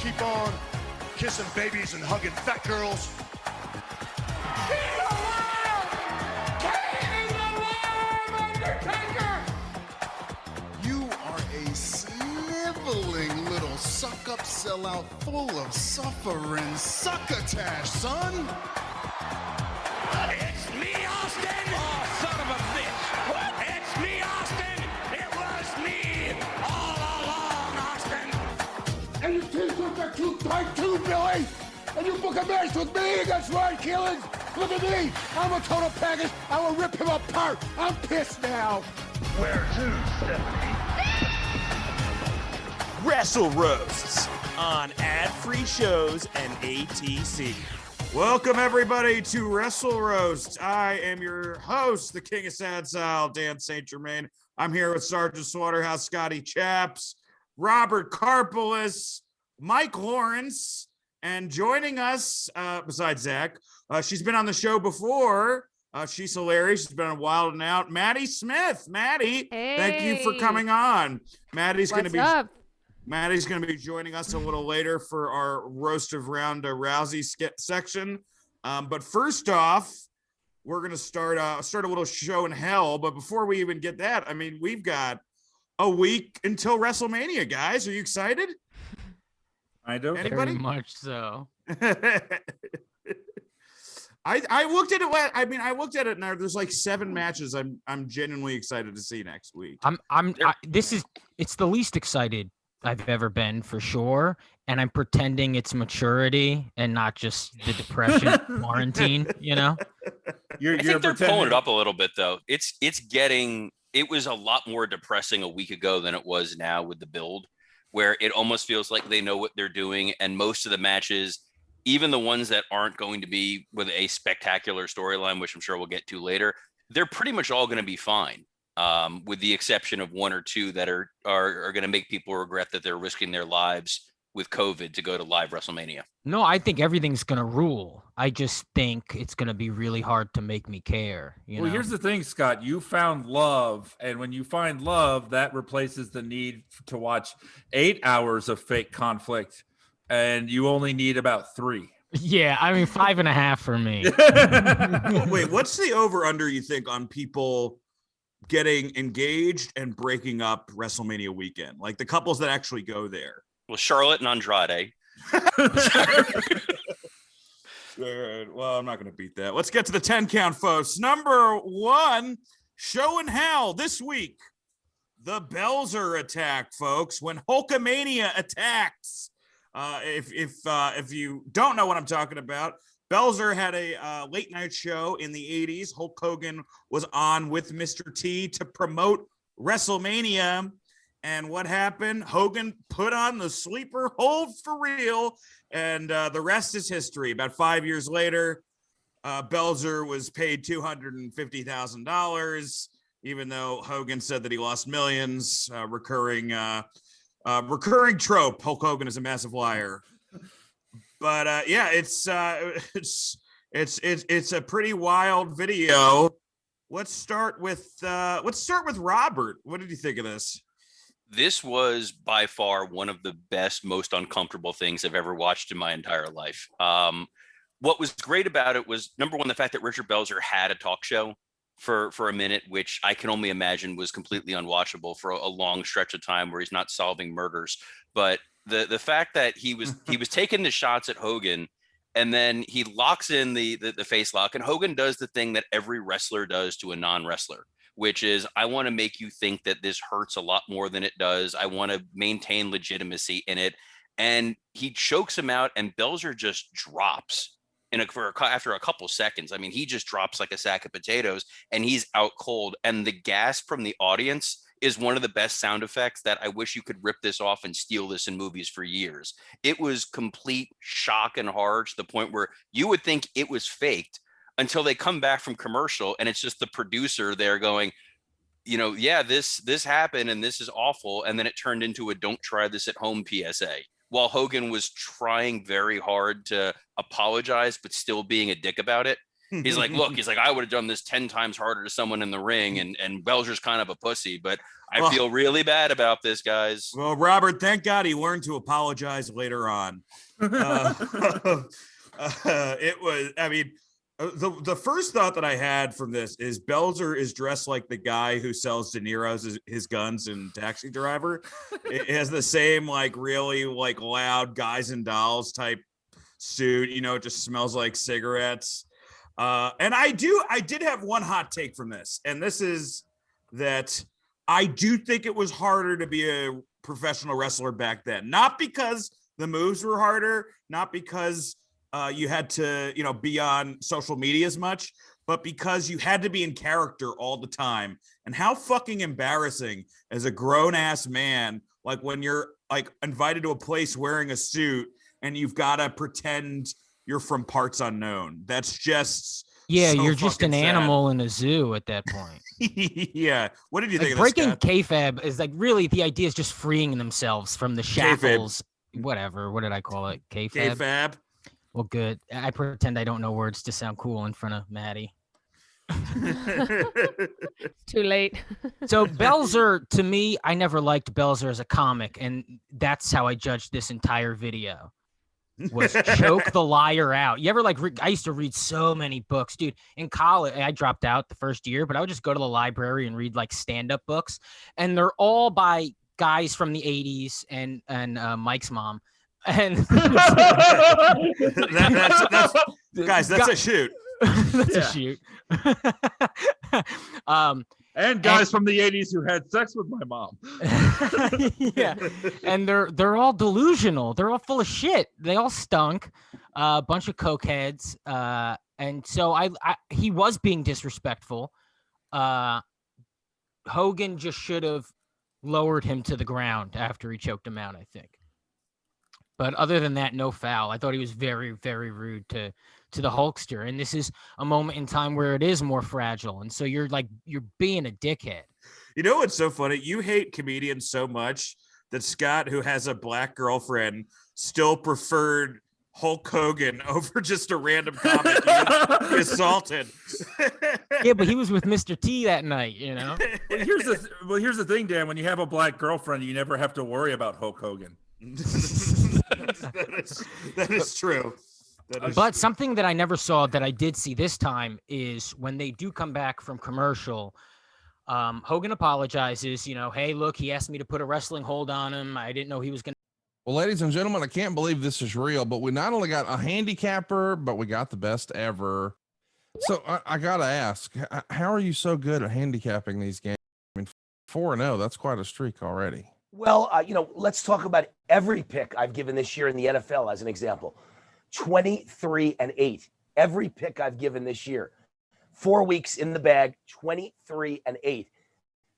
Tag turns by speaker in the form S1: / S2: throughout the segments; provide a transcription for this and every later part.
S1: keep on kissing babies and hugging fat girls. You are a sniveling little suck-up sellout full of suffering succotash, son.
S2: It's me, Austin! Oh, son of a bitch! What? It's me, Austin! It was me all along, Austin!
S1: And you t-shirts are too tight too, Billy! And you book a match with me against Ryan Keelan! Look at me! I'm a total package! I will rip him apart! I'm pissed now!
S2: Where to, Stephanie?
S3: WrestleRoasts on ad-free shows and ATC. Welcome, everybody, to WrestleRoasts. I am your host, the King of Sad Sal, Dan St. Germain. I'm here with Sergeant Slaughterhouse, Scotty Chaps, Robert Karpeles, Mike Lawrence, and joining us, besides Zach, she's been on the show before. She's hilarious. She's been on Wild and Out. Maddy Smith. Maddy,
S4: hey.
S3: Thank you for coming on. Maddie's going to be...
S4: Up?
S3: Maddy's going to be joining us a little later for our roast of Ronda Rousey section. But first off, we're going to start a little show in hell. But before we even get that, I mean, we've got a week until WrestleMania, guys. Are you excited?
S5: I don't.
S3: Anybody?
S6: Very much so.
S3: I looked at it. I mean, I looked at it, and there's like 7 matches. I'm genuinely excited to see next week.
S6: It's the least excited I've ever been, for sure, and I'm pretending it's maturity and not just the depression quarantine. You know,
S7: I think they're pulling it up a little bit, though. It was a lot more depressing a week ago than it was now with the build, where it almost feels like they know what they're doing, and most of the matches, even the ones that aren't going to be with a spectacular storyline, which I'm sure we'll get to later, they're pretty much all going to be fine. With the exception of 1 or 2 that are going to make people regret that they're risking their lives with COVID to go to live WrestleMania.
S6: no, I think everything's gonna rule. I just think it's gonna be really hard to make me care.
S5: Well, here's the thing, Scott. You found love, and when you find love, that replaces the need to watch 8 hours of fake conflict, and you only need about 3.
S6: Yeah, I mean 5.5 for me.
S3: Wait, what's the over/under you think on people getting engaged and breaking up WrestleMania weekend? Like the couples that actually go there.
S7: Well, Charlotte and Andrade.
S3: Well, I'm not going to beat that. Let's get to the 10 count, folks. Number 1, show in hell this week. The Belzer attack, folks. When Hulkamania attacks. If you don't know what I'm talking about, Belzer had a late night show in the 80s. Hulk Hogan was on with Mr. T to promote WrestleMania. And what happened? Hogan put on the sleeper hold for real. And the rest is history. About 5 years later, Belzer was paid $250,000, even though Hogan said that he lost millions. Recurring trope. Hulk Hogan is a massive liar. But yeah, it's a pretty wild video. Let's start with Robert. What did you think of this?
S7: This was by far one of the best, most uncomfortable things I've ever watched in my entire life. What was great about it was, number one, the fact that Richard Belzer had a talk show for a minute, which I can only imagine was completely unwatchable for a long stretch of time where he's not solving murders. But the fact that he was taking the shots at Hogan, and then he locks in the face lock, and Hogan does the thing that every wrestler does to a non-wrestler, which is, I want to make you think that this hurts a lot more than it does. I want to maintain legitimacy in it. And he chokes him out, and Belzer just drops after a couple seconds. I mean, he just drops like a sack of potatoes, and he's out cold. And the gasp from the audience is one of the best sound effects that I wish you could rip this off and steal this in movies for years. It was complete shock and horror to the point where you would think it was faked, until they come back from commercial and it's just the producer there going, you know, yeah, this happened and this is awful. And then it turned into a "don't try this at home" PSA, while Hogan was trying very hard to apologize, but still being a dick about it. He's like, look, I would have done this 10 times harder to someone in the ring, and Belzer's kind of a pussy, but I feel really bad about this, guys.
S3: Well, Robert, thank God he learned to apologize later on. It was, I mean, the first thought that I had from this is Belzer is dressed like the guy who sells De Niro's his guns in Taxi Driver. It has the same like really like loud Guys and Dolls type suit. You know, it just smells like cigarettes. And I did have one hot take from this, and this is that I do think it was harder to be a professional wrestler back then, not because the moves were harder, not because you had to, be on social media as much, but because you had to be in character all the time. And how fucking embarrassing as a grown ass man, like when you're like invited to a place wearing a suit and you've got to pretend you're from parts unknown. That's just so
S6: you're just an
S3: sad.
S6: Animal in a zoo at that point.
S3: Yeah. What did you think of
S6: breaking
S3: this, Scott?
S6: kayfabe is like really the idea is just freeing themselves from the shackles. Whatever. What did I call it? Kayfabe.
S3: Kayfabe.
S6: Well, good. I pretend I don't know words to sound cool in front of Maddy.
S4: Too late.
S6: So Belzer, to me, I never liked Belzer as a comic, and that's how I judged this entire video. Was choke the liar out. You ever I used to read so many books, dude. In college, I dropped out the first year, but I would just go to the library and read like stand-up books, and they're all by guys from the 80s and Mike's mom. And
S3: that's a shoot.
S6: That's a shoot.
S5: And guys from the 80s who had sex with my mom.
S6: Yeah. And they're all delusional. They're all full of shit. They all stunk. A bunch of cokeheads. And so he was being disrespectful. Hogan just should have lowered him to the ground after he choked him out, I think. But other than that, no foul. I thought he was very, very rude to the Hulkster. And this is a moment in time where it is more fragile. And so you're being a dickhead.
S3: You know what's so funny? You hate comedians so much that Scott, who has a black girlfriend, still preferred Hulk Hogan over just a random comic you assaulted.
S6: Yeah, but he was with Mr. T that night,
S5: Well, here's the thing, Dan. When you have a black girlfriend, you never have to worry about Hulk Hogan.
S3: That is true.
S6: But something that I never saw that I did see this time is when they do come back from commercial, Hogan apologizes, hey, look, he asked me to put a wrestling hold on him. I didn't know he was going to.
S8: Well, ladies and gentlemen, I can't believe this is real, but we not only got a handicapper, but we got the best ever. So I got to ask, how are you so good at handicapping these games? I mean, 4-0, that's quite a streak already.
S9: Well, let's talk about every pick I've given this year in the NFL as an example. 23-8. Every pick I've given this year. 4 weeks in the bag, 23-8.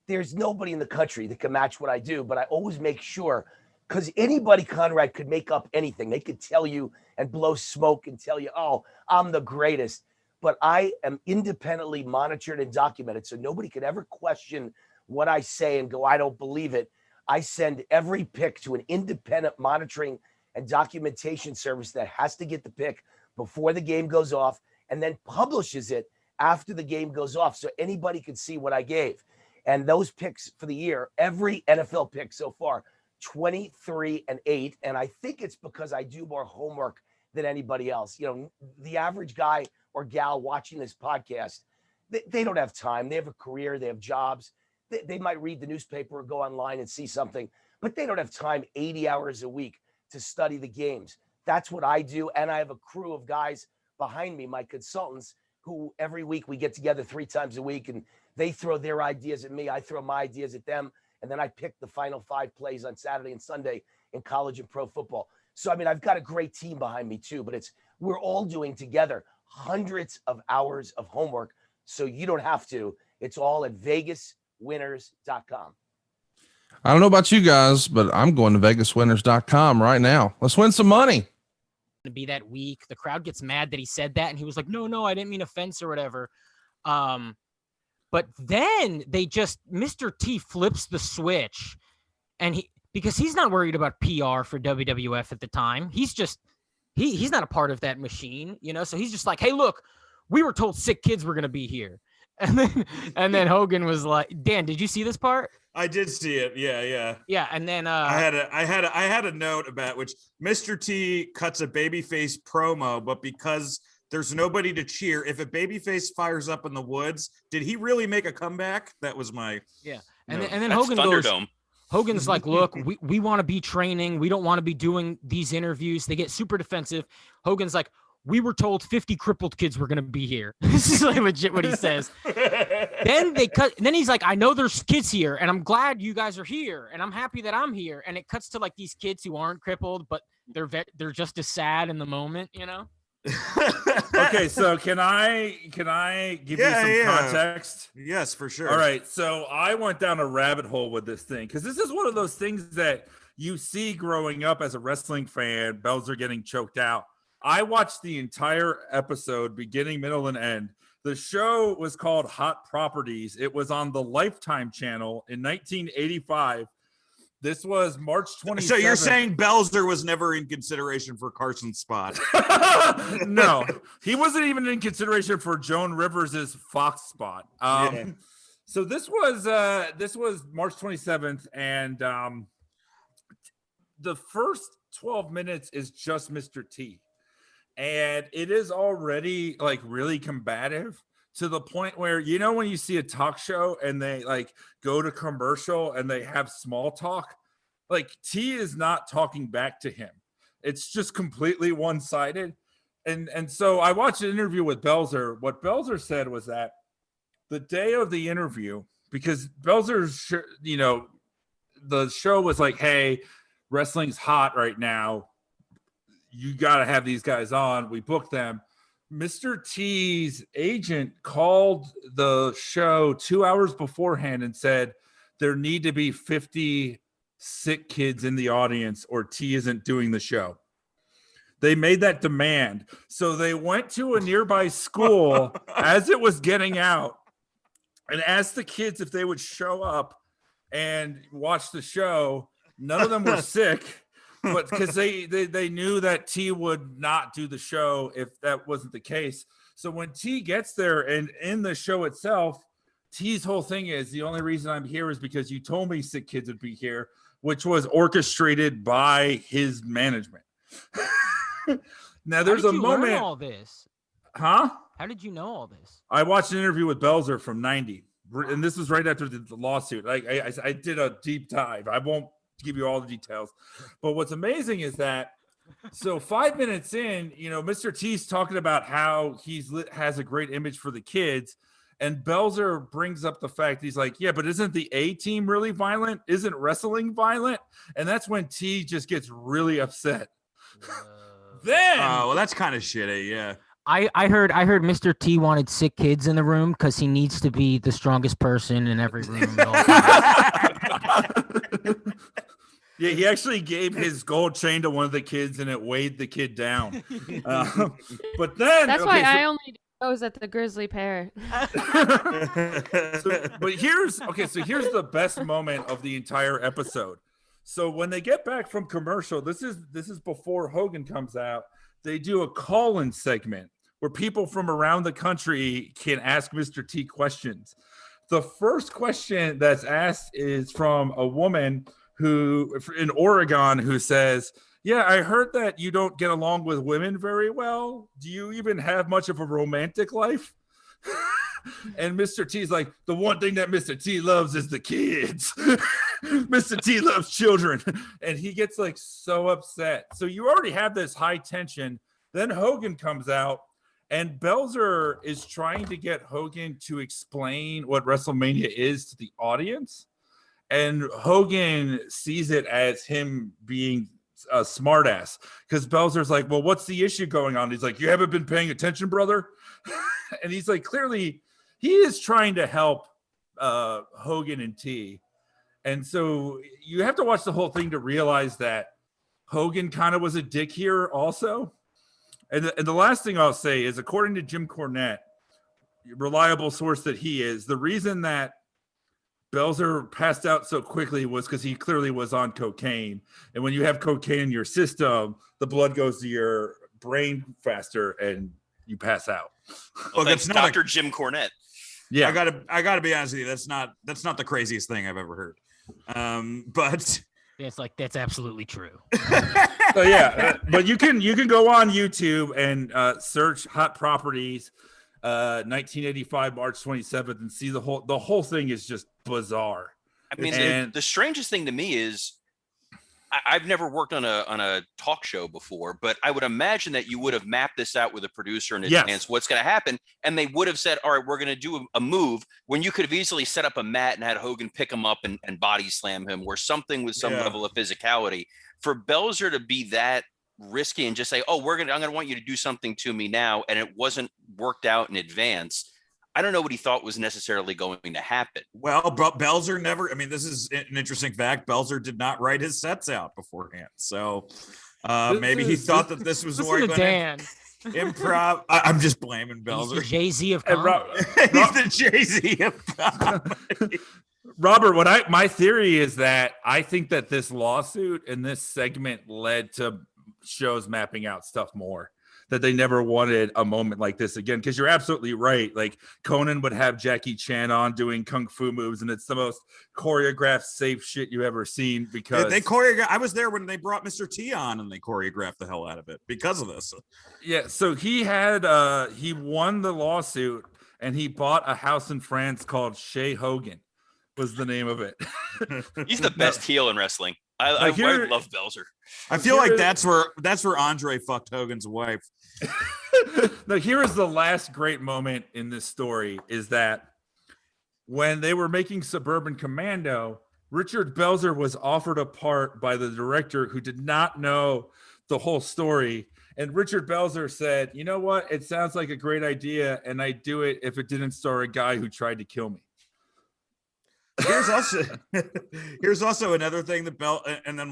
S9: There's nobody in the country that can match what I do, but I always make sure, because anybody, Conrad, could make up anything. They could tell you and blow smoke and tell you, oh, I'm the greatest. But I am independently monitored and documented, so nobody could ever question what I say and go, I don't believe it. I send every pick to an independent monitoring and documentation service that has to get the pick before the game goes off and then publishes it after the game goes off so anybody can see what I gave. And those picks for the year, every NFL pick so far, 23-8. And I think it's because I do more homework than anybody else. The average guy or gal watching this podcast, they don't have time. They have a career, they have jobs. They might read the newspaper or go online and see something, but they don't have time 80 hours a week to study the games. That's what I do. And I have a crew of guys behind me, my consultants, who every week we get together 3 times a week and they throw their ideas at me. I throw my ideas at them. And then I pick the final 5 plays on Saturday and Sunday in college and pro football. So, I've got a great team behind me too, but we're all doing together hundreds of hours of homework. So you don't have to. It's all at VegasWinners.com.
S8: I don't know about you guys, but I'm going to VegasWinners.com right now. Let's win some money.
S6: To be that weak, the crowd gets mad that he said that, and he was like, no, I didn't mean offense or whatever. But then Mr. T flips the switch, and because he's not worried about PR for WWF at the time. He's just he's not a part of that machine, so he's just like, hey, look, we were told sick kids were going to be here. And then Hogan was like, Dan, did you see this part?
S3: I did see it. Yeah.
S6: Yeah. And then
S3: I had a note about which Mr. T cuts a babyface promo, but because there's nobody to cheer, if a babyface fires up in the woods, did he really make a comeback? That was my
S6: And
S3: note.
S6: then
S7: That's
S6: Hogan goes,
S7: Thunderdome.
S6: Hogan's like, look, we want to be training. We don't want to be doing these interviews. They get super defensive. Hogan's like, we were told 50 crippled kids were going to be here. This is like legit what he says. Then they cut. And then he's like, I know there's kids here and I'm glad you guys are here. And I'm happy that I'm here. And it cuts to like these kids who aren't crippled, but they're just as sad in the moment, you know?
S5: Okay, so can I give you some context?
S3: Yes, for sure.
S5: All right, so I went down a rabbit hole with this thing because this is one of those things that you see growing up as a wrestling fan. Belzer getting choked out. I watched the entire episode, beginning, middle, and end. The show was called Hot Properties. It was on the Lifetime channel in 1985. This was March 27th.
S3: So you're saying Belzer was never in consideration for Carson's spot?
S5: No, he wasn't even in consideration for Joan Rivers' Fox spot. So this was March 27th, and the first 12 minutes is just Mr. T. And it is already like really combative to the point where, you know, when you see a talk show and they like go to commercial and they have small talk, like T is not talking back to him. It's just completely one-sided. And so I watched an interview with Belzer. What Belzer said was that the day of the interview, because Belzer's, you know, the show was like, hey, wrestling's hot right now. You got to have these guys on. We booked them. Mr. T's agent called the show 2 hours beforehand and said there need to be 50 sick kids in the audience or T isn't doing the show. They made that demand. So they went to a nearby school as it was getting out and asked the kids if they would show up and watch the show. None of them were sick. But because they knew that T would not do the show if that wasn't the case. So when T gets there and in the show itself, T's whole thing is the only reason I'm here is because you told me sick kids would be here, which was orchestrated by his management. Now there's a moment.
S6: Learn all this?
S5: Huh?
S6: How did you know all this?
S5: I watched an interview with Belzer from 90, and this was right after the lawsuit. I did a deep dive. I won't give you all the details, but what's amazing is that so 5 minutes in, you know, Mr. T's talking about how has a great image for the kids, and Belzer brings up the fact he's like, yeah, but isn't the A team really violent? Isn't wrestling violent? And that's when T just gets really upset. Then
S3: well, that's kind of shitty. Yeah.
S6: I heard Mr. T wanted sick kids in the room because he needs to be the strongest person in every room. At all times.
S5: Yeah, he actually gave his gold chain to one of the kids, and it weighed the kid down. But then
S4: that's why I only do those at the Grizzly Pear.
S5: But here's the best moment of the entire episode. So when they get back from commercial, this is before Hogan comes out. They do a call-in segment where people from around the country can ask Mr. T questions. The first question that's asked is from a woman who in Oregon who says, yeah, I heard that you don't get along with women very well. Do you even have much of a romantic life? And Mr. T's like, the one thing that Mr. T loves is the kids. Mr. T loves children. And he gets like so upset. So you already have this high tension. Then Hogan comes out and Belzer is trying to get Hogan to explain what WrestleMania is to the audience. And Hogan sees it as him being a smartass because Belzer's like, well, what's the issue going on? He's like, you haven't been paying attention, brother. And he's like, clearly he is trying to help Hogan and T. And so you have to watch the whole thing to realize that Hogan kind of was a dick here also. And the last thing I'll say is, according to Jim Cornette, reliable source that he is, the reason that Belzer passed out so quickly was because he clearly was on cocaine. And when you have cocaine in your system, the blood goes to your brain faster and you pass out.
S7: Well,
S3: Look,
S7: thanks,
S3: it's not
S7: Dr. Jim Cornette.
S5: Yeah.
S3: I gotta be honest with you. That's not the craziest thing I've ever heard. But
S6: It's like that's absolutely true.
S5: So yeah, but you can go on YouTube and search Hot Properties 1985 March 27th and see the whole thing is just bizarre.
S7: I mean,
S5: And-
S7: the strangest thing to me is I've never worked on a talk show before, but I would imagine that you would have mapped this out with a producer in advance, what's going to happen. And they would have said, all right, we're going to do a move when you could have easily set up a mat and had Hogan pick him up and body slam him or something with some level of physicality. For Belzer to be that risky and just say, oh, I'm going to want you to do something to me now. And it wasn't worked out in advance. I don't know what he thought was necessarily going to happen.
S3: well, Belzer never. I mean, this is an interesting fact. Belzer did not write his sets out beforehand, so maybe he thought that this was more
S6: Dan.
S3: improv. I'm just blaming
S6: He's the
S3: Belzer.
S6: Jay-Z of
S5: And
S6: comedy.
S3: He's the Jay-Z of comedy.
S5: Robert, my theory is that I think that this lawsuit and this segment led to shows mapping out stuff more, that they never wanted a moment like this again. Because you're absolutely right. Like Conan would have Jackie Chan on doing kung fu moves, and it's the most choreographed, safe shit you ever seen. Because
S3: They choreographed. I was there when they brought Mr. T on, and they choreographed the hell out of it because of this.
S5: yeah, so he won the lawsuit, and he bought a house in France called Shea Hogan, was the name of it.
S7: He's the best heel in wrestling. I love Belzer.
S3: I feel like that's where Andre fucked Hogan's wife.
S5: Now, here is the last great moment in this story is that when they were making Suburban Commando, Richard Belzer was offered a part by the director who did not know the whole story. And Richard Belzer said, you know what? It sounds like a great idea, and I'd do it if it didn't star a guy who tried to kill me.
S3: Here's also another thing that and then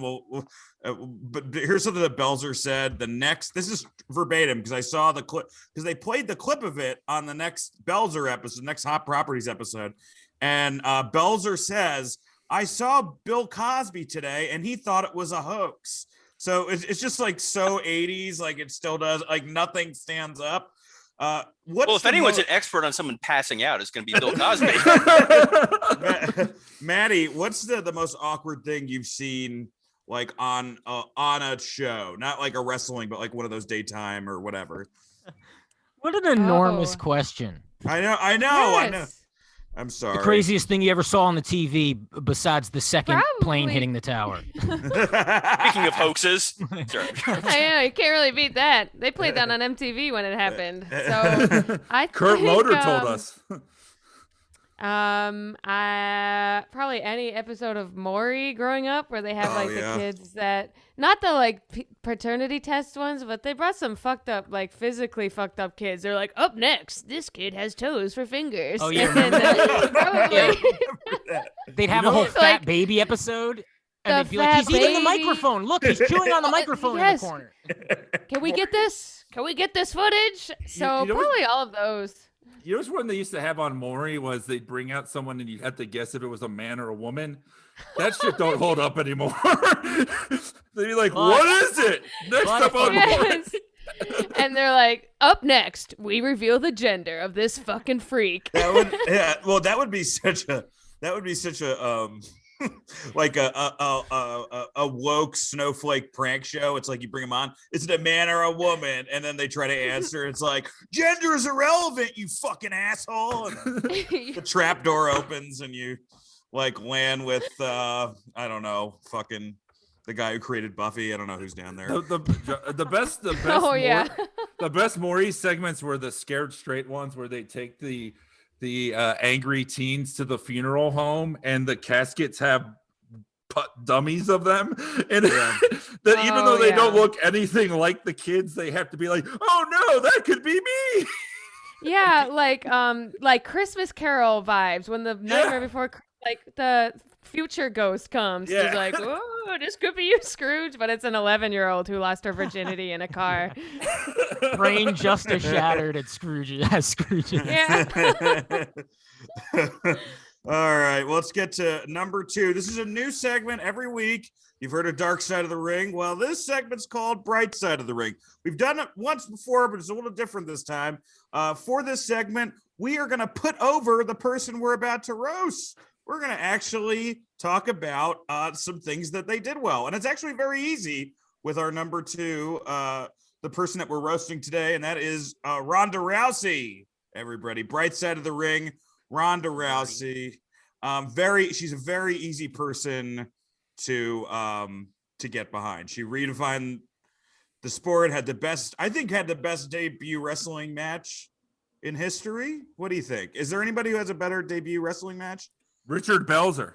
S3: but here's something that Belzer said. This is verbatim because I saw the clip, because they played the clip of it on the next Belzer episode, next Hot Properties episode, and Belzer says, "I saw Bill Cosby today, and he thought it was a hoax." So it's just like so 80s, like it still does, like nothing stands up.
S7: If anyone's an expert on someone passing out, it's going to be Bill Cosby.
S3: Maddy, what's the most awkward thing you've seen like on a show? Not like a wrestling, but like one of those daytime or whatever.
S6: What an enormous question.
S3: I know.
S4: Yes.
S3: I'm sorry.
S6: The craziest thing you ever saw on the TV besides the second plane hitting the tower.
S7: Speaking of hoaxes, sorry.
S4: I know, you can't really beat that. They played that on MTV when it happened. So I
S5: Kurt
S4: think,
S5: Loder told us.
S4: Probably any episode of Maury growing up where they have the kids that, not the like paternity test ones, but they brought some fucked up, like physically fucked up kids. They're like, up next, this kid has toes for fingers.
S6: Oh yeah,
S4: and then, probably.
S6: They'd have a whole fat baby episode, and they'd be like, he's eating the microphone. Look, he's chewing on the microphone in the corner.
S4: Can we get this? Can we get this footage? So
S5: you know
S4: probably all of those.
S5: You know what they used to have on Maury was they'd bring out someone and you'd have to guess if it was a man or a woman. That shit don't hold up anymore. They'd be like, what is it? Next up on Maury.
S4: And they're like, up next, we reveal the gender of this fucking freak.
S3: That would be such a like a woke snowflake prank show. It's like you bring them on. Is it a man or a woman? And then they try to answer. It's like, gender is irrelevant, you fucking asshole. And the trap door opens and you like land with I don't know, fucking the guy who created Buffy. I don't know who's down there.
S5: The best
S4: Oh yeah.
S5: The best Maury segments were the scared straight ones where they take the angry teens to the funeral home and the caskets have dummies of them, and that even though they don't look anything like the kids, they have to be like, oh no, that could be me.
S4: Yeah, like Christmas Carol vibes when the Nightmare Before, like the future ghost comes.
S5: Yeah.
S4: He's like, oh, this could be you, Scrooge, but it's an 11-year-old who lost her virginity in a car.
S6: Brain just as shattered as Scrooge.
S4: Yeah.
S3: All right, well, let's get to number 2. This is a new segment every week. You've heard of Dark Side of the Ring. Well, this segment's called Bright Side of the Ring. We've done it once before, but it's a little different this time. For this segment, we are going to put over the person we're about to roast. We're going to actually talk about some things that they did well. And it's actually very easy with our number 2, the person that we're roasting today, and that is Ronda Rousey. Everybody, Bright Side of the Ring, Ronda Rousey. She's a very easy person to get behind. She redefined the sport, had the best debut wrestling match in history. What do you think? Is there anybody who has a better debut wrestling match?
S5: Richard Belzer.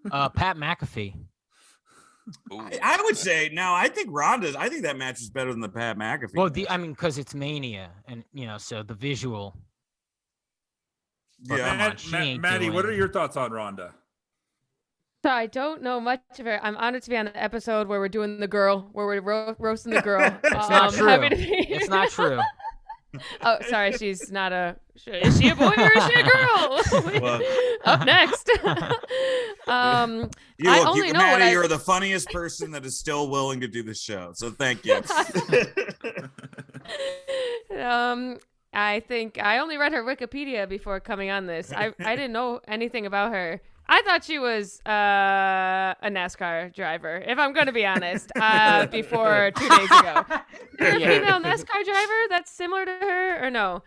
S6: Pat McAfee.
S3: I would say no. I think that match is better than the Pat McAfee.
S6: Well, because it's Mania, and so the visual.
S3: Yeah,
S5: Maddie, what are your thoughts on Ronda?
S4: So I don't know much of her. I'm honored to be on an episode where we're doing the girl, where we're roasting the girl.
S6: It's not true. It's not true.
S4: Oh, sorry. She's not a. Is she a boy or is she a girl?
S3: Well,
S4: Up next.
S3: Maddie, you're the funniest person that is still willing to do the show. So thank you.
S4: I think I only read her Wikipedia before coming on this. I didn't know anything about her. I thought she was a NASCAR driver, if I'm going to be honest, before 2 days ago. Is there a female NASCAR driver that's similar to her, or no?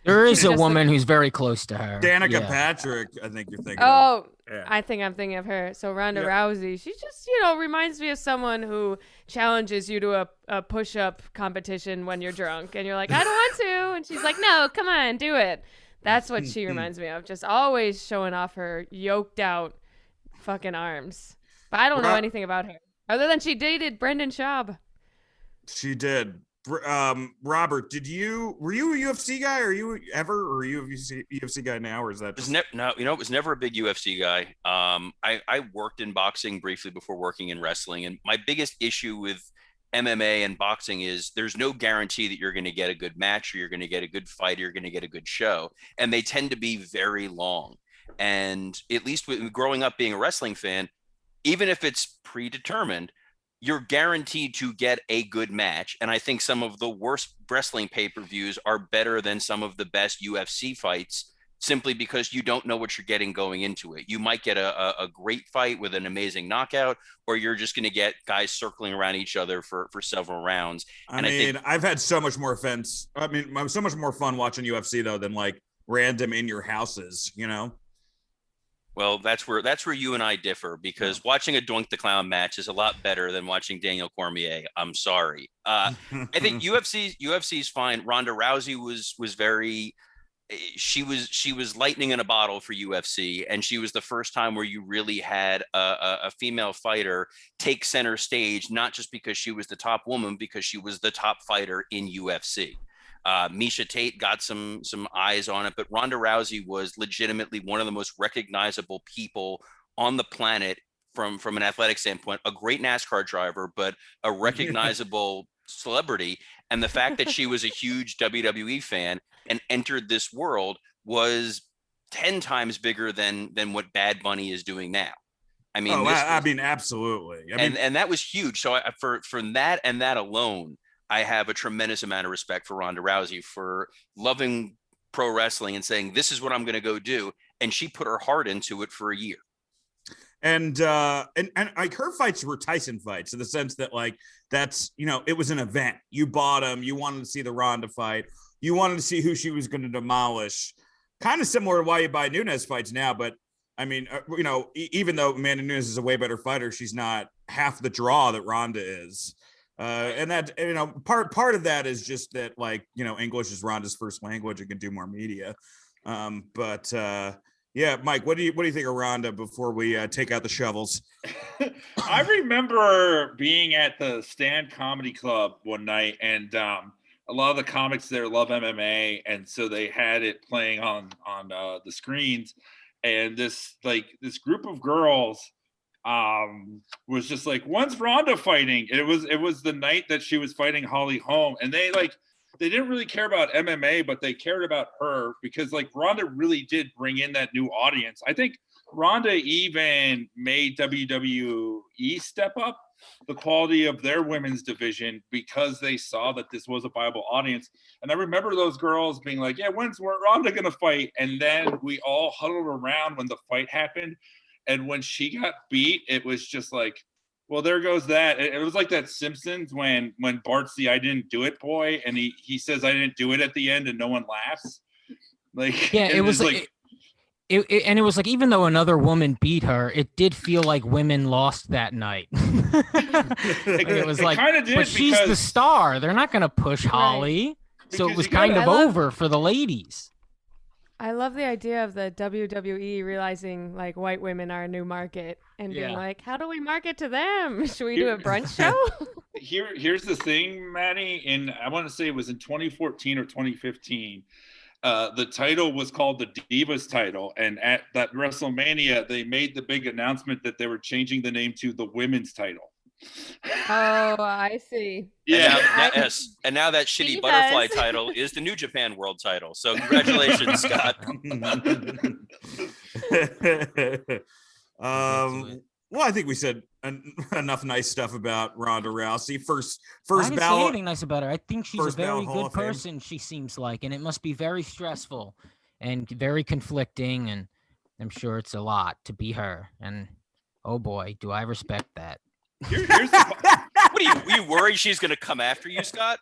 S6: There is a woman who's very close to her.
S3: Danica Patrick, I think you're thinking
S4: of.
S5: Yeah.
S4: I think I'm thinking of her. So Ronda Rousey, she just, reminds me of someone who challenges you to a push-up competition when you're drunk. And you're like, I don't want to. And she's like, no, come on, do it. That's what she reminds me of. Just always showing off her yoked out fucking arms. But I don't know anything about her. Other than she dated Brendan Schaub.
S3: She did. Robert, were you a UFC guy? Are you a UFC guy now, or is that
S7: it was never a big UFC guy. I worked in boxing briefly before working in wrestling, and my biggest issue with MMA and boxing is there's no guarantee that you're going to get a good match, or you're going to get a good fight, or you're going to get a good show, and they tend to be very long. And at least with growing up being a wrestling fan, even if it's predetermined, you're guaranteed to get a good match. And I think some of the worst wrestling pay-per-views are better than some of the best UFC fights, simply because you don't know what you're getting going into it. You might get a great fight with an amazing knockout, or you're just going to get guys circling around each other for several rounds.
S3: I think I've had so much more fun watching UFC though than like random in your houses,
S7: Well, that's where you and I differ, because watching a Doink the Clown match is a lot better than watching Daniel Cormier. I'm sorry. I think UFC's fine. Ronda Rousey was very. She was lightning in a bottle for UFC, and she was the first time where you really had a female fighter take center stage, not just because she was the top woman, because she was the top fighter in UFC. Misha Tate got some eyes on it, but Ronda Rousey was legitimately one of the most recognizable people on the planet from an athletic standpoint, a great NASCAR driver, but a recognizable celebrity. And the fact that she was a huge WWE fan and entered this world was 10 times bigger than what Bad Bunny is doing now. I mean,
S3: absolutely.
S7: And that was huge. So for that and that alone, I have a tremendous amount of respect for Ronda Rousey for loving pro wrestling and saying, this is what I'm going to go do. And she put her heart into it for a year.
S3: And like her fights were Tyson fights in the sense that like, that's, it was an event. You bought them. You wanted to see the Ronda fight. You wanted to see who she was going to demolish. Kind of similar to why you buy Nunes fights now. But I mean, even though Amanda Nunes is a way better fighter, she's not half the draw that Ronda is. And that, part of that is just that, like, English is Ronda's first language and can do more media. Yeah, Mike, what do you think of Ronda before we take out the shovels?
S5: I remember being at the Stand Comedy Club one night, and a lot of the comics there love MMA, and so they had it playing on the screens, and this group of girls was just like, when's Ronda fighting? It was the night that she was fighting Holly Holm, and they they didn't really care about MMA, but they cared about her because like Ronda really did bring in that new audience. I think Ronda even made WWE step up the quality of their women's division because they saw that this was a viable audience. And I remember those girls being like, yeah, when's Ronda going to fight? And then we all huddled around when the fight happened. And when she got beat, it was just like, well, there goes that. It was like that Simpsons when Bart's the I didn't do it boy, and he says I didn't do it at the end and no one laughs. Like,
S6: yeah, it was like it was like, even though another woman beat her, it did feel like women lost that night. It was like,
S5: kind of did,
S6: but she's the star. They're not going to push Holly. So it was kind of over for the ladies.
S4: I love the idea of the WWE realizing like white women are a new market and being like, how do we market to them? Should we do a brunch show?
S5: Here's the thing, Maddie. I want to say it was in 2014 or 2015. The title was called the Divas title. And at that WrestleMania, they made the big announcement that they were changing the name to the Women's title.
S4: Oh, I see.
S5: Yeah.
S7: And now that shitty butterfly title is the New Japan World title. So congratulations, Scott.
S3: Well, I think we said enough nice stuff about Ronda Rousey. First
S6: I didn't
S3: ballot.
S6: say anything nice about her. I think she's a very
S3: Hall
S6: good
S3: of Fame.
S6: person. She seems like, and it must be very stressful and very conflicting. And I'm sure it's a lot to be her. And oh boy, do I respect that.
S7: What are you worried she's going to come after you, Scott?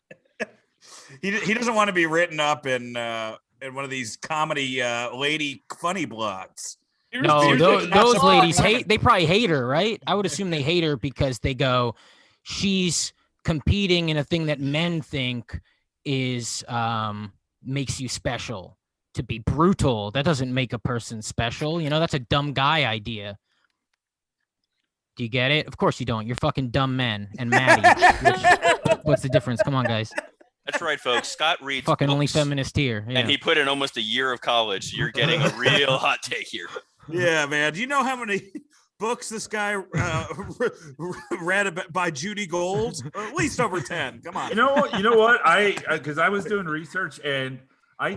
S3: He doesn't want to be written up in one of these comedy lady funny blogs.
S6: No, those ladies they probably hate her, right? I would assume they hate her because they go, she's competing in a thing that men think is makes you special. To be brutal, that doesn't make a person special. You know, that's a dumb guy idea. Do you get it? Of course you don't. You're fucking dumb men and Maddy. What's the difference? Come on, guys.
S7: That's right, folks. Scott reads
S6: fucking
S7: books,
S6: only feminist here. Yeah.
S7: And he put in almost a year of college. So you're getting a real hot take here.
S3: Yeah, man. Do you know how many books this guy read by Judy Gold? At least over 10. Come on.
S5: You know what? Because I was doing research and I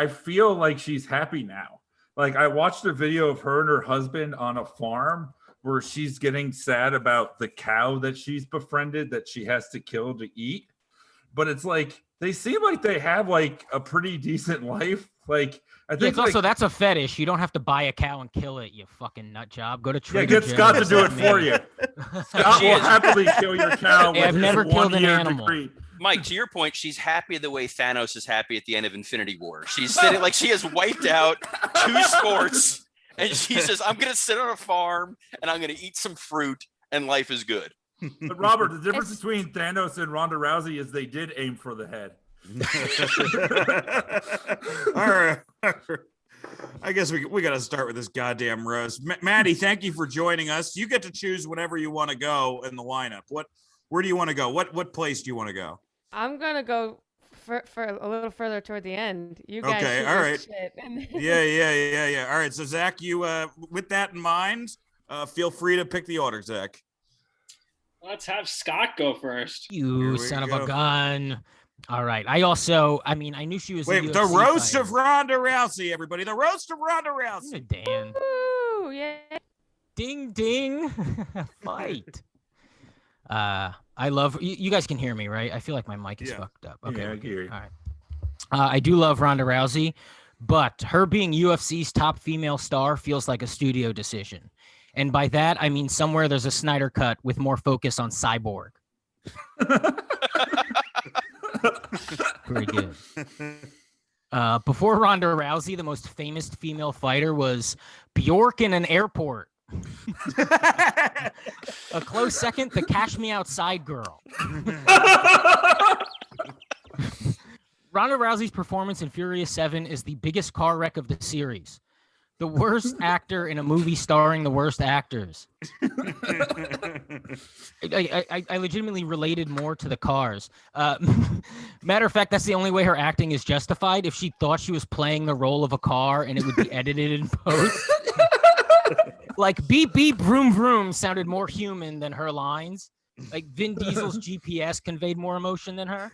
S5: feel like she's happy now. Like I watched a video of her and her husband on a farm where she's getting sad about the cow that she's befriended that she has to kill to eat. But it's like, they seem like they have like a pretty decent life. Like, I think
S6: it's also, that's a fetish. You don't have to buy a cow and kill it, you fucking nut job. Go to Trader
S5: get
S6: Joe's.
S5: Scott to do it for you. Scott will happily kill your cow.
S6: I've never killed an animal.
S5: Degree.
S7: Mike, to your point, she's happy the way Thanos is happy at the end of Infinity War. She's sitting like she has wiped out 2 sports. And she says, I'm going to sit on a farm and I'm going to eat some fruit and life is good.
S5: But Robert, the difference between Thanos and Ronda Rousey is they did aim for the head.
S3: All right. I guess we got to start with this goddamn roast. Maddy, thank you for joining us. You get to choose whenever you want to go in the lineup. Where do you want to go? What place do you want to go?
S4: I'm going to go for a little further toward the end. You guys
S3: okay, all right. Yeah. All right, so Zach, you with that in mind, feel free to pick the order, Zach.
S10: Let's have Scott go first.
S6: You son of a gun. All right. I knew she was.
S3: Wait, the roast of Ronda Rousey, everybody. The roast of Ronda Rousey.
S6: Dan.
S4: Ooh, yeah.
S6: Ding ding. Fight. I love you guys can hear me, right? I feel like my mic is fucked up. Okay,
S5: yeah, I can hear you.
S6: All right. I do love Ronda Rousey, but her being UFC's top female star feels like a studio decision. And by that, I mean somewhere there's a Snyder cut with more focus on Cyborg. Very good. Before Ronda Rousey, the most famous female fighter was Bjork in an airport. A close second, the Cash Me Outside girl. Ronda Rousey's performance in Furious 7 is the biggest car wreck of the series. The worst actor in a movie starring the worst actors. I legitimately related more to the cars. Matter of fact, that's the only way her acting is justified. If she thought she was playing the role of a car and it would be edited in post. Like beep beep vroom vroom sounded more human than her lines. Like Vin Diesel's GPS conveyed more emotion than her.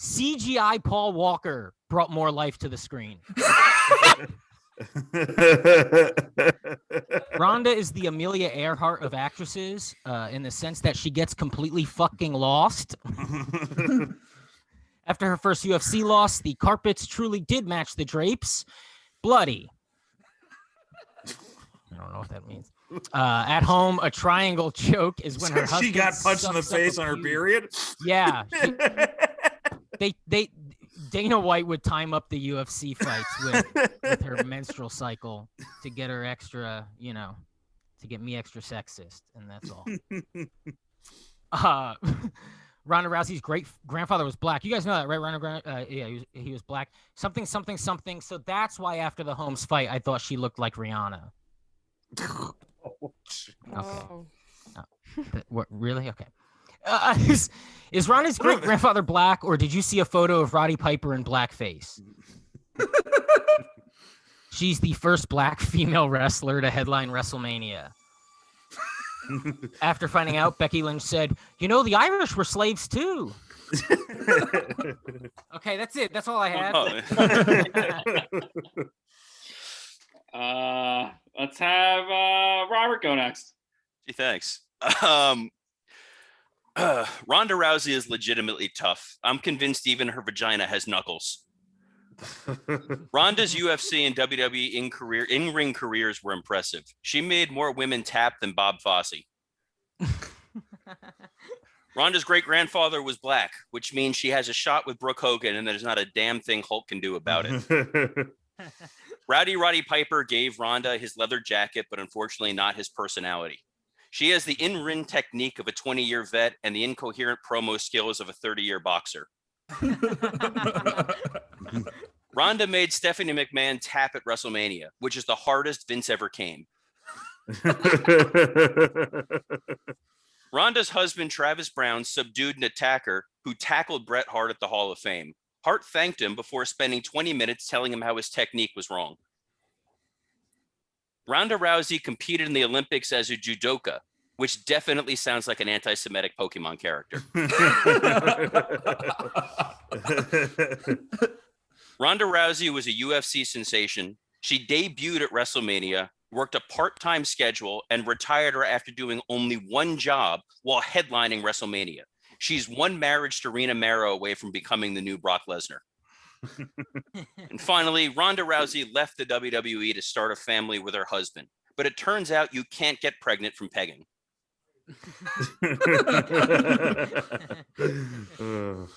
S6: CGI Paul Walker brought more life to the screen. Ronda is the Amelia Earhart of actresses in the sense that she gets completely fucking lost. After her first UFC loss, the carpets truly did match the drapes. Bloody. I don't know what that means. At home, a triangle choke is when her husband
S3: she got punched in the face on her period.
S6: Yeah. Dana White would time up the UFC fights with her menstrual cycle to get her extra, to get me extra sexist, and that's all. Ronda Rousey's great grandfather was black. You guys know that, right? Yeah, he was black. Something. So that's why after the Holmes fight, I thought she looked like Rihanna. Okay. Oh. What, really? Okay. Is Ronda's great grandfather black, or did you see a photo of Roddy Piper in blackface? She's the first black female wrestler to headline WrestleMania. After finding out, Becky Lynch said, the Irish were slaves too. Okay, that's it. That's all I had.
S10: Let's have Robert go next.
S7: Gee, thanks. Ronda Rousey is legitimately tough. I'm convinced even her vagina has knuckles. Ronda's UFC and WWE in-ring careers were impressive. She made more women tap than Bob Fosse. Ronda's great-grandfather was black, which means she has a shot with Brooke Hogan, and there's not a damn thing Hulk can do about it. Roddy Piper gave Ronda his leather jacket, but unfortunately not his personality. She has the in-ring technique of a 20-year vet and the incoherent promo skills of a 30-year boxer. Ronda made Stephanie McMahon tap at WrestleMania, which is the hardest Vince ever came. Ronda's husband, Travis Brown, subdued an attacker who tackled Bret Hart at the Hall of Fame. Hart thanked him before spending 20 minutes telling him how his technique was wrong. Ronda Rousey competed in the Olympics as a judoka, which definitely sounds like an anti-Semitic Pokemon character. Ronda Rousey was a UFC sensation. She debuted at WrestleMania, worked a part-time schedule, and retired after doing only one job while headlining WrestleMania. She's one marriage to Rena Mero away from becoming the new Brock Lesnar. And finally, Ronda Rousey left the WWE to start a family with her husband. But it turns out you can't get pregnant from pegging.
S10: All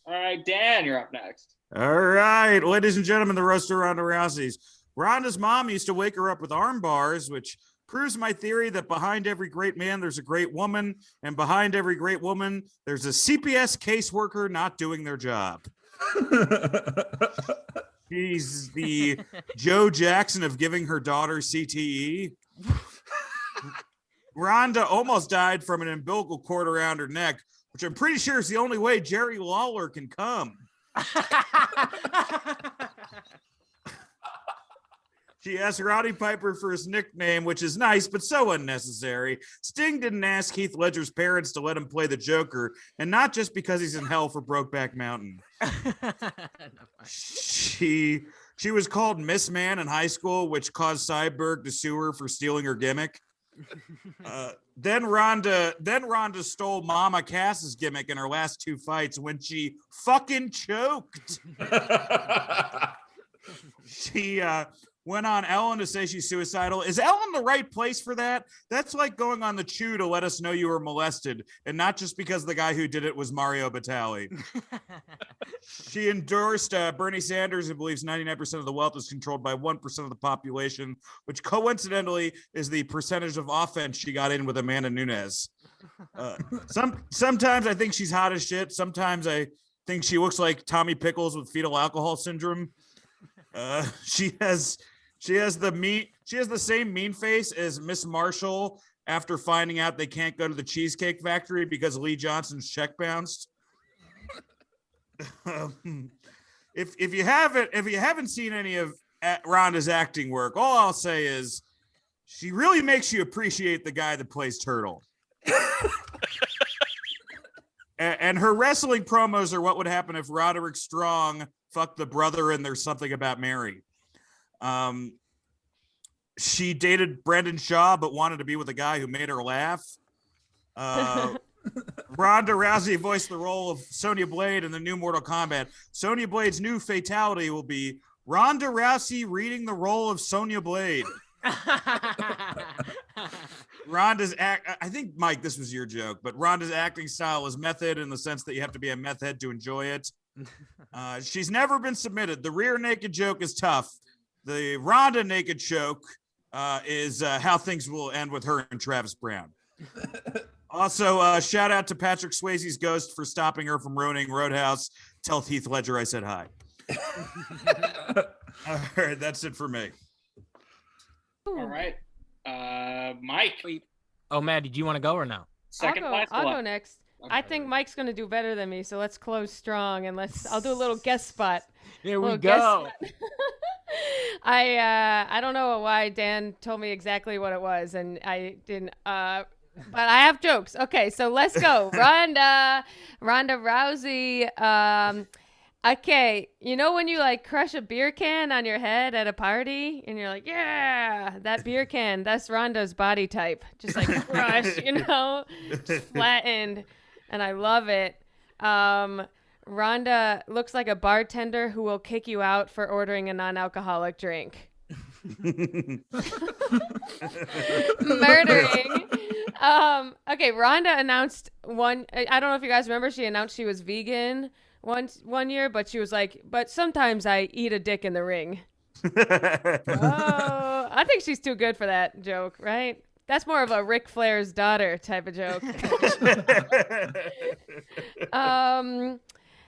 S10: right, Dan, you're up next.
S3: All right, ladies and gentlemen, the roast of Ronda Rousey's. Ronda's mom used to wake her up with arm bars, which proves my theory that behind every great man, there's a great woman, and behind every great woman, there's a CPS caseworker not doing their job. She's the Joe Jackson of giving her daughter CTE. Ronda almost died from an umbilical cord around her neck, which I'm pretty sure is the only way Jerry Lawler can come. She asked Roddy Piper for his nickname, which is nice, but so unnecessary. Sting didn't ask Heath Ledger's parents to let him play the Joker, and not just because he's in hell for Brokeback Mountain. She was called Miss Man in high school, which caused Cyborg to sue her for stealing her gimmick. Then Ronda stole Mama Cass's gimmick in her last two fights when she fucking choked. She went on Ellen to say she's suicidal. Is Ellen the right place for that? That's like going on the Chew to let us know you were molested, and not just because the guy who did it was Mario Batali. She endorsed Bernie Sanders, who believes 99% of the wealth is controlled by 1% of the population, which coincidentally is the percentage of offense she got in with Amanda Nunes. Sometimes I think she's hot as shit. Sometimes I think she looks like Tommy Pickles with fetal alcohol syndrome. She has the same mean face as Miss Marshall after finding out they can't go to the Cheesecake Factory because Lee Johnson's check bounced. If you haven't seen any of Ronda's acting work, all I'll say is she really makes you appreciate the guy that plays Turtle. And her wrestling promos are what would happen if Roderick Strong fucked the brother in There's Something About Mary. She dated Brendan Shaw, but wanted to be with a guy who made her laugh. Ronda Rousey voiced the role of Sonya Blade in the new Mortal Kombat. Sonya Blade's new fatality will be Ronda Rousey reading the role of Sonya Blade. I think, Mike, this was your joke, but Ronda's acting style is method in the sense that you have to be a meth head to enjoy it. She's never been submitted. The rear naked joke is tough. The Ronda naked joke is how things will end with her and Travis Brown. Also, shout out to Patrick Swayze's ghost for stopping her from ruining Roadhouse. Tell Heath Ledger I said hi. All right, that's it for me.
S10: All right. Mike.
S6: Oh, Maddie, do you want to go or no?
S4: I'll go next. Okay. I think Mike's going to do better than me, so let's close strong and I'll do a little guest spot.
S6: Here we go.
S4: I don't know why Dan told me exactly what it was, and I didn't. But I have jokes. Okay, so let's go. Ronda Rousey. Okay, you know when you like crush a beer can on your head at a party and you're like, yeah, that beer can, that's Ronda's body type. Just like crush, just flattened. And I love it. Ronda looks like a bartender who will kick you out for ordering a non-alcoholic drink. Murdering. Okay, Ronda announced I don't know if you guys remember, she announced she was vegan one year, but she was like, but sometimes I eat a dick in the ring. Oh, I think she's too good for that joke, right? That's more of a Ric Flair's daughter type of joke.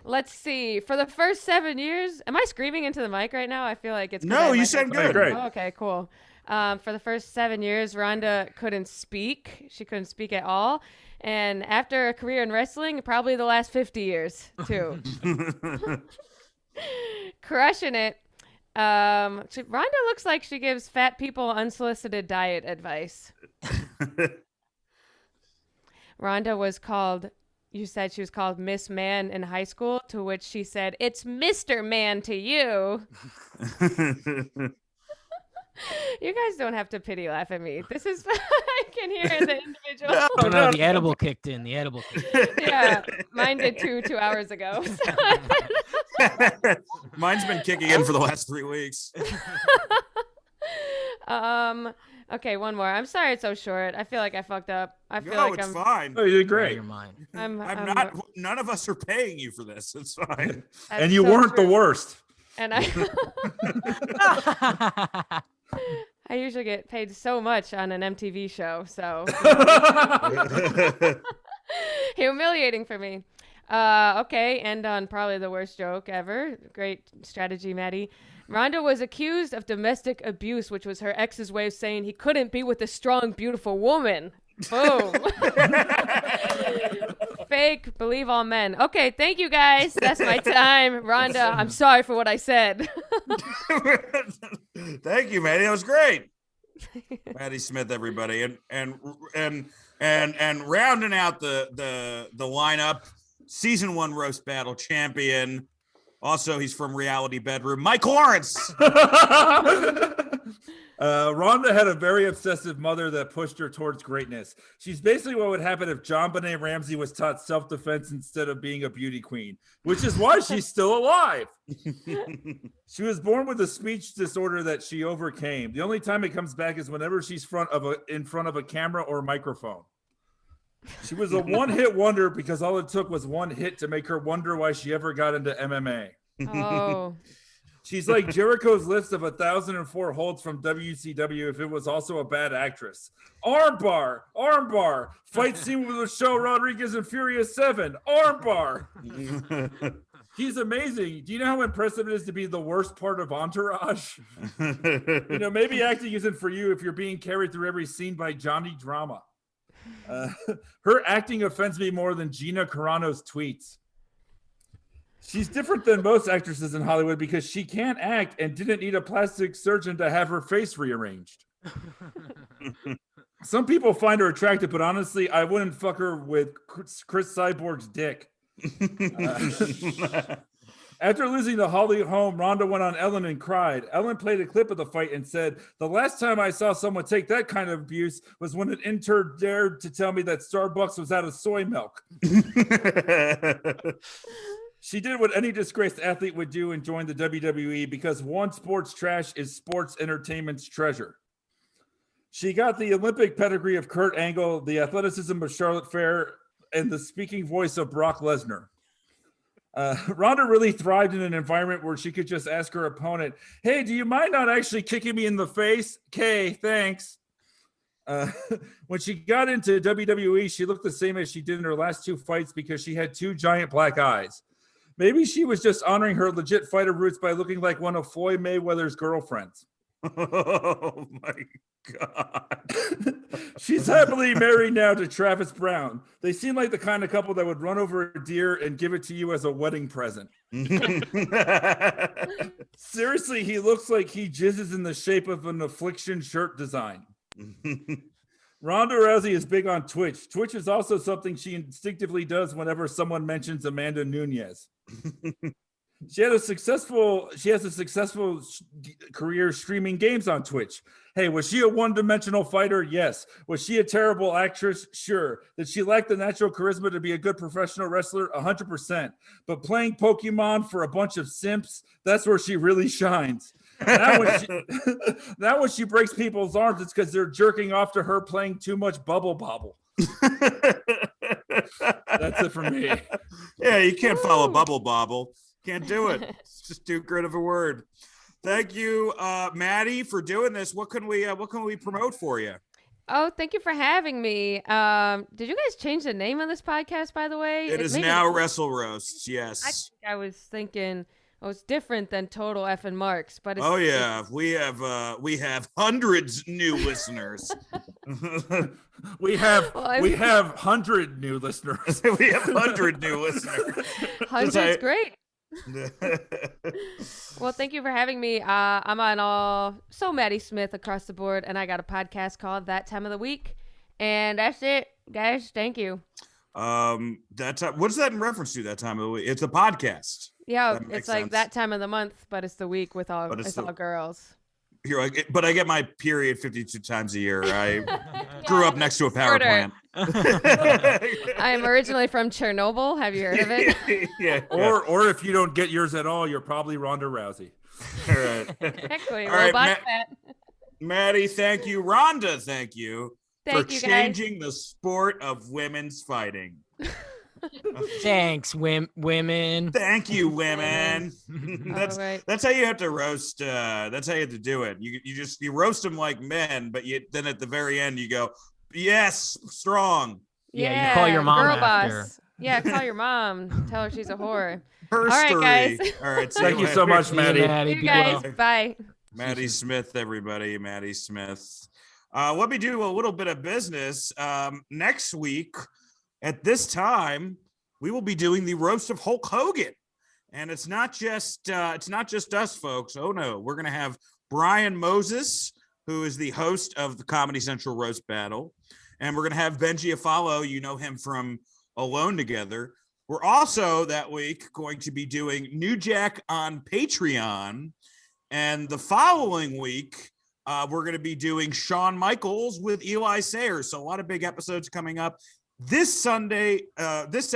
S4: Let's see. For the first 7 years, am I screaming into the mic right now? I feel like it's
S3: no. You said good.
S5: Great.
S4: Oh, okay, cool. For the first 7 years, Ronda couldn't speak. She couldn't speak at all. And after a career in wrestling, probably the last 50 years, too. Crushing it. Ronda looks like she gives fat people unsolicited diet advice. Ronda was called, you said she was called Miss Man in high school, to which she said, "It's Mr. Man to you." You guys don't have to pity laugh at me. This is, I can hear the individual.
S6: No, the edible kicked in.
S4: Yeah, mine did 2 hours ago.
S3: Mine's been kicking in for the last 3 weeks.
S4: Okay, one more. I'm sorry it's so short. I feel like I fucked up. I feel like
S3: it's fine.
S5: Oh, you did great.
S6: Your mind.
S3: I'm not. None of us are paying you for this. It's fine.
S5: And you weren't the worst.
S4: And I usually get paid so much on an MTV show, so humiliating for me. Okay, and on probably the worst joke ever. Great strategy, Maddie. Ronda was accused of domestic abuse, which was her ex's way of saying he couldn't be with a strong, beautiful woman. Boom. Fake, believe all men. Okay, thank you guys. That's my time. Ronda, I'm sorry for what I said.
S3: Thank you, Maddie. That was great. Maddy Smith, everybody. And rounding out the lineup, season 1 roast battle champion. Also, he's from Reality Bedroom, Mike Lawrence.
S5: Ronda had a very obsessive mother that pushed her towards greatness. She's basically what would happen if John Benet Ramsey was taught self-defense instead of being a beauty queen, which is why she's still alive. She was born with a speech disorder that she overcame. The only time it comes back is whenever she's in front of a camera or microphone. She was a one-hit wonder because all it took was one hit to make her wonder why she ever got into MMA.
S4: Oh.
S5: She's like Jericho's list of 1,004 holds from WCW if it was also a bad actress. Armbar. Fight scene with Michelle Rodriguez and Furious 7. Armbar. He's amazing. Do you know how impressive it is to be the worst part of Entourage? Maybe acting isn't for you if you're being carried through every scene by Johnny Drama. Her acting offends me more than Gina Carano's tweets. She's different than most actresses in Hollywood because she can't act and didn't need a plastic surgeon to have her face rearranged. Some people find her attractive, but honestly, I wouldn't fuck her with Chris Cyborg's dick. After losing to Holly Holm, Ronda went on Ellen and cried. Ellen played a clip of the fight and said, "The last time I saw someone take that kind of abuse was when an intern dared to tell me that Starbucks was out of soy milk." She did what any disgraced athlete would do and joined the WWE because one sports trash is sports entertainment's treasure. She got the Olympic pedigree of Kurt Angle, the athleticism of Charlotte Flair, and the speaking voice of Brock Lesnar. Ronda really thrived in an environment where she could just ask her opponent, "Hey, do you mind not actually kicking me in the face? Okay, thanks." When she got into WWE, she looked the same as she did in her last 2 fights because she had 2 giant black eyes. Maybe she was just honoring her legit fighter roots by looking like one of Floyd Mayweather's girlfriends.
S3: Oh my God.
S5: She's happily married now to Travis Brown. They seem like the kind of couple that would run over a deer and give it to you as a wedding present. Seriously, he looks like he jizzes in the shape of an Affliction shirt design. Ronda Rousey is big on Twitch. Twitch is also something she instinctively does whenever someone mentions Amanda Nunes. She has a successful career streaming games on Twitch. Hey, was she a one-dimensional fighter? Yes. Was she a terrible actress? Sure. Did she lack the natural charisma to be a good professional wrestler? 100%. But playing Pokemon for a bunch of simps, that's where she really shines. Now when she breaks people's arms, it's because they're jerking off to her playing too much Bubble Bobble. That's it for me.
S3: Yeah, you can't follow Bubble Bobble. Can't do it. It's just too great of a word. Thank you, Maddy, for doing this. What can we promote for you?
S4: Oh, thank you for having me. Did you guys change the name of this podcast, by the way?
S3: It is now WrestleRoasts. Yes.
S4: I was thinking it's different than Total Effing Marks, but it's,
S3: we have hundreds new listeners.
S5: we have 100 new listeners.
S3: We have 100 new listeners.
S4: 100's great. Well, thank you for having me. I'm on Maddy Smith across the board, and I got a podcast called That Time of the Week, and that's it, guys. Thank you.
S3: What's that in reference to? That time of the week? It's a podcast.
S4: Yeah, it's like that time of the month, but it's the week with all girls.
S3: You're like, but I get my period 52 times a year. I grew up next to a power plant.
S4: I'm originally from Chernobyl. Have you heard of it?
S3: Yeah.
S5: Or if you don't get yours at all, you're probably Ronda Rousey.
S3: All right.
S4: Exactly.
S3: All right, Maddy, thank you. Ronda, thank you for changing the sport of women's fighting.
S6: Thanks, women.
S3: Thank you, women. That's how you have to roast. That's how you have to do it. You roast them like men, but then at the very end you go, yes, strong.
S6: Yeah, you call your mom
S4: girl
S6: after.
S4: Boss. Yeah, call your mom. Tell her she's a whore.
S3: All
S4: right, guys.
S3: All right.
S5: Thank you so much, Maddy.
S4: You guys, bye.
S3: Maddy Smith, everybody. Maddy Smith. Let me do a little bit of business. Next week at this time, we will be doing the roast of Hulk Hogan, and it's not just us, folks. Oh no, we're gonna have Brian Moses, who is the host of the Comedy Central Roast Battle, and we're gonna have Benji Afalo. You know him from Alone Together. We're also that week going to be doing New Jack on Patreon, and the following week we're going to be doing Shawn Michaels with Eli Sayers. So a lot of big episodes coming up. This Saturday, this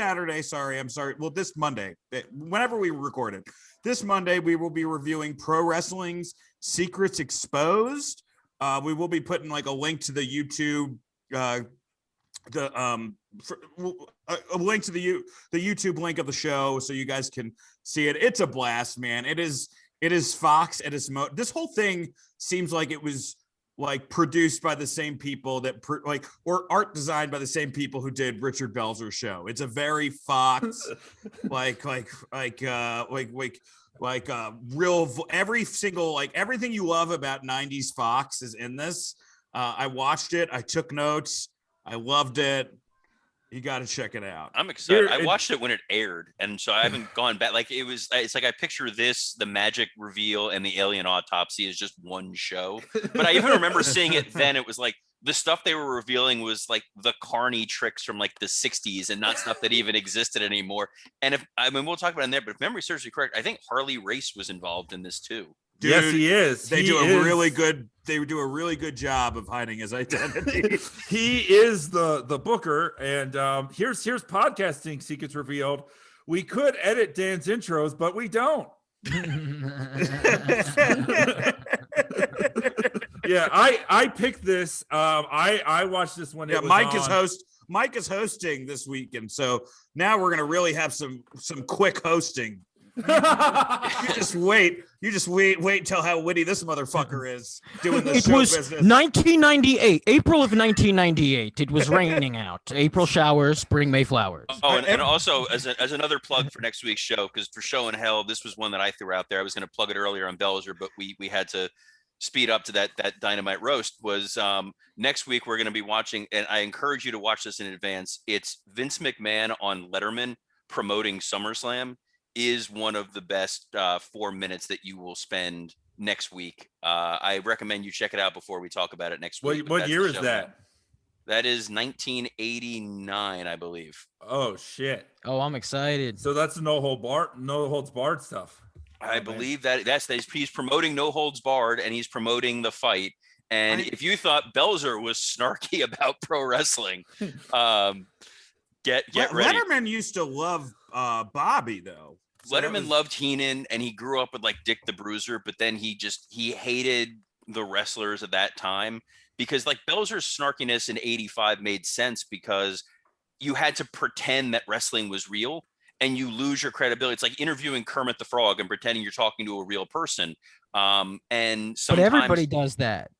S3: Monday, whenever we record it, this Monday, we will be reviewing Pro Wrestling's Secrets Exposed. We will be putting like a link to the YouTube, a link to the YouTube link of the show so you guys can see it. It's a blast, man. It is Fox at its this whole thing seems like it was like produced by the same people or art designed by the same people who did Richard Belzer's show. It's a very Fox, every single, everything you love about 90s Fox is in this. I watched it. I took notes. I loved it. You got to check it out.
S7: I'm excited. I watched it when it aired, and so I haven't gone back. It's like I picture this, the magic reveal and the alien autopsy is just one show. But I even remember seeing it then. It was like the stuff they were revealing was like the carny tricks from like the 60s and not stuff that even existed anymore. And we'll talk about it in there, but if memory serves me correct, I think Harley Race was involved in this too.
S3: Dude,
S5: yes, he is.
S3: They do a really good job of hiding his identity.
S5: He is the booker. And here's podcasting secrets revealed. We could edit Dan's intros, but we don't. Yeah, I picked this. I watched this when it was on.
S3: Mike is hosting this weekend, so now we're gonna really have some quick hosting. You just wait until how witty this motherfucker is doing this.
S6: It was
S3: business.
S6: 1998, April of 1998. It was raining out. April showers, spring Mayflowers.
S7: Oh, and also as another plug for next week's show, because for Show in Hell, this was one that I threw out there. I was going to plug it earlier on Belzer, but we had to speed up to that Dynamite roast. Was next week we're going to be watching, and I encourage you to watch this in advance. It's Vince McMahon on Letterman promoting SummerSlam. Is one of the best 4 minutes that you will spend next week. I recommend you check it out before we talk about it next week.
S5: What year is that?
S7: That is 1989, I believe.
S5: Oh shit!
S6: Oh, I'm excited.
S5: So that's no holds barred stuff.
S7: I believe that's he's promoting No Holds Barred, and he's promoting the fight. And if you thought Belzer was snarky about pro wrestling, get ready.
S3: Letterman used to love Bobby though. So
S7: Letterman loved Heenan, and he grew up with like Dick the Bruiser, but then he hated the wrestlers at that time because like Belzer's snarkiness in 85 made sense because you had to pretend that wrestling was real and you lose your credibility. It's like interviewing Kermit the Frog and pretending you're talking to a real person. And sometimes,
S6: but everybody does that.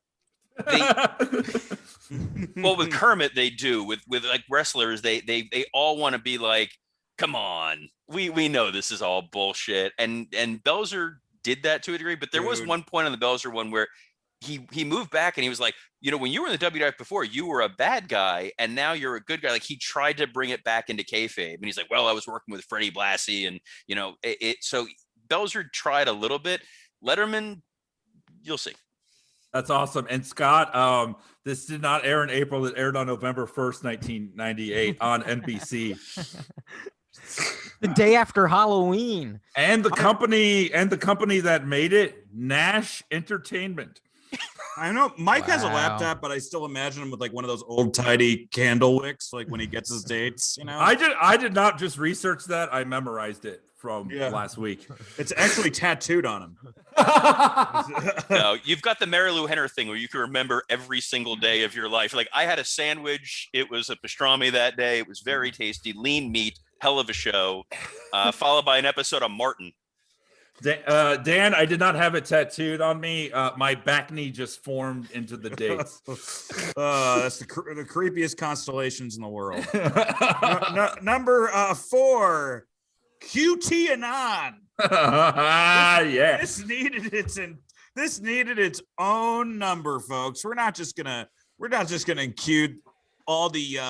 S7: Well, with Kermit, they do. With like wrestlers, they all want to be like, come on, we know this is all bullshit. And Belzer did that to a degree, but there was one point on the Belzer one where he moved back and he was like, when you were in the WWF before, you were a bad guy and now you're a good guy. Like he tried to bring it back into kayfabe, and he's like, well, I was working with Freddie Blassie, and so Belzer tried a little bit. Letterman, you'll see.
S5: That's awesome. And Scott, this did not air in April. It aired on November 1st, 1998 on NBC.
S6: The day after Halloween.
S5: And the company that made it, Nash Entertainment.
S3: I know Mike has a laptop, but I still imagine him with like one of those old tidy candle wicks, like when he gets his dates,
S5: I did not just research that. I memorized it from last week.
S3: It's actually tattooed on him.
S7: No, you've got the Mary Lou Henner thing where you can remember every single day of your life. Like I had a sandwich. It was a pastrami that day. It was very tasty, lean meat, hell of a show, followed by an episode of Martin.
S5: Dan, I did not have it tattooed on me. My back knee just formed into the dates.
S3: That's the creepiest constellations in the world. Number 4, QT Anon.
S5: Yes.
S3: This needed its own number, folks. We're not just gonna include all the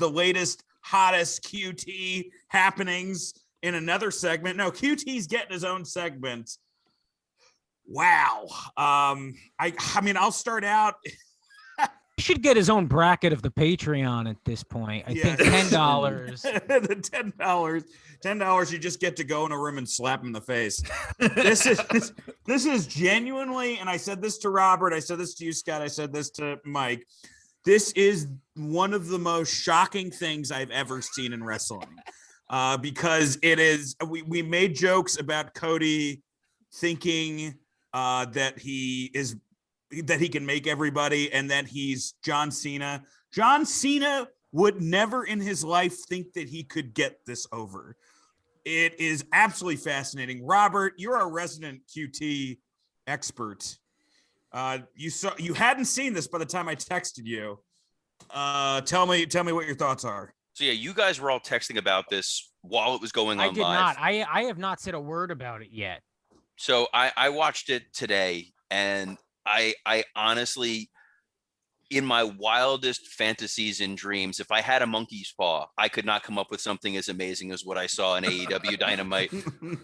S3: latest hottest QT happenings in another segment. No, QT's getting his own segment. Wow. I mean, I'll start out.
S6: He should get his own bracket of the Patreon at this point. I think $10.
S3: The $10 you just get to go in a room and slap him in the face. This is genuinely, and I said this to Robert, I said this to you, Scott, I said this to Mike. This is one of the most shocking things I've ever seen in wrestling. Because it is, we made jokes about Cody thinking that he can make everybody and that he's John Cena. John Cena would never in his life think that he could get this over. It is absolutely fascinating. Robert, you're a resident QT expert. You hadn't seen this by the time I texted you. Tell me what your thoughts are.
S7: So yeah, you guys were all texting about this while it was going on live.
S6: I did not. I have not said a word about it yet.
S7: So I watched it today, and I honestly, in my wildest fantasies and dreams, if I had a monkey's paw, I could not come up with something as amazing as what I saw in AEW Dynamite,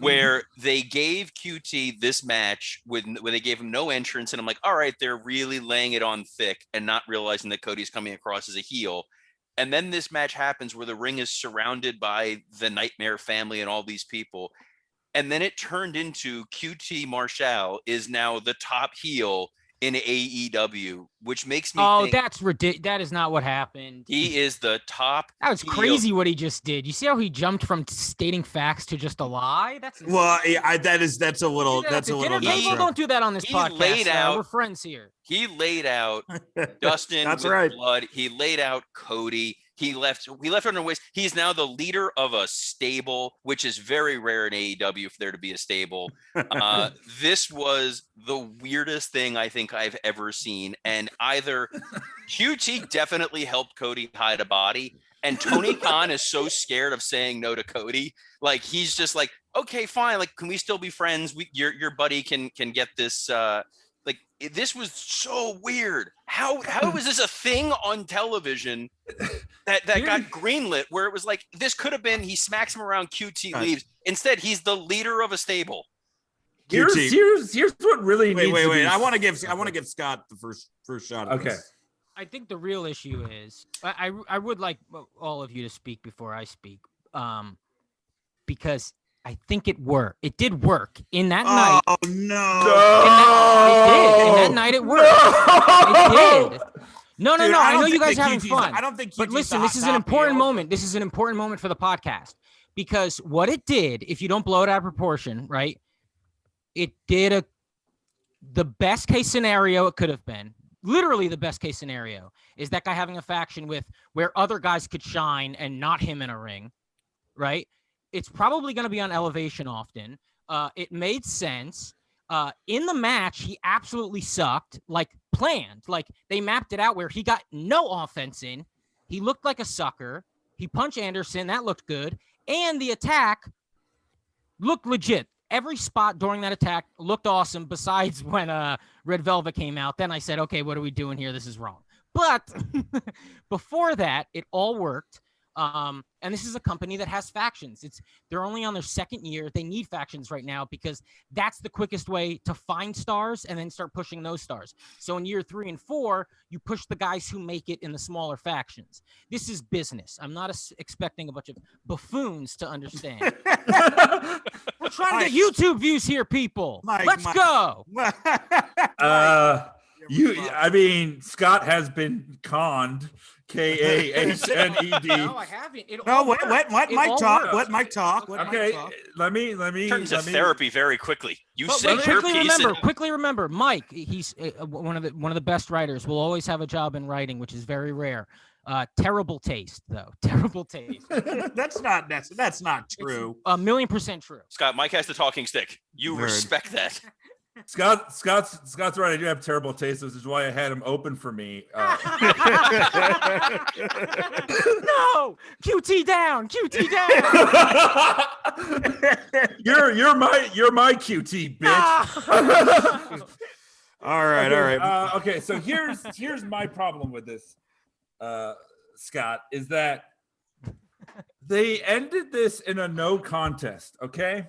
S7: where they gave QT this match where they gave him no entrance. And I'm like, all right, they're really laying it on thick and not realizing that Cody's coming across as a heel. And then this match happens where the ring is surrounded by the Nightmare family and all these people. And then it turned into QT Marshall is now the top heel in AEW, which makes me think
S6: that's ridiculous. That is not what happened.
S7: he is the top.
S6: That was crazy what he just did. You see how he jumped from stating facts to just a lie? That's
S3: well, that's a little
S6: People don't do that on this podcast.
S7: Laid out,
S6: we're friends here.
S7: He laid out Dustin with blood. He laid out Cody. He left under waste. He's now the leader of a stable, which is very rare in AEW for there to be a stable. This was the weirdest thing I think I've ever seen. And either QT definitely helped Cody hide a body, and Tony Khan is so scared of saying no to Cody. Like, he's just like, okay, fine. Like, can we still be friends? Your buddy can get this. This was so weird. How was this a thing on television that got greenlit, where it was like, this could have been, he smacks him around, QT leaves. Instead, he's the leader of a stable.
S5: Here's what really
S3: wait. I want to give Scott the first shot at this.
S6: I think the real issue is I would like all of you to speak before I speak, because I think it worked. It did work in that night.
S3: Oh no!
S6: It did. In that night, it worked. It did. No.
S3: Dude,
S6: I know you guys are having fun.
S3: I don't think.
S6: But listen, this is an important moment. This is an important moment for the podcast, because what it did, if you don't blow it out of proportion, right? It did the best case scenario it could have been. Literally, the best case scenario is that guy having a faction with where other guys could shine and not him in a ring, right? It's probably going to be on Elevation often. It made sense. In the match, he absolutely sucked, like planned. Like, they mapped it out where he got no offense in. He looked like a sucker. He punched Anderson. That looked good. And the attack looked legit. Every spot during that attack looked awesome, besides when Red Velvet came out. Then I said, okay, what are we doing here? This is wrong. But before that, it all worked. And this is a company that has factions. They're only on their second year. They need factions right now because that's the quickest way to find stars and then start pushing those stars. So in year 3 and 4, you push the guys who make it in the smaller factions. This is business. I'm not expecting a bunch of buffoons to understand. We're trying to get YouTube views here, people. Let's go.
S5: I mean, Scott has been conned. K-A-H-N-E-D.
S6: No, I haven't.
S3: Let Mike talk. Let Mike talk.
S5: Okay, let me.
S7: Turns to therapy very quickly. You say your piece.
S6: Quickly remember, Mike. He's one of the best writers. Will always have a job in writing, which is very rare. Terrible taste, though. Terrible taste.
S3: That's not true.
S6: It's 1,000,000% true.
S7: Scott, Mike has the talking stick. You respect that.
S5: Scott's right. I do have terrible taste. This is why I had him open for me.
S6: No, QT down.
S5: You're my QT, bitch.
S3: All right.
S5: Okay, so here's my problem with this, Scott, is that they ended this in a no contest. Okay,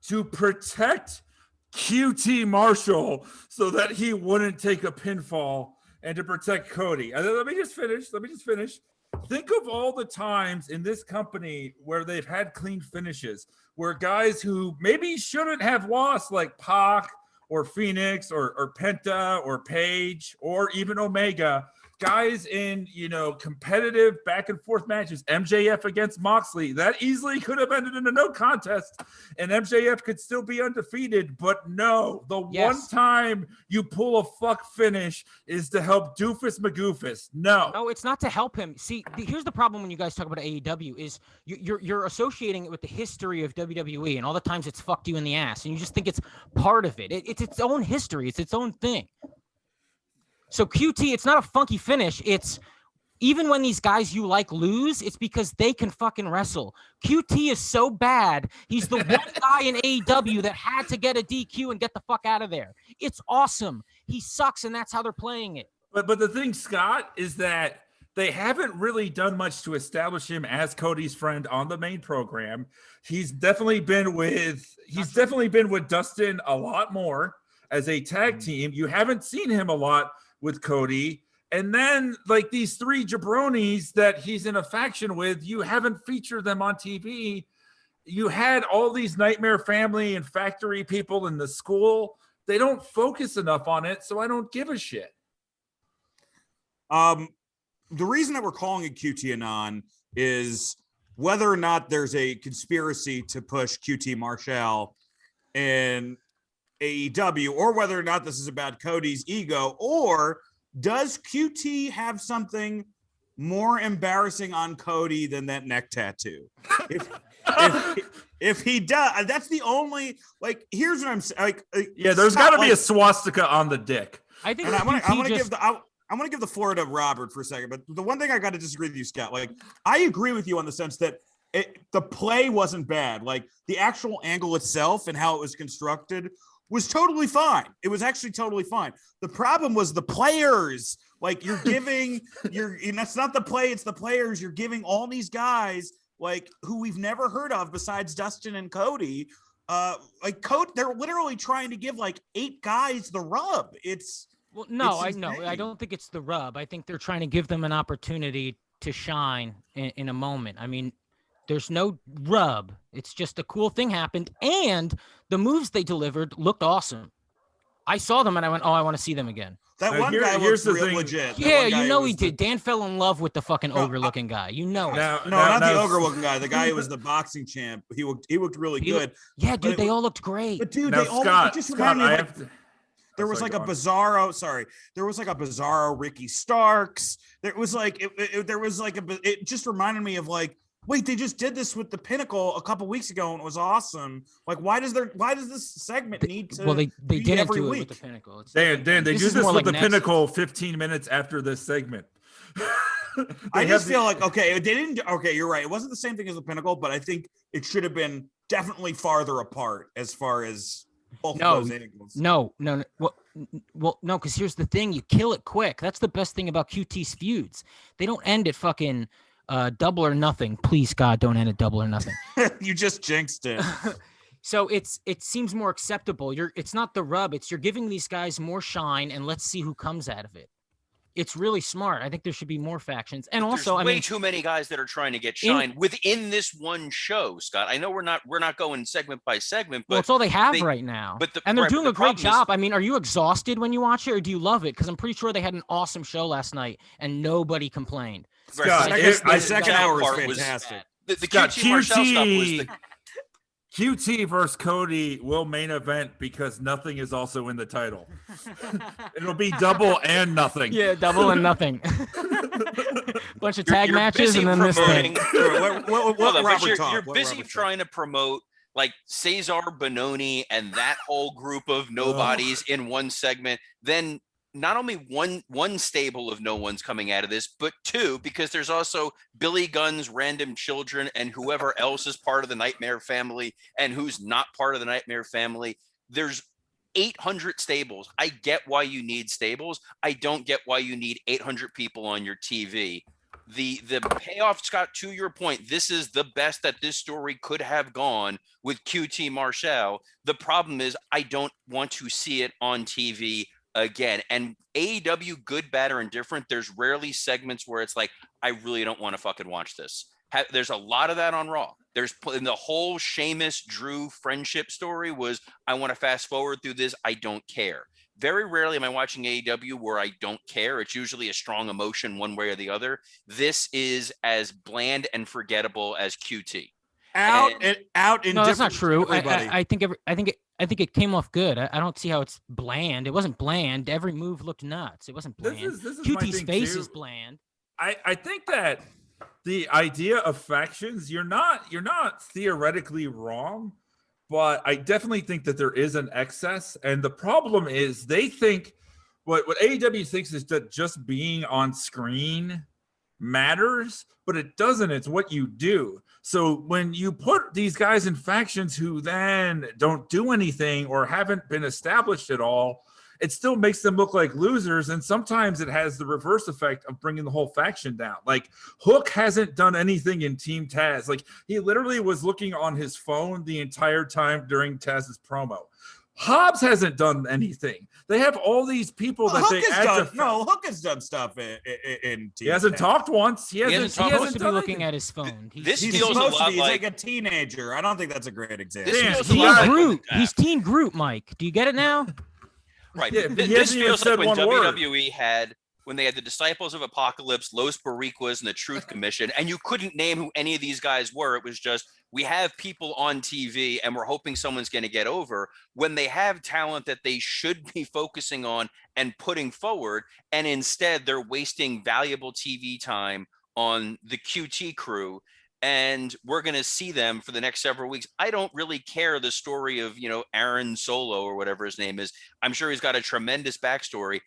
S5: to protect QT Marshall so that he wouldn't take a pinfall and to protect Cody. Let me just finish. Think of all the times in this company where they've had clean finishes, where guys who maybe shouldn't have lost, like Pac or Phoenix or Penta or Page or even Omega, guys in, competitive back and forth matches, MJF against Moxley, that easily could have ended in a no contest and MJF could still be undefeated. But no, one time you pull a fuck finish is to help Doofus McGoofus. No,
S6: it's not to help him. See, here's the problem when you guys talk about AEW is you're associating it with the history of WWE and all the times it's fucked you in the ass, and you just think it's part of it. It's its own history. It's its own thing. So QT, it's not a funky finish. It's even when these guys you like lose, it's because they can fucking wrestle. QT is so bad. He's the one guy in AEW that had to get a DQ and get the fuck out of there. It's awesome. He sucks, and that's how they're playing it.
S5: But the thing, Scott, is that they haven't really done much to establish him as Cody's friend on the main program. He's definitely been with Dustin a lot more as a tag team. You haven't seen him a lot with Cody. And then like these three jabronis that he's in a faction with, you haven't featured them on TV. You had all these Nightmare Family and Factory people in the school. They don't focus enough on it, so I don't give a shit.
S3: The reason that we're calling it QT Anon is whether or not there's a conspiracy to push QT Marshall in AEW, or whether or not this is about Cody's ego, or does QT have something more embarrassing on Cody than that neck tattoo? If he does, that's the only, like, here's what I'm saying. Like,
S5: yeah, there's got to be a swastika on the dick.
S6: I think
S3: I want to give the floor to Robert for a second, but the one thing I got to disagree with you, Scott. Like, I agree with you on the sense that the play wasn't bad. Like, the actual angle itself and how it was constructed was totally fine. It was actually totally fine. The problem was the players. Like, you're giving and that's not the play, it's the players. You're giving all these guys like who we've never heard of besides Dustin and Cody. Like Cody, they're literally trying to give like 8 guys the rub.
S6: Well, no, I know. I don't think it's the rub. I think they're trying to give them an opportunity to shine in a moment. I mean, there's no rub. It's just a cool thing happened, and the moves they delivered looked awesome. I saw them and I went, "Oh, I want to see them again."
S3: That one guy was real legit.
S6: Yeah, you know he did. Dan fell in love with the fucking ogre-looking guy. You know it.
S3: Not the ogre-looking guy. The guy who was the boxing champ. He looked really good.
S6: Yeah, dude, they all looked great.
S3: But dude,
S5: now,
S3: they all just reminded me of like, there was like a Bizarro. Sorry, there was like a Bizarro Ricky Starks. There was like it just reminded me of like, wait, they just did this with the Pinnacle a couple weeks ago and it was awesome. Like, why does this segment need to?
S6: Well, they didn't
S3: every
S6: do
S3: week?
S6: it with the Pinnacle.
S5: Dan, they do this with the Pinnacle 15 minutes after this segment.
S3: I just feel like, okay, they didn't. Okay, you're right. It wasn't the same thing as the Pinnacle, but I think it should have been definitely farther apart as far as both of those angles.
S6: No. Well, no, because here's the thing: you kill it quick. That's the best thing about QT's feuds. They don't end at fucking Double or Nothing. Please, God, don't end at Double or Nothing.
S3: You just jinxed it.
S6: So it seems more acceptable. It's not the rub. It's you're giving these guys more shine, and let's see who comes out of it. It's really smart. I think there should be more factions, and also,
S7: There's way too many guys that are trying to get shine within this one show, Scott. I know we're not going segment by segment, but
S6: it's all they have right now. And they're doing a great job. I mean, are you exhausted when you watch it, or do you love it? Because I'm pretty sure they had an awesome show last night, and nobody complained.
S3: Scott, the second hour was fantastic.
S7: The QT Marshall stuff was the
S5: QT versus Cody will main event because nothing is also in the title. It'll be Double and Nothing.
S6: Yeah, Double and Nothing. Bunch of tag matches and then this thing.
S7: You're busy trying to promote like Cesar Bononi and that whole group of nobodies in one segment. Then not only one stable of no one's coming out of this, but 2, because there's also Billy Gunn's Random Children and whoever else is part of the Nightmare Family and who's not part of the Nightmare Family. There's 800 stables. I get why you need stables. I don't get why you need 800 people on your TV. The payoff, Scott, to your point, this is the best that this story could have gone with QT Marshall. The problem is I don't want to see it on TV again. And AEW, good, bad, or indifferent, there's rarely segments where it's like, I really don't want to fucking watch this. There's a lot of that on Raw. There's in the whole Sheamus Drew friendship story was, I want to fast forward through this. I don't care. Very rarely am I watching AEW where I don't care. It's usually a strong emotion one way or the other. This is as bland and forgettable as QT.
S3: No,
S6: that's not true. I think it came off good. I don't see how it's bland. It wasn't bland. Every move looked nuts. It wasn't bland.
S5: This is
S6: QT's face is bland.
S5: I think that the idea of factions, you're not theoretically wrong, but I definitely think that there is an excess. And the problem is they think what AEW thinks is that just being on screen matters, but it doesn't. It's what you do. So when you put these guys in factions who then don't do anything or haven't been established at all, it still makes them look like losers. And sometimes it has the reverse effect of bringing the whole faction down. Like Hook hasn't done anything in Team Taz. Like he literally was looking on his phone the entire time during Taz's promo. Hobbs hasn't done anything. They have all these people that they add to.
S3: No, Hook has done stuff in Team
S5: He hasn't
S3: Taz.
S5: talked once. He hasn't
S6: supposed to be
S5: done
S6: looking
S5: anything.
S6: at his phone.
S7: This
S3: He's
S7: feels a
S3: supposed to
S7: lot
S3: be. He's
S7: like
S3: like a teenager. I don't think that's a great example.
S7: This
S5: Damn,
S7: feels a
S6: Teen
S7: lot like
S6: Groot.
S7: when-
S6: He's Teen Groot, Mike. Do you get it now?
S7: Right.
S5: Yeah, but he
S7: This
S5: hasn't even
S7: feels
S5: said
S7: like when
S5: one word.
S7: WWE had when they had the Disciples of Apocalypse, Los Boricuas, and the Truth Commission, and you couldn't name who any of these guys were. It was just, we have people on TV and we're hoping someone's going to get over, when they have talent that they should be focusing on and putting forward, and instead they're wasting valuable TV time on the QT crew. And we're going to see them for the next several weeks. I don't really care the story of, Aaron Solo or whatever his name is. I'm sure he's got a tremendous backstory.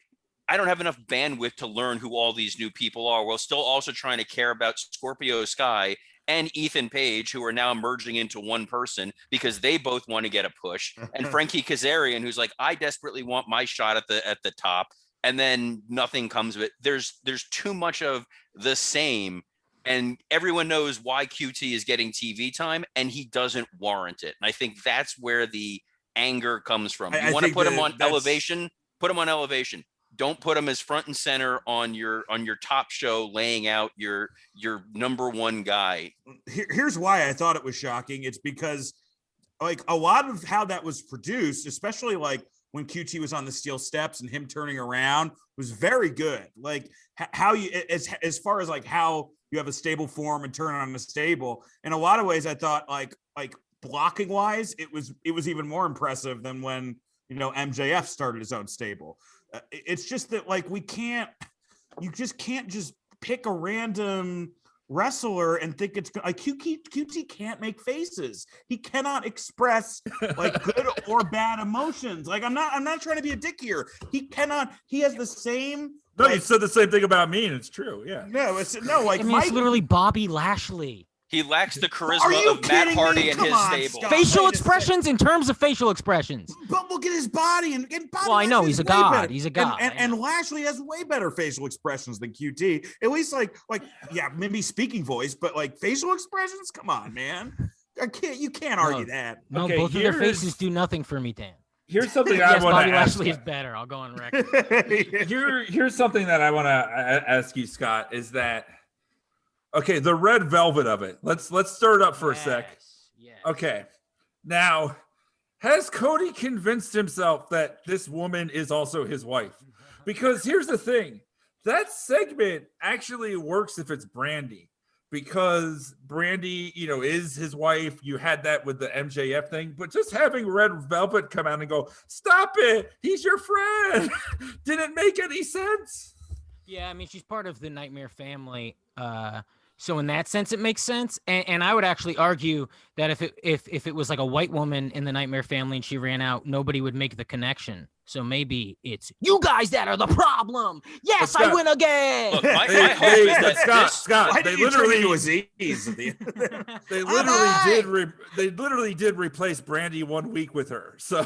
S7: I don't have enough bandwidth to learn who all these new people are, while still also trying to care about Scorpio Sky and Ethan Page, who are now merging into one person because they both want to get a push. And Frankie Kazarian, who's like, I desperately want my shot at the top, and then nothing comes of it. There's too much of the same, and everyone knows why QT is getting TV time, and he doesn't warrant it. And I think that's where the anger comes from. You want to put him on elevation, put him on elevation. Don't put him as front and center on your top show, laying out your number one guy.
S3: Here's why I thought it was shocking. It's because like a lot of how that was produced, especially like when QT was on the steel steps and him turning around, was very good. Like how you, as far as like how you have a stable form and turn on a stable, in a lot of ways, I thought like blocking wise, it was even more impressive than when, MJF started his own stable. It's just that like you just can't just pick a random wrestler and think it's like QT can't make faces. He cannot express like good or bad emotions. Like I'm not trying to be a dick here. He cannot. He has the same.
S5: No, you said the same thing about me, and it's true. Yeah.
S3: No, like
S6: it's literally Bobby Lashley.
S7: He lacks the charisma of Matt Hardy and his stable.
S3: Scott.
S6: Facial expressions in terms of facial expressions.
S3: But look at his body and Bobby.
S6: Well, I know he's a god.
S3: Better.
S6: He's a god.
S3: And Lashley has way better facial expressions than QT. At least like yeah, maybe speaking voice, but like facial expressions. Come on, man. You can't argue that.
S6: No,
S5: Okay,
S6: both of their faces do nothing for me, Dan.
S5: Here's something
S6: Yes,
S5: I want
S6: Bobby
S5: to ask.
S6: Lashley is better. I'll go on record.
S5: Here's something that I want to ask you, Scott. Is that okay? The red velvet of it. Let's stir it up for a sec.
S6: Yes.
S5: Okay. Now, has Cody convinced himself that this woman is also his wife? Because here's the thing. That segment actually works if it's Brandy. Because Brandy, is his wife. You had that with the MJF thing. But just having Red Velvet come out and go, stop it. He's your friend. Didn't make any sense.
S6: Yeah, I mean, she's part of the Nightmare family. So in that sense, it makes sense. And I would actually argue that if it was like a white woman in the Nightmare family and she ran out, nobody would make the connection. So maybe it's you guys that are the problem. Yes, I win again.
S7: Look, my hope is that
S5: Scott, they literally did replace Brandy 1 week with her. So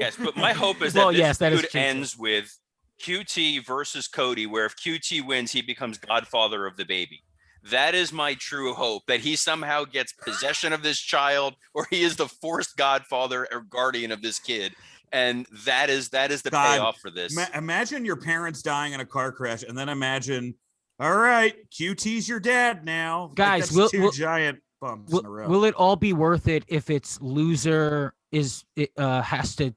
S7: yes, but my hope is that
S6: that
S7: feud
S6: is true.
S7: ends with QT versus Cody, where if QT wins, he becomes godfather of the baby. That is my true hope, that he somehow gets possession of this child, or he is the forced godfather or guardian of this kid. And that is the payoff for this.
S3: Imagine your parents dying in a car crash, and then imagine, all right, QT's your dad now.
S6: Guys,
S3: like two giant bumps in a row.
S6: Will it all be worth it if its loser has to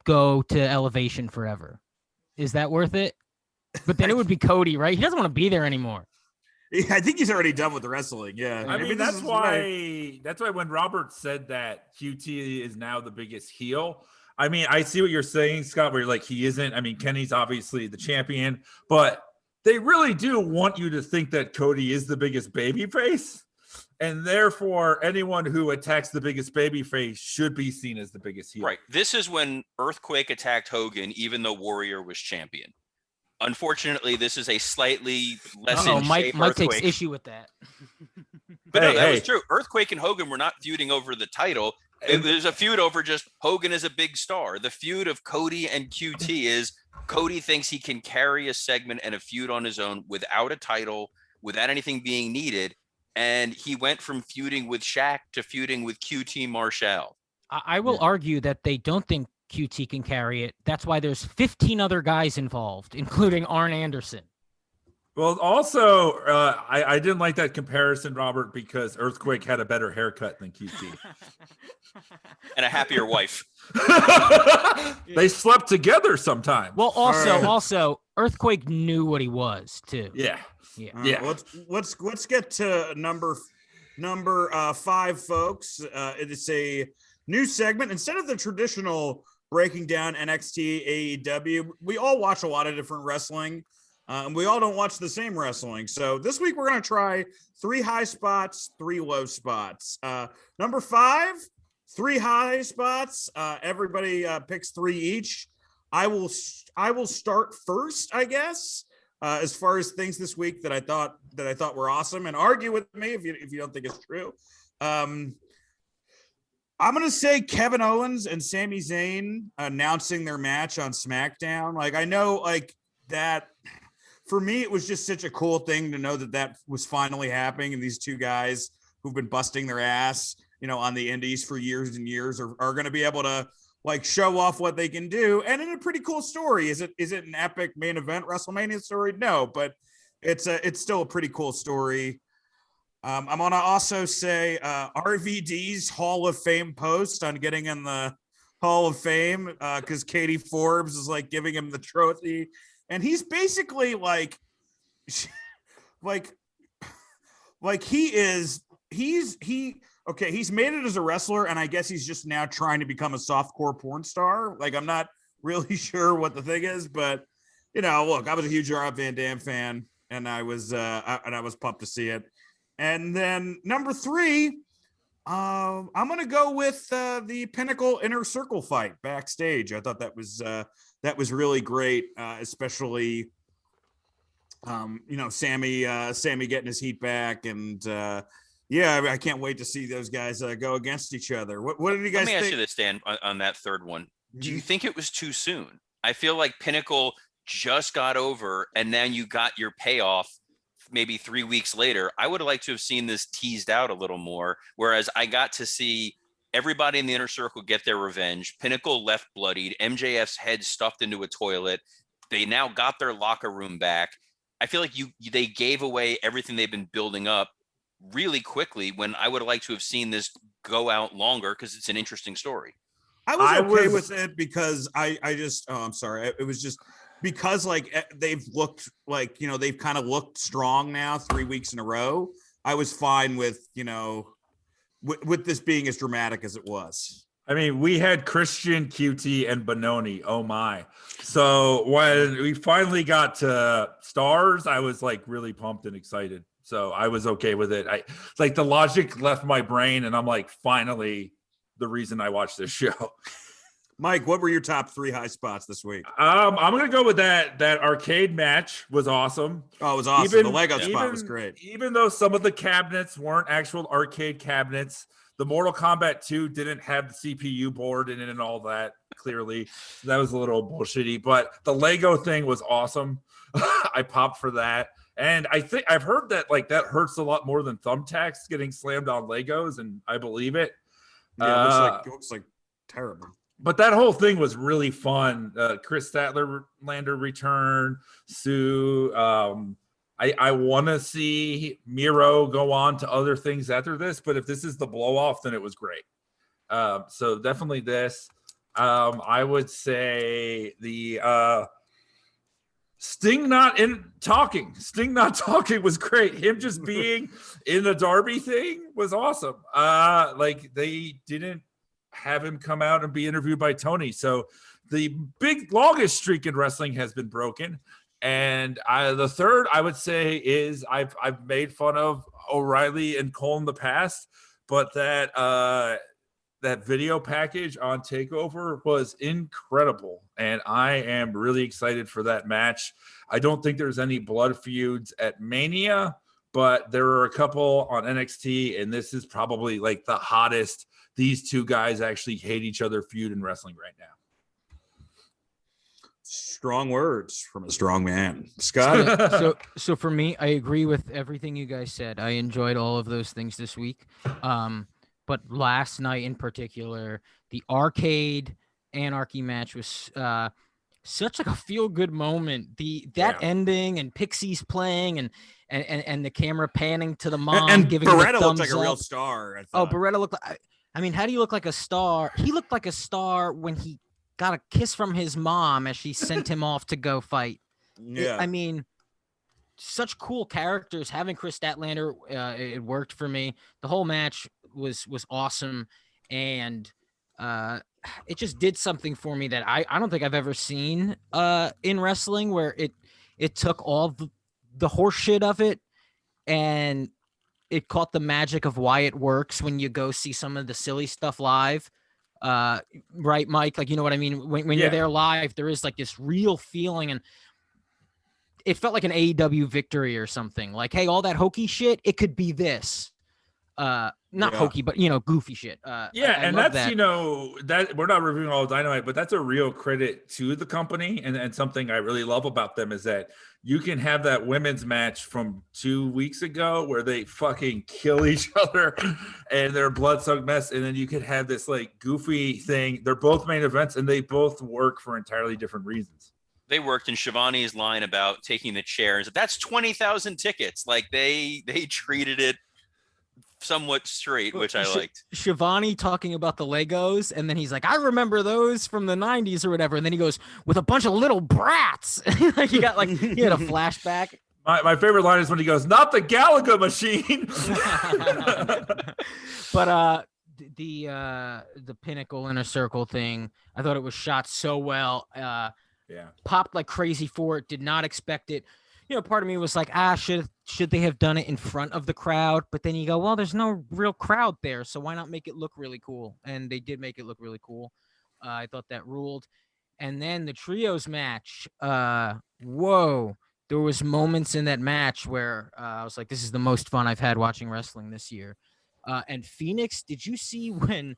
S6: go to Elevation forever? Is that worth it? But then it would be Cody, right? He doesn't want to be there anymore.
S3: Yeah, I think he's already done with the wrestling. Yeah,
S5: I mean that's why when Robert said that QT is now the biggest heel. I mean, I see what you're saying, Scott, where you're like, he isn't. I mean, Kenny's obviously the champion, but they really do want you to think that Cody is the biggest babyface. And therefore, anyone who attacks the biggest babyface should be seen as the biggest heel.
S7: Right. This is when Earthquake attacked Hogan, even though Warrior was champion. Unfortunately, this is a slightly less in shape
S6: Mike
S7: Earthquake.
S6: takes issue with that.
S7: But no, that was true. Earthquake and Hogan were not feuding over the title. There's a feud over just Hogan is a big star. The feud of Cody and QT is Cody thinks he can carry a segment and a feud on his own without a title, without anything being needed. And he went from feuding with Shaq to feuding with QT Marshall.
S6: I will argue that they don't think QT can carry it. That's why there's 15 other guys involved, including Arn Anderson.
S5: Well, also, I didn't like that comparison, Robert, because Earthquake had a better haircut than QT.
S7: And a happier wife.
S5: They slept together sometime.
S6: Well, also, Earthquake knew what he was too.
S5: Yeah.
S3: Let's get to number 5, folks. It is a new segment. Instead of the traditional breaking down NXT, AEW, we all watch a lot of different wrestling. And we all don't watch the same wrestling. So this week we're going to try 3 high spots, 3 low spots. Number 5, 3 high spots. Everybody picks 3 each. I will start first, I guess, as far as things this week that I thought were awesome, and argue with me if you don't think it's true. I'm going to say Kevin Owens and Sami Zayn announcing their match on SmackDown. Like, I know, like, that for me, it was just such a cool thing to know that was finally happening. And these 2 guys who've been busting their ass, on the indies for years and years are going to be able to, like, show off what they can do. And in a pretty cool story. Is it an epic main event WrestleMania story? No, but it's still a pretty cool story. I'm going to also say RVD's Hall of Fame post on getting in the Hall of Fame because Katie Forbes is, like, giving him the trophy. And he's basically like he's made it as a wrestler, and I guess he's just now trying to become a softcore porn star. Like, I'm not really sure what the thing is, but look, I was a huge Rob Van Dam fan, and I was pumped to see it. And then number 3, I'm gonna go with the Pinnacle Inner Circle fight backstage. I thought that was really great, especially Sammy getting his heat back, and I can't wait to see those guys go against each other. What did you guys think?
S7: Let me ask you this, Dan, on that third one. Do you think it was too soon? I feel like Pinnacle just got over, and then you got your payoff maybe 3 weeks later. I would have liked to have seen this teased out a little more, whereas I got to see everybody in the Inner Circle get their revenge. Pinnacle left bloodied, MJF's head stuffed into a toilet. They now got their locker room back. I feel like they gave away everything they've been building up really quickly, when I would have liked to have seen this go out longer, because it's an interesting story.
S3: I was okay with it because I'm sorry. It was just because, like, they've looked like, they've kind of looked strong now 3 weeks in a row. I was fine with, with this being as dramatic as it was.
S5: I mean, we had Christian, QT, and Benoni. Oh my. So when we finally got to Stars, I was, like, really pumped and excited. So I was okay with it. Like, the logic left my brain, and I'm like, finally, the reason I watched this show.
S3: Mike, what were your top 3 high spots this week?
S5: I'm gonna go with that arcade match was awesome.
S3: Oh, it was awesome. The Lego spot was great.
S5: Even though some of the cabinets weren't actual arcade cabinets, the Mortal Kombat 2 didn't have the CPU board in it and all that, clearly. So that was a little bullshitty, but the Lego thing was awesome. I popped for that. And I think I've heard that, like, that hurts a lot more than thumbtacks getting slammed on Legos, and I believe it.
S3: Yeah, it looks like terrible.
S5: But that whole thing was really fun. Chris Statlander return, Sue. I want to see Miro go on to other things after this, but if this is the blow off, then it was great. So definitely this. I would say the Sting not talking was great. Him just being in the Darby thing was awesome. Like, they didn't have him come out and be interviewed by Tony. So the longest streak in wrestling has been broken. And the third, I would say, is I've made fun of O'Reilly and Cole in the past, but that video package on TakeOver was incredible, and I am really excited for that match. I don't think there's any blood feuds at Mania, but there are a couple on NXT, and this is probably like the hottest. These two guys actually hate each other feud in wrestling right now.
S3: Strong words from a strong man. Scott?
S6: So for me, I agree with everything you guys said. I enjoyed all of those things this week. But last night in particular, the Arcade Anarchy match was such like a feel-good moment. That ending and Pixies playing and the camera panning to the mom
S3: and
S6: giving
S3: Beretta
S6: the
S3: looked like a
S6: thumbs
S3: real
S6: up.
S3: star.
S6: Oh, Beretta looked like, I mean, how do you look like a star? He looked like a star when he got a kiss from his mom as she sent him off to go fight.
S3: Yeah.
S6: I mean, such cool characters. Having Chris Statlander, it worked for me. The whole match was awesome, and it just did something for me that I don't think I've ever seen in wrestling, where it took all the horse shit of it and it caught the magic of why it works when you go see some of the silly stuff live. Right, Mike? Like, you know what I mean? When you're there live, there is like this real feeling, and it felt like an AEW victory or something. Like, hey, all that hokey shit, it could be this. Not hokey, but goofy shit. I
S5: and
S6: love
S5: that's
S6: that.
S5: that we're not reviewing all of Dynamite, but that's a real credit to the company, and something I really love about them is that you can have that women's match from 2 weeks ago where they fucking kill each other and they're a blood-soaked mess, and then you could have this like goofy thing. They're both main events, and they both work for entirely different reasons.
S7: They worked in Shivani's line about taking the chairs. That's 20,000 tickets. Like they treated it somewhat straight, which I liked.
S6: Shivani talking about the Legos, and then he's like, I remember those from the 90s or whatever. And then he goes, with a bunch of little brats. Like he had a flashback.
S5: My favorite line is when he goes, not the Galaga machine.
S6: But the Pinnacle Inner Circle thing, I thought it was shot so well. Popped like crazy for it. Did not expect it. Part of me was like, should they have done it in front of the crowd? But then you go, well, there's no real crowd there, so why not make it look really cool? And they did make it look really cool. I thought that ruled. And then the trios match, whoa. There was moments in that match where I was like, this is the most fun I've had watching wrestling this year. And Phoenix, did you see when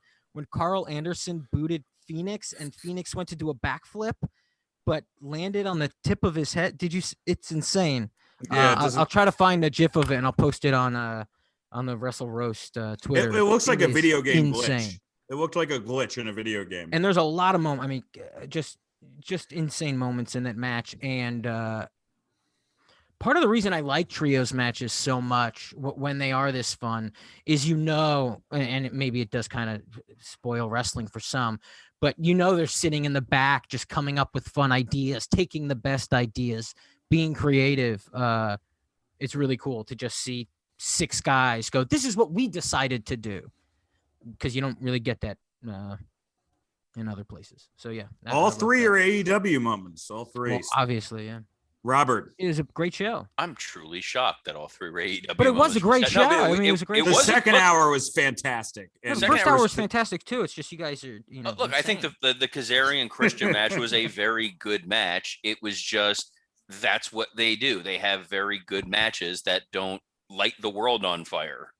S6: Carl Anderson booted Phoenix and Phoenix went to do a backflip but landed on the tip of his head? Did you? It's insane.
S3: Yeah,
S6: I'll try to find a GIF of it and I'll post it on the WrestleRoast Twitter.
S3: It looks like a video game
S6: insane.
S3: glitch. It looked like a glitch in a video game.
S6: And there's a lot of moments. I mean, just insane moments in that match. And part of the reason I like trios matches so much when they are this fun is, and maybe it does kind of spoil wrestling for some, but they're sitting in the back just coming up with fun ideas, taking the best ideas, being creative. It's really cool to just see 6 guys go, this is what we decided to do, because you don't really get that in other places. So, yeah.
S3: All 3 are AEW moments. All 3.
S6: Well, obviously, yeah.
S3: Robert.
S6: It was a great show.
S7: I'm truly shocked that all 3 were AEW.
S6: But it was a great show. I mean, it was a great show.
S3: The second hour was fantastic.
S6: The first hour was fantastic too. It's just you guys are,
S7: look, I think the Kazarian Christian match was a very good match. It was just, that's what they do. They have very good matches that don't light the world on fire,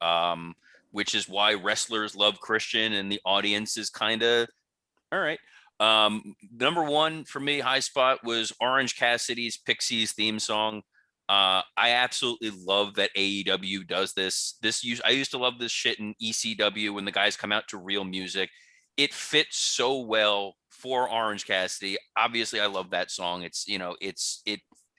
S7: which is why wrestlers love Christian and the audience is kind of, all right. Number 1 for me, high spot, was Orange Cassidy's Pixies theme song. I absolutely love that AEW does this. I used to love this shit in ECW when the guys come out to real music. It fits so well for Orange Cassidy. Obviously, I love that song. It's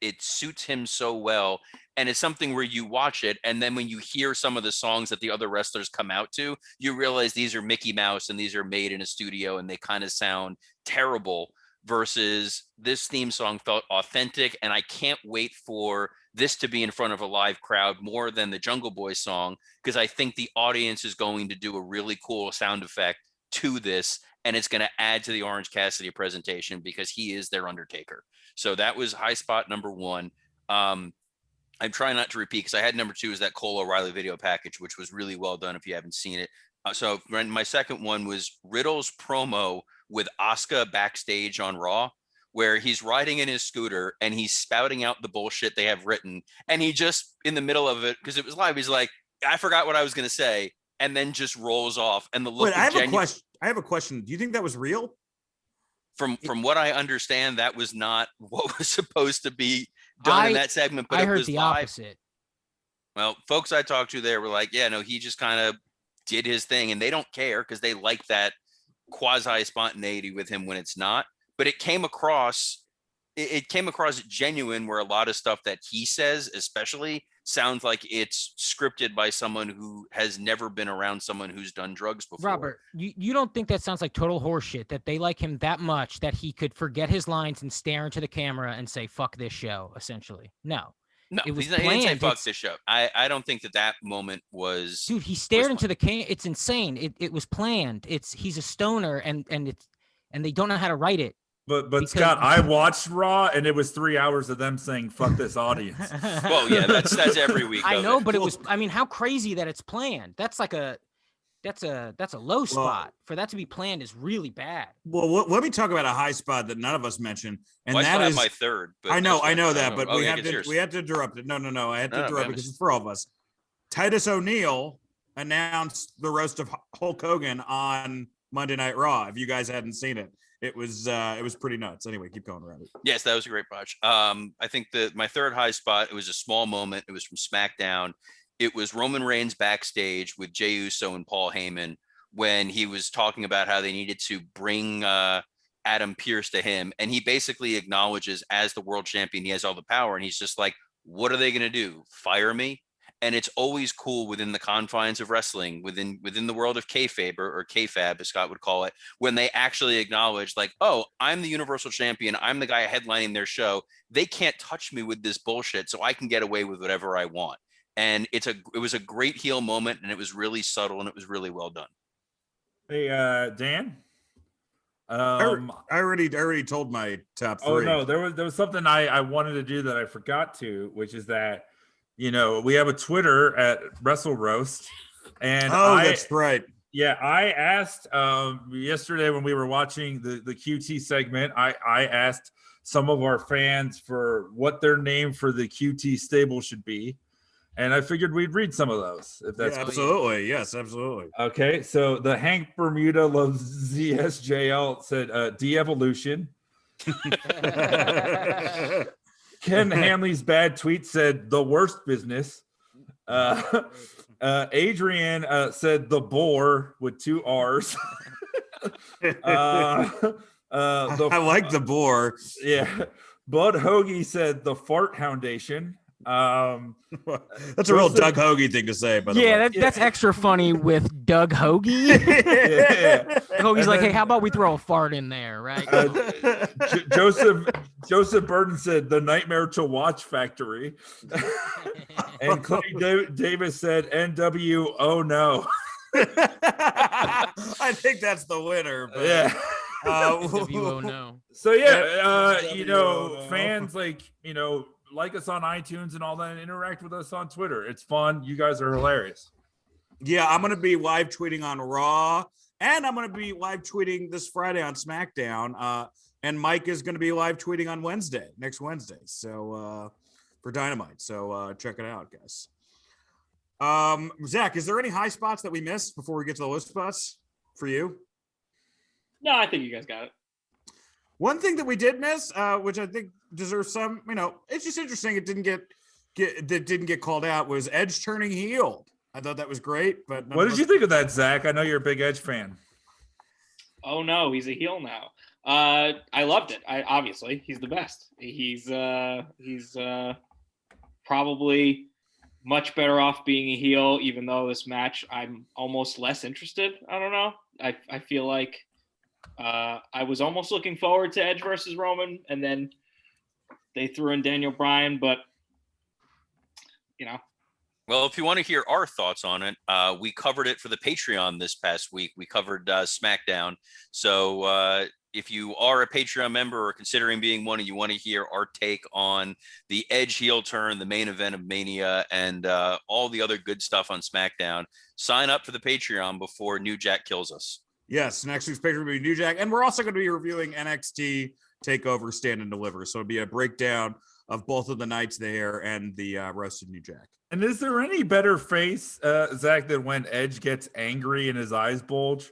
S7: it suits him so well. And it's something where you watch it, and then when you hear some of the songs that the other wrestlers come out to, you realize these are Mickey Mouse and these are made in a studio and they kind of sound terrible, versus this theme song felt authentic. And I can't wait for this to be in front of a live crowd more than the Jungle Boy song, because I think the audience is going to do a really cool sound effect to this, and it's going to add to the Orange Cassidy presentation because he is their Undertaker. So that was high spot number 1. I'm trying not to repeat because I had number 2 is that Cole O'Reilly video package, which was really well done if you haven't seen it. So my second one was Riddle's promo with Asuka backstage on Raw, where he's riding in his scooter and he's spouting out the bullshit they have written. And he just, in the middle of it, because it was live, he's like, I forgot what I was going to say. And then just rolls off. And the look.
S3: Wait, I have a question. Do you think that was real?
S7: From what I understand, that was not what was supposed to be done in that segment, but
S6: I
S7: it
S6: heard
S7: was
S6: the
S7: live.
S6: opposite.
S7: Well, folks I talked to there were like, yeah, no, he just kind of did his thing, and they don't care because they like that quasi spontaneity with him when it's not. But it came across genuine, where a lot of stuff that he says, especially, sounds like it's scripted by someone who has never been around someone who's done drugs before.
S6: Robert, you don't think that sounds like total horseshit, that they like him that much that he could forget his lines and stare into the camera and say, fuck this show, essentially? No.
S7: No,
S6: it was
S7: he didn't say
S6: planned.
S7: fuck this show. I don't think that moment was.
S6: Dude, he stared into the camera. It's insane. It was planned. He's a stoner and they don't know how to write it.
S5: But Scott, I watched Raw and it was 3 hours of them saying "fuck this audience."
S7: Well, yeah, that's every week.
S6: I know, but it was. I mean, how crazy that it's planned. That's like that's a low spot. For that to be planned is really bad.
S3: Well, let me talk about a high spot that none of us mentioned, and
S7: well,
S3: that is
S7: my third. But
S3: I know that, but we have to interrupt it. No, I had to interrupt because it's for all of us. Titus O'Neil announced the roast of Hulk Hogan on Monday Night Raw. If you guys hadn't seen it. It was pretty nuts. Anyway, keep going around it.
S7: Yes, that was a great botch. I think that my third high spot, it was a small moment. It was from SmackDown. It was Roman Reigns backstage with Jey Uso and Paul Heyman when he was talking about how they needed to bring Adam Pearce to him. And he basically acknowledges, as the world champion, he has all the power. And he's just like, what are they going to do? Fire me? And it's always cool within the confines of wrestling, within the world of kayfabe or kayfab, as Scott would call it, when they actually acknowledge, like, oh, I'm the Universal Champion. I'm the guy headlining their show. They can't touch me with this bullshit, so I can get away with whatever I want. And it was a great heel moment, and it was really subtle, and it was really well done.
S5: Hey, Dan.
S3: I already told my top three.
S5: Oh no, there was something I wanted to do that I forgot to, which is that. We have a Twitter at WrestleRoast, and
S3: that's right.
S5: Yeah, I asked yesterday when we were watching the QT segment. I asked some of our fans for what their name for the QT stable should be, and I figured we'd read some of those. If that's
S3: absolutely, yes, absolutely.
S5: Okay, so the Hank Bermuda loves ZSJL said de-evolution. Ken Hanley's bad tweet said the worst business. Adrian said the boar with 2 R's. I
S3: like the boar.
S5: Yeah. Bud Hoagie said the fart foundation.
S3: That's a real Doug Hoagie thing to say, by the way.
S6: That's extra funny with Doug Hoagie.
S5: Yeah.
S6: Hoagie's like, hey, how about we throw a fart in there, right?
S5: Joseph Burton said the Nightmare to Watch Factory. And Clay Davis said NW, oh no.
S3: I think that's the winner. But,
S5: yeah.
S6: NW, oh no.
S5: So yeah, fans like us on iTunes and all that, and interact with us on Twitter. It's fun. You guys are hilarious.
S3: Yeah, I'm going to be live tweeting on Raw, and I'm going to be live tweeting this Friday on SmackDown. And Mike is going to be live tweeting on next Wednesday. So for Dynamite. So check it out, guys. Zach, is there any high spots that we missed before we get to the low spots for you?
S10: No, I think you guys got it.
S3: One thing that we did miss, which I think deserves some, it's just interesting. It didn't get called out, was Edge turning heel. I thought that was great. But
S5: what did you think of that, Zach? I know you're a big Edge fan.
S10: Oh no, he's a heel now. I loved it. Obviously he's the best. He's probably much better off being a heel, even though this match I'm almost less interested. I don't know. I feel like I was almost looking forward to Edge versus Roman, and then they threw in Daniel Bryan, but
S7: Well, if you want to hear our thoughts on it, we covered it for the Patreon this past week. We covered SmackDown. So if you are a Patreon member or considering being one and you want to hear our take on the Edge heel turn, the main event of Mania, and all the other good stuff on SmackDown, sign up for the Patreon before New Jack kills us.
S3: Yes, next week's Patreon will be New Jack. And we're also going to be reviewing NXT Take Over, Stand and Deliver. So it'd be a breakdown of both of the nights there and the Roasted New Jack.
S5: And is there any better face, Zach, than when Edge gets angry and his eyes bulge?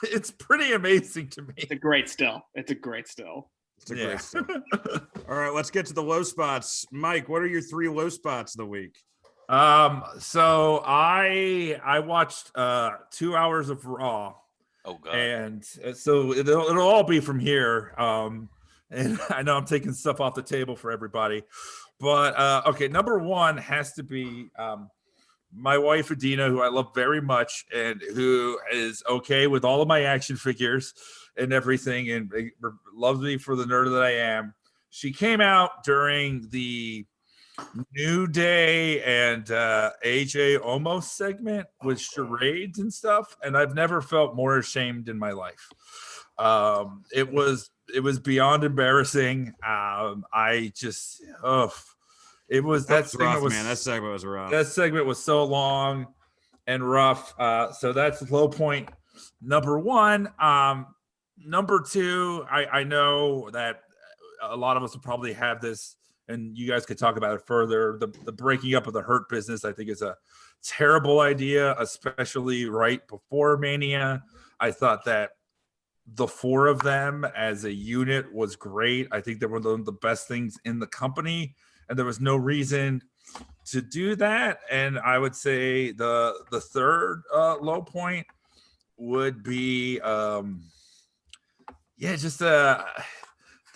S5: It's pretty amazing to me.
S10: It's a great still. It's a great still.
S3: All right, let's get to the low spots. Mike, what are your 3 low spots of the week?
S5: So I watched 2 hours of Raw.
S7: Oh God.
S5: And so it'll all be from here. And I know I'm taking stuff off the table for everybody, but okay, number 1 has to be my wife Adina, who I love very much and who is okay with all of my action figures and everything and loves me for the nerd that I am. She came out during the New Day and AJ Omos segment with charades and stuff, and I've never felt more ashamed in my life. It was beyond embarrassing. I just it was that
S3: rough, man. That segment was rough.
S5: That segment was so long and rough. So that's low point number 1. Number 2, I know that a lot of us will probably have this, and you guys could talk about it further. The breaking up of the Hurt Business, I think, is a terrible idea, especially right before Mania. I thought that the 4 of them as a unit was great. I think they were one of the best things in the company, and there was no reason to do that. And I would say the third low point would be just the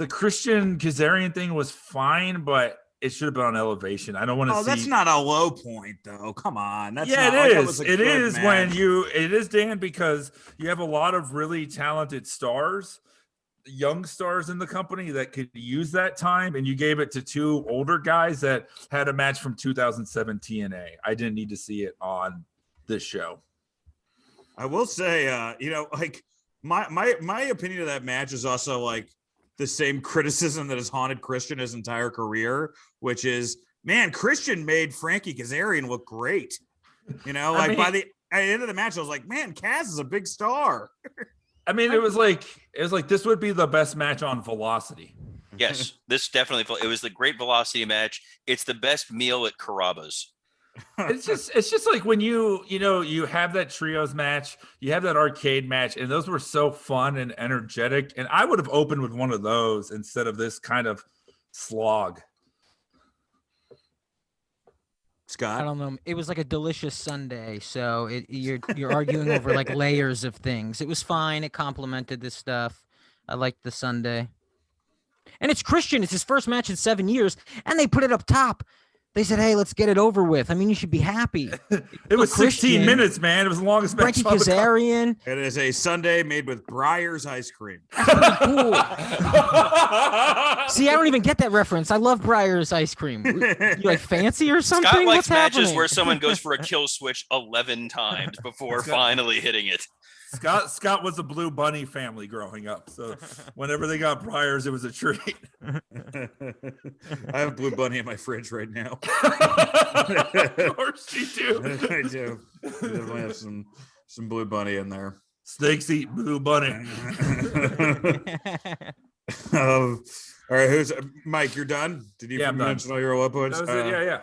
S5: Christian Kazarian thing was fine, but it should have been on Elevation. I don't want to see.
S3: That's not a low point, though. Come on. That's
S5: yeah,
S3: not,
S5: it is.
S3: It is
S5: match. When it is, Dan, because you have a lot of really talented stars, young stars in the company that could use that time, and you gave it to 2 older guys that had a match from 2007 TNA. I didn't need to see it on this show.
S3: I will say, like my opinion of that match is also like the same criticism that has haunted Christian his entire career, which is, man, Christian made Frankie Kazarian look great. By the end of the match, I was like, man, Kaz is a big star.
S5: I mean, it was like this would be the best match on Velocity.
S7: Yes, this definitely. It was the great Velocity match. It's the best meal at Carrabba's.
S5: It's just like when you have that trios match, you have that arcade match, and those were so fun and energetic. And I would have opened with one of those instead of this kind of slog.
S3: Scott,
S6: I don't know. It was like a delicious sundae, so you're arguing over like layers of things. It was fine. It complemented this stuff. I liked the sundae, and it's Christian. It's his first match in 7 years, and they put it up top. They said, "Hey, let's get it over with." I mean, you should be happy.
S5: It was 16 minutes, man. It was the longest match.
S6: Frankie Kazarian.
S3: It is a sundae made with Breyer's ice cream.
S6: Cool. See, I don't even get that reference. I love Breyer's ice cream. You like fancy or something?
S7: Scott likes
S6: What's
S7: matches
S6: happening?
S7: where someone goes for a kill switch 11 times before finally hitting it.
S5: Scott was a Blue Bunny family growing up, so whenever they got Breyers, it was a treat.
S3: I have Blue Bunny in my fridge right now.
S5: Of course you do.
S3: I do. I definitely have some Blue Bunny in there.
S5: Snakes eat Blue Bunny.
S3: All right, who's Mike? You're done. Did you mention all your low points?
S5: That was it.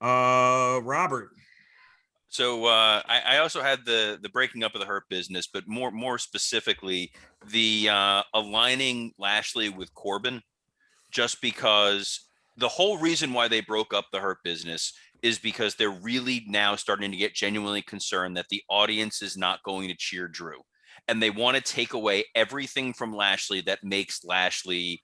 S3: Yeah. Robert.
S7: So I also had the breaking up of the Hurt Business, but more specifically, the aligning Lashley with Corbin, just because the whole reason why they broke up the Hurt Business is because they're really now starting to get genuinely concerned that the audience is not going to cheer Drew. And they want to take away everything from Lashley that makes Lashley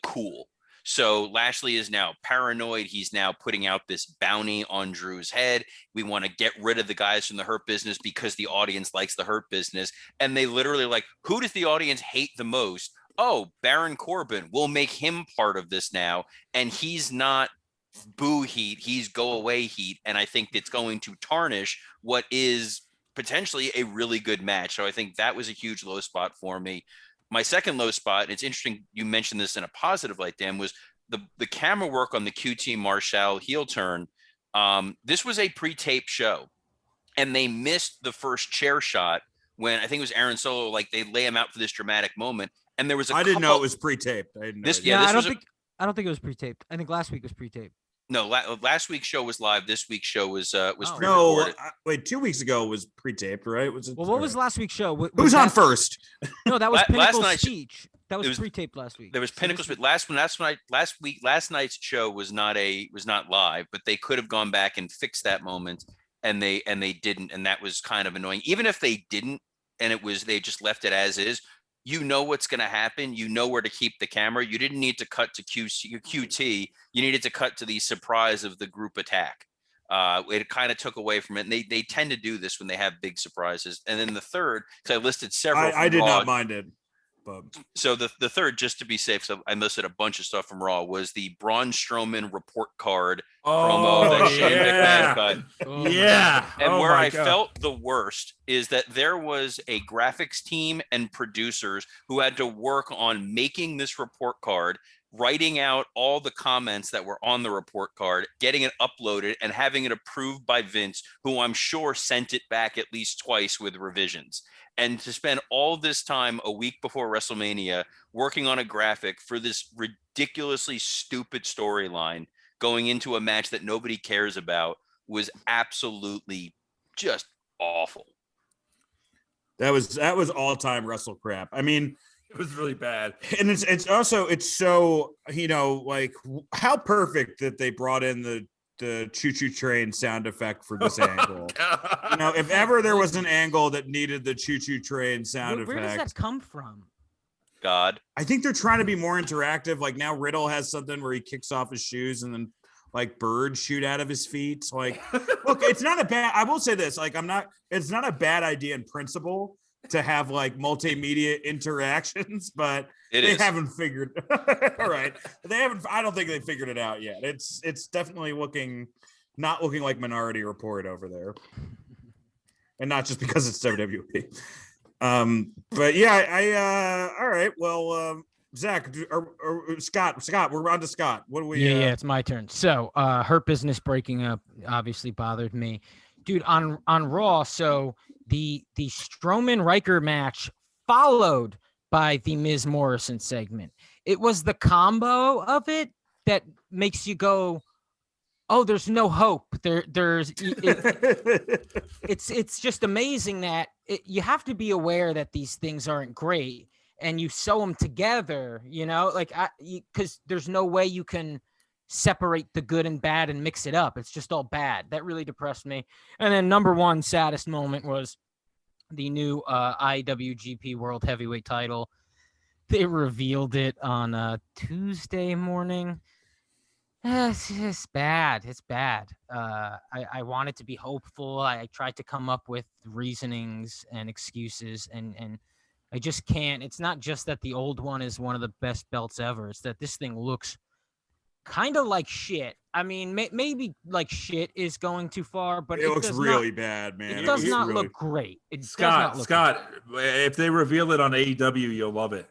S7: cool. So Lashley is now paranoid. He's now putting out this bounty on Drew's head. We want to get rid of the guys from the Hurt Business because the audience likes the Hurt Business. And they literally who does the audience hate the most? Oh, Baron Corbin. We'll make him part of this now. And he's not boo heat. He's go away heat. And I think it's going to tarnish what is potentially a really good match. So I think that was a huge low spot for me. My second low spot, and it's interesting you mentioned this in a positive light, Dan, was the camera work on the QT Marshall heel turn. This was a pre-taped show, and they missed the first chair shot when I think it was Aaron Solo, they lay him out for this dramatic moment, And there was
S3: I didn't know it was pre-taped. I didn't know.
S6: I don't think it was pre-taped. I think last week was pre-taped.
S7: No, last week's show was live. This week's show was pre-recorded.
S3: No, wait, 2 weeks ago was pre-taped, right? Was it?
S6: Well, what was last week's show?
S3: Who's on first?
S6: No, that was Pinnacle's speech. That was pre-taped last week.
S7: There was Pinnacle's, but last night's show was not live, but they could have gone back and fixed that moment, and they didn't, and that was kind of annoying. Even if they didn't, and they just left it as is. You know what's going to happen. You know where to keep the camera. You didn't need to cut to QT. You needed to cut to the surprise of the group attack. It kind of took away from it. And they tend to do this when they have big surprises. And then the third, because I listed several.
S3: I did not mind it. But. So
S7: the third, just to be safe, so I listed a bunch of stuff from Raw, was the Braun Strowman report card promo that Shane McMahon cut.
S5: Yeah.
S7: And where I felt the worst is that there was a graphics team and producers who had to work on making this report card, writing out all the comments that were on the report card, getting it uploaded, and having it approved by Vince, who I'm sure sent it back at least twice with revisions. And to spend all this time a week before WrestleMania working on a graphic for this ridiculously stupid storyline going into a match that nobody cares about was absolutely just awful.
S3: That was all-time wrestle crap. I mean,
S5: it was really bad.
S3: And it's also so, like how perfect that they brought in the choo-choo train sound effect for this angle. If ever there was an angle that needed the choo-choo train sound effect.
S6: Where does that come from?
S7: God.
S3: I think they're trying to be more interactive. Like now Riddle has something where he kicks off his shoes and then like birds shoot out of his feet. So like, look, it's not a bad, I will say this, like it's not a bad idea in principle to have like multimedia interactions, but haven't figured. All right, I don't think they figured it out yet. It's definitely not looking like Minority Report over there, and not just because it's WWE. But yeah, all right. Well, Zach or Scott, we're on to Scott. What do we?
S6: Yeah, it's my turn. So, Hurt Business breaking up obviously bothered me, dude. On Raw, so. The Strowman Riker match followed by the Miz Morrison segment. It was the combo of it that makes you go, "Oh, there's no hope." It's just amazing that you have to be aware that these things aren't great, and you sew them together. Because there's no way you can separate the good and bad and mix it up. It's just all bad. That really depressed me. And then number one saddest moment was the new IWGP World Heavyweight title. They revealed it on Tuesday morning. It's bad. It's bad. I wanted to be hopeful. I tried to come up with reasonings and excuses, and I just can't. It's not just that the old one is one of the best belts ever. It's that this thing looks kind of like shit. I mean, maybe like shit is going too far, but
S3: it looks really bad, man.
S6: It does not look great.
S5: Scott, if they reveal it on AEW, you'll love it.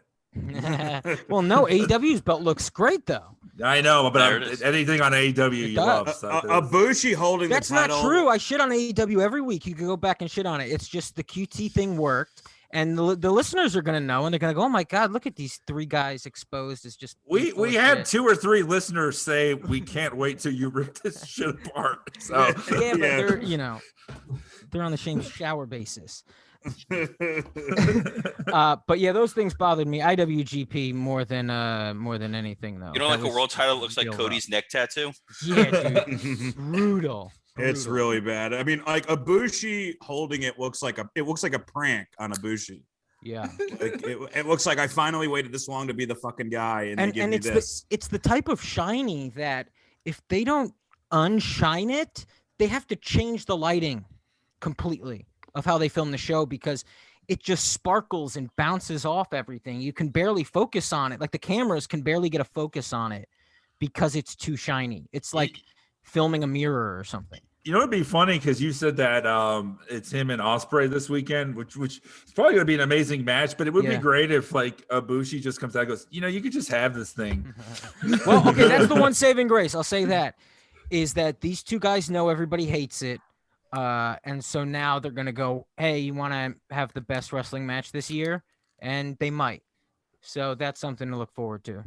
S6: Well, no, AEW's belt looks great though.
S5: I know, but anything on AEW you love.
S3: Ibushi holding
S6: the title. That's not true. I shit on AEW every week. You can go back and shit on it. It's just the QT thing worked. And the listeners are going to know, and they're going to go, "Oh my God, look at these three guys exposed." It's just
S5: we had 2 or 3 listeners say we can't wait till you rip this shit apart. So
S6: yeah, but they're on the same shower basis. But yeah, those things bothered me. IWGP more than anything though.
S7: You know, like a world title looks like Cody's neck tattoo.
S6: Yeah, dude, brutal.
S3: It's really bad. I mean, like Ibushi holding it looks like a prank on Ibushi.
S6: Yeah,
S3: like it looks like I finally waited this long to be the fucking guy, and they give me this.
S6: It's the type of shiny that if they don't unshine it, they have to change the lighting completely of how they film the show because it just sparkles and bounces off everything. You can barely focus on it. Like the cameras can barely get a focus on it because it's too shiny. It's like filming a mirror or something.
S5: You know, it'd be funny because you said that it's him and Ospreay this weekend, which is probably going to be an amazing match. But it would be great if like Ibushi just comes out and goes, you could just have this thing.
S6: Well, okay, that's the one saving grace. I'll say that is that these two guys know everybody hates it. And so now they're going to go, hey, you want to have the best wrestling match this year? And they might. So that's something to look forward to.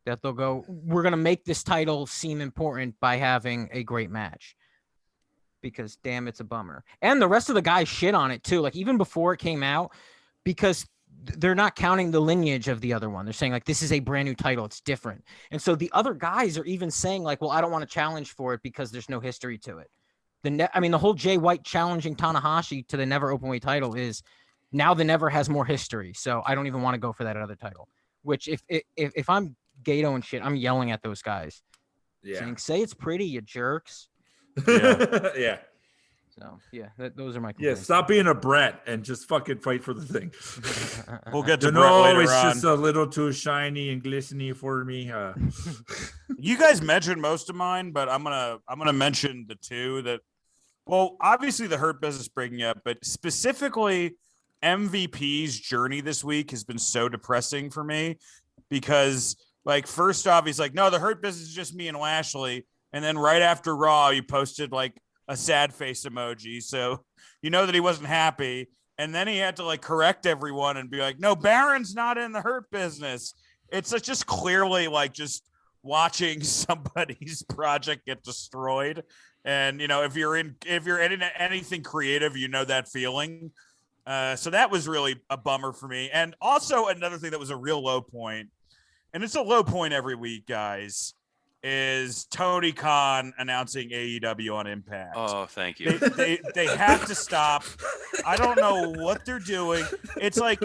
S6: That they'll go, we're going to make this title seem important by having a great match. Because damn, it's a bummer. And the rest of the guys shit on it too. Like even before it came out, because they're not counting the lineage of the other one. They're saying like, this is a brand new title. It's different. And so the other guys are even saying like, well, I don't want to challenge for it because there's no history to it. The whole Jay White challenging Tanahashi to the Never Openweight title is now the Never has more history. So I don't even want to go for that other title, which if I'm Gato and shit, I'm yelling at those guys.
S5: Yeah.
S6: Saying, say it's pretty, you jerks.
S3: Yeah.
S5: Yeah.
S6: So yeah, those are my
S5: Yeah,
S6: complaints.
S5: stop being a brat and just fucking fight for the thing.
S3: We'll get to Brett later
S5: it's
S3: on.
S5: just a little too shiny and glistening for me.
S3: You guys mentioned most of mine, but I'm gonna mention the two that. Well, obviously the Hurt Business breaking up, but specifically MVP's journey this week has been so depressing for me because, like, first off, he's like, no, the Hurt Business is just me and Lashley, and then right after Raw, you posted like a sad face emoji, so you know that he wasn't happy, and then he had to like correct everyone and be like, no, Baron's not in the Hurt Business. It's just clearly like just watching somebody's project get destroyed. And you know, if you're in anything creative, you know that feeling. So that was really a bummer for me. And also another thing that was a real low point, and it's a low point every week, guys, is Tony Khan announcing AEW on Impact.
S7: Oh, thank you.
S3: They have to stop. I don't know what they're doing. It's like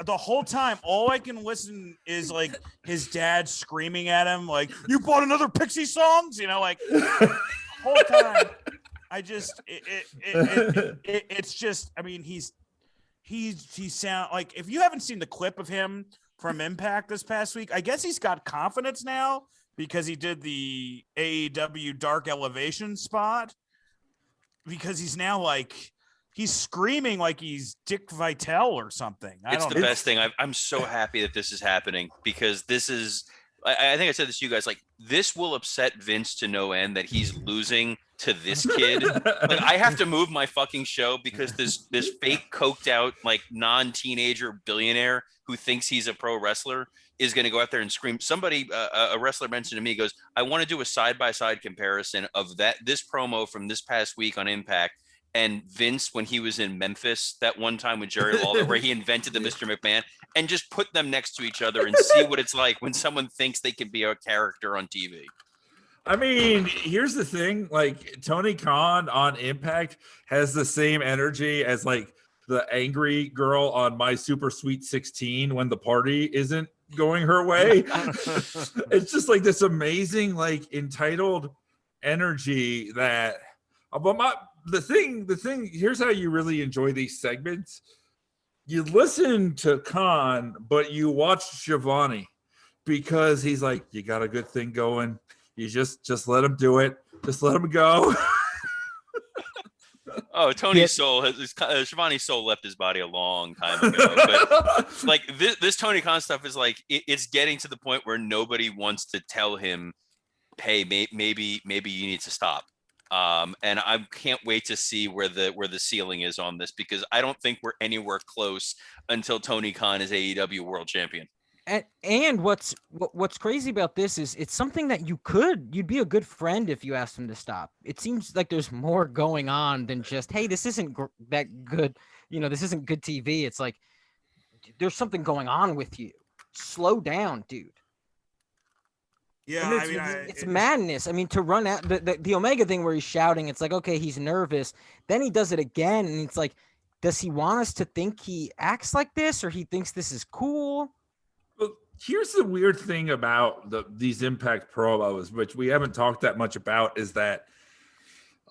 S3: the whole time, all I can listen is like his dad screaming at him, like, "You bought another Pixie songs?" You know, like whole time. I just it's just. I mean, he sound like, if you haven't seen the clip of him from Impact this past week, I guess he's got confidence now because he did the AEW Dark Elevation spot, because he's now like, he's screaming like he's Dick Vitale or something.
S7: It's the best thing. I'm so happy that this is happening, because this is, I think I said this to you guys, like, this will upset Vince to no end that he's losing to this kid. Like, I have to move my fucking show because this fake coked out, like, non-teenager billionaire who thinks he's a pro wrestler is going to go out there and scream. Somebody, a wrestler mentioned to me, goes, I want to do a side-by-side comparison of this promo from this past week on Impact and Vince when he was in Memphis that one time with Jerry Lawler, where he invented the Mr. McMahon, and just put them next to each other and see what it's like when someone thinks they can be a character on TV.
S5: I mean, here's the thing, like, Tony Khan on Impact has the same energy as like the angry girl on My Super Sweet 16 when the party isn't going her way. It's just like this amazing, like, entitled energy that, but the thing, here's how you really enjoy these segments. You listen to Khan, but you watch Shivani, because he's like, you got a good thing going. You just let him do it. Just let him go.
S7: Oh, Tony's soul, Shivani's soul left his body a long time ago. But like this Tony Khan stuff is like, it's getting to the point where nobody wants to tell him, hey, maybe you need to stop. And I can't wait to see where the ceiling is on this, because I don't think we're anywhere close until Tony Khan is AEW World Champion.
S6: And what's crazy about this is it's something that you'd be a good friend if you asked him to stop. It seems like there's more going on than just, hey, this isn't that good. You know, this isn't good TV. It's like, there's something going on with you. Slow down, dude.
S3: Yeah,
S6: it's madness. I mean, to run out the Omega thing where he's shouting, it's like, okay, he's nervous. Then he does it again, and it's like, does he want us to think he acts like this, or he thinks this is cool?
S5: Well, here's the weird thing about these Impact promos, which we haven't talked that much about, is that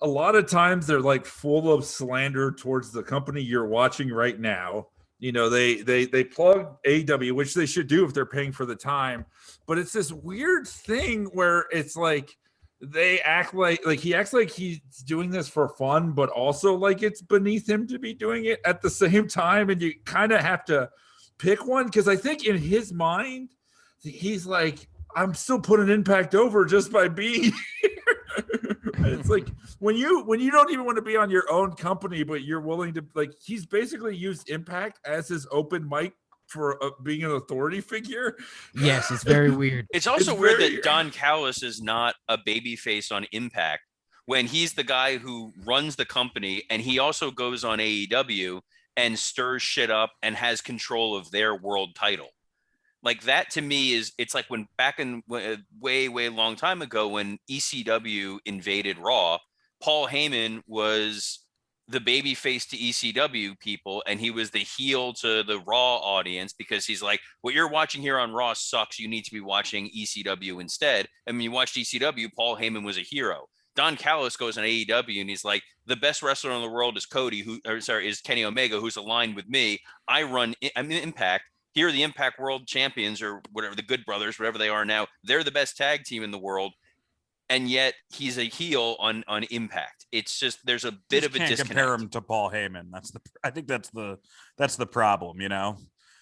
S5: a lot of times they're like full of slander towards the company you're watching right now. You know, they plug AEW, which they should do if they're paying for the time. But it's this weird thing where it's like they act like he acts like he's doing this for fun, but also like it's beneath him to be doing it at the same time. And you kind of have to pick one, because I think in his mind, he's like, I'm still putting Impact over just by being here. It's like when you don't even want to be on your own company, but you're willing to, like, he's basically used Impact as his open mic for being an authority figure.
S6: Yes, it's very weird.
S7: It's also
S5: It's
S7: weird
S5: very-
S7: that Don Callis is not a babyface on Impact when he's the guy who runs the company, and he also goes on AEW and stirs shit up and has control of their world title. Like that to me it's like when back in way long time ago when ECW invaded Raw, Paul Heyman was the baby face to ECW people, and he was the heel to the Raw audience because he's like, what you're watching here on Raw sucks. You need to be watching ECW instead. And when you watched ECW, Paul Heyman was a hero. Don Callis goes on AEW and he's like, the best wrestler in the world is is Kenny Omega, who's aligned with me. I'm in Impact. Here are the Impact World Champions, or whatever, the Good Brothers, whatever they are now. They're the best tag team in the world. And yet he's a heel on Impact. It's just there's a bit of a disconnect.
S3: Compare him to Paul Heyman. I think that's the problem, you know.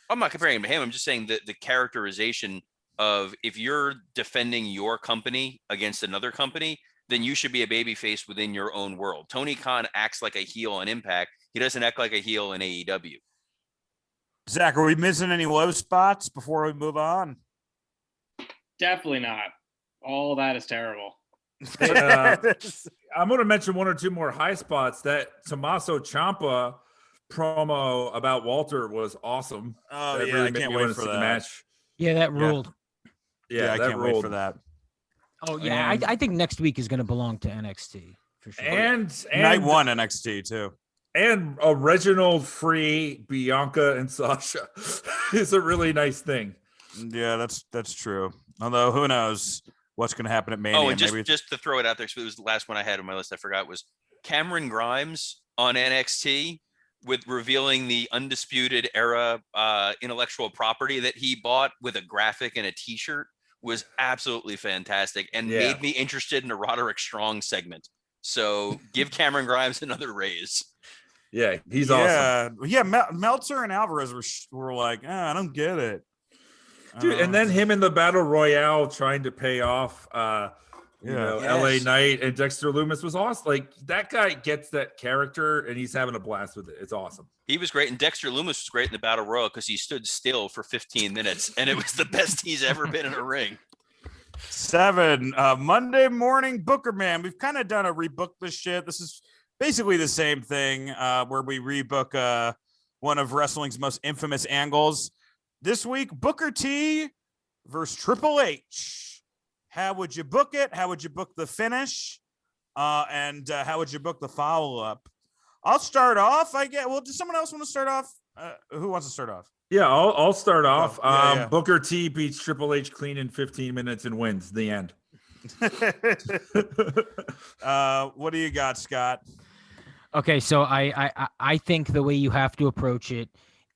S7: I'm not comparing him to him. I'm just saying that the characterization of if you're defending your company against another company, then you should be a babyface within your own world. Tony Khan acts like a heel on Impact. He doesn't act like a heel in AEW.
S3: Zach, are we missing any low spots before we move on?
S10: Definitely not. All that is terrible.
S5: I'm going to mention one or two more high spots. That Tommaso Ciampa promo about Walter was awesome.
S3: Oh,
S5: that
S3: yeah,
S5: really
S3: I
S5: made
S3: can't
S5: me
S3: wait
S5: wanna
S3: for
S5: see the
S3: that.
S5: match.
S6: Yeah, that ruled.
S5: Yeah,
S3: I
S5: that
S3: can't wait
S5: ruled.
S3: for that.
S6: Oh yeah, I think next week is going to belong to NXT for sure.
S5: And
S3: Night one NXT too.
S5: And original free Bianca and Sasha is a really nice thing.
S3: Yeah, that's true. Although who knows what's going to happen at Mania?
S7: Oh, and just to throw it out there, because it was the last one I had on my list. I forgot was Cameron Grimes on NXT with revealing the Undisputed Era intellectual property that he bought with a graphic and a T-shirt was absolutely fantastic and made me interested in a Roderick Strong segment. So give Cameron Grimes another raise.
S5: Yeah, he's awesome.
S3: Yeah, Meltzer and Alvarez were like, I don't get it.
S5: Dude, and then him in the Battle Royale trying to pay off LA Knight and Dexter Lumis was awesome. Like that guy gets that character and he's having a blast with it. It's awesome.
S7: He was great, and Dexter Lumis was great in the Battle Royal because he stood still for 15 minutes, and it was the best he's ever been in a ring.
S3: 7, Monday Morning Booker Man. We've kind of done a rebook this shit. This is basically the same thing where we rebook one of wrestling's most infamous angles. This week, Booker T versus Triple H. How would you book it? How would you book the finish? And how would you book the follow-up? I'll start off. Does someone else want to start off? Who wants to start off?
S5: Yeah, I'll start off.
S3: Yeah.
S5: Booker T beats Triple H clean in 15 minutes and wins. The end.
S3: What do you got, Scott?
S6: Okay, so I think the way you have to approach it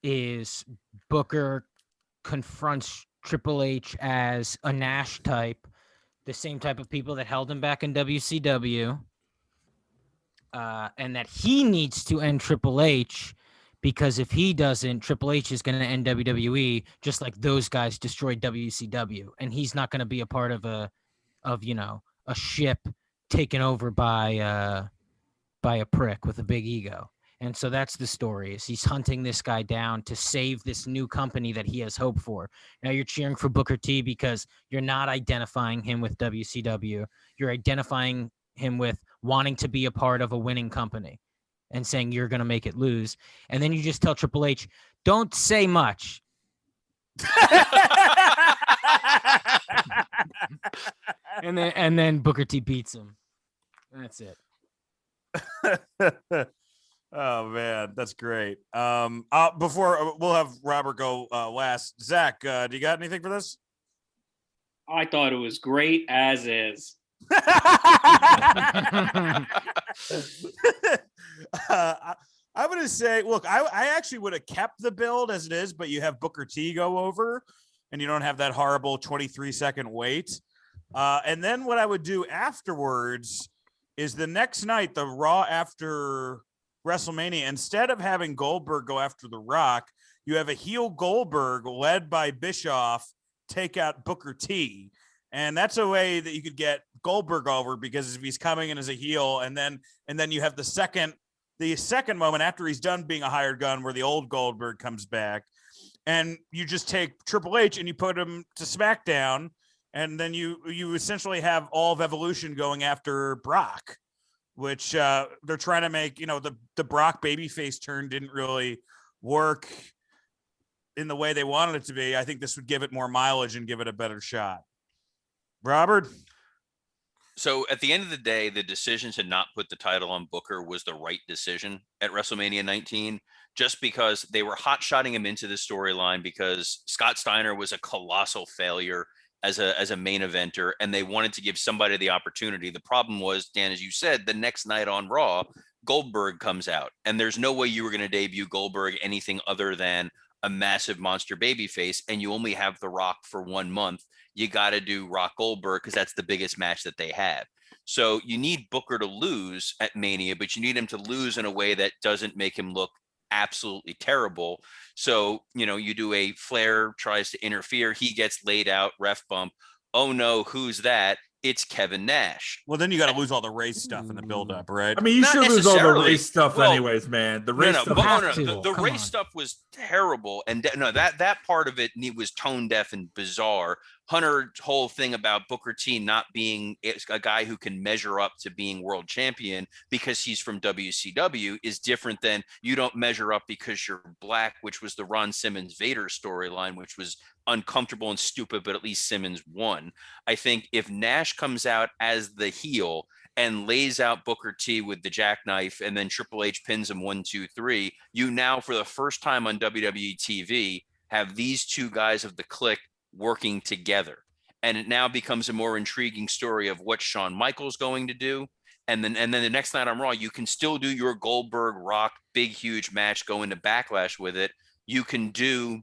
S6: is Booker confronts Triple H as a Nash type, the same type of people that held him back in WCW, and that he needs to end Triple H because if he doesn't, Triple H is going to end WWE just like those guys destroyed WCW, and he's not going to be a part of a ship taken over by a prick with a big ego. And so that's the story, is he's hunting this guy down to save this new company that he has hope for. Now you're cheering for Booker T because you're not identifying him with WCW. You're identifying him with wanting to be a part of a winning company and saying you're going to make it lose. And then you just tell Triple H, don't say much. and then Booker T beats him. And that's it.
S3: Oh man, that's great. Before we'll have Robert go last. Zach, do you got anything for this?
S10: I thought it was great as is.
S3: I'm gonna say, look, I actually would have kept the build as it is, but you have Booker T go over, and you don't have that horrible 23-second wait. And then what I would do afterwards is the next night, the Raw after WrestleMania, instead of having Goldberg go after The Rock, you have a heel Goldberg led by Bischoff take out Booker T. And that's a way that you could get Goldberg over, because if he's coming in as a heel, and then you have the second moment after he's done being a hired gun where the old Goldberg comes back. and you just take Triple H and you put him to SmackDown, and then you essentially have all of Evolution going after Brock, which they're trying to make. The Brock babyface turn didn't really work in the way they wanted it to be. I think this would give it more mileage and give it a better shot. Robert?
S7: So at the end of the day, the decision to not put the title on Booker was the right decision at WrestleMania 19, just because they were hot-shotting him into the storyline because Scott Steiner was a colossal failure as a main eventer, and they wanted to give somebody the opportunity. The problem was, Dan, as you said, the next night on Raw, Goldberg comes out, and there's no way you were going to debut Goldberg anything other than a massive monster babyface, and you only have The Rock for 1 month. You got to do Rock Goldberg because that's the biggest match that they have. So you need Booker to lose at Mania, but you need him to lose in a way that doesn't make him look absolutely terrible. So, you do a Flair tries to interfere. He gets laid out, ref bump. Oh no, who's that? It's Kevin Nash.
S3: Well, then you got to lose all the race stuff in the build-up, right?
S5: I mean, you
S7: Not
S5: should lose all the
S7: necessarily.
S5: race stuff
S7: Well,
S5: anyways, man. The race stuff.
S7: The
S6: Come
S7: race
S6: on.
S7: stuff was terrible, and that part of it was tone deaf and bizarre. Hunter's whole thing about Booker T not being a guy who can measure up to being world champion because he's from WCW is different than you don't measure up because you're black, which was the Ron Simmons Vader storyline, which was uncomfortable and stupid, but at least Simmons won. I think if Nash comes out as the heel and lays out Booker T with the jackknife, and then Triple H pins him 1, 2, 3, you now, for the first time on WWE TV, have these two guys of the Clique working together. And it now becomes a more intriguing story of what Shawn Michaels going to do. And then the next night on Raw, you can still do your Goldberg Rock big, huge match, go into Backlash with it. You can do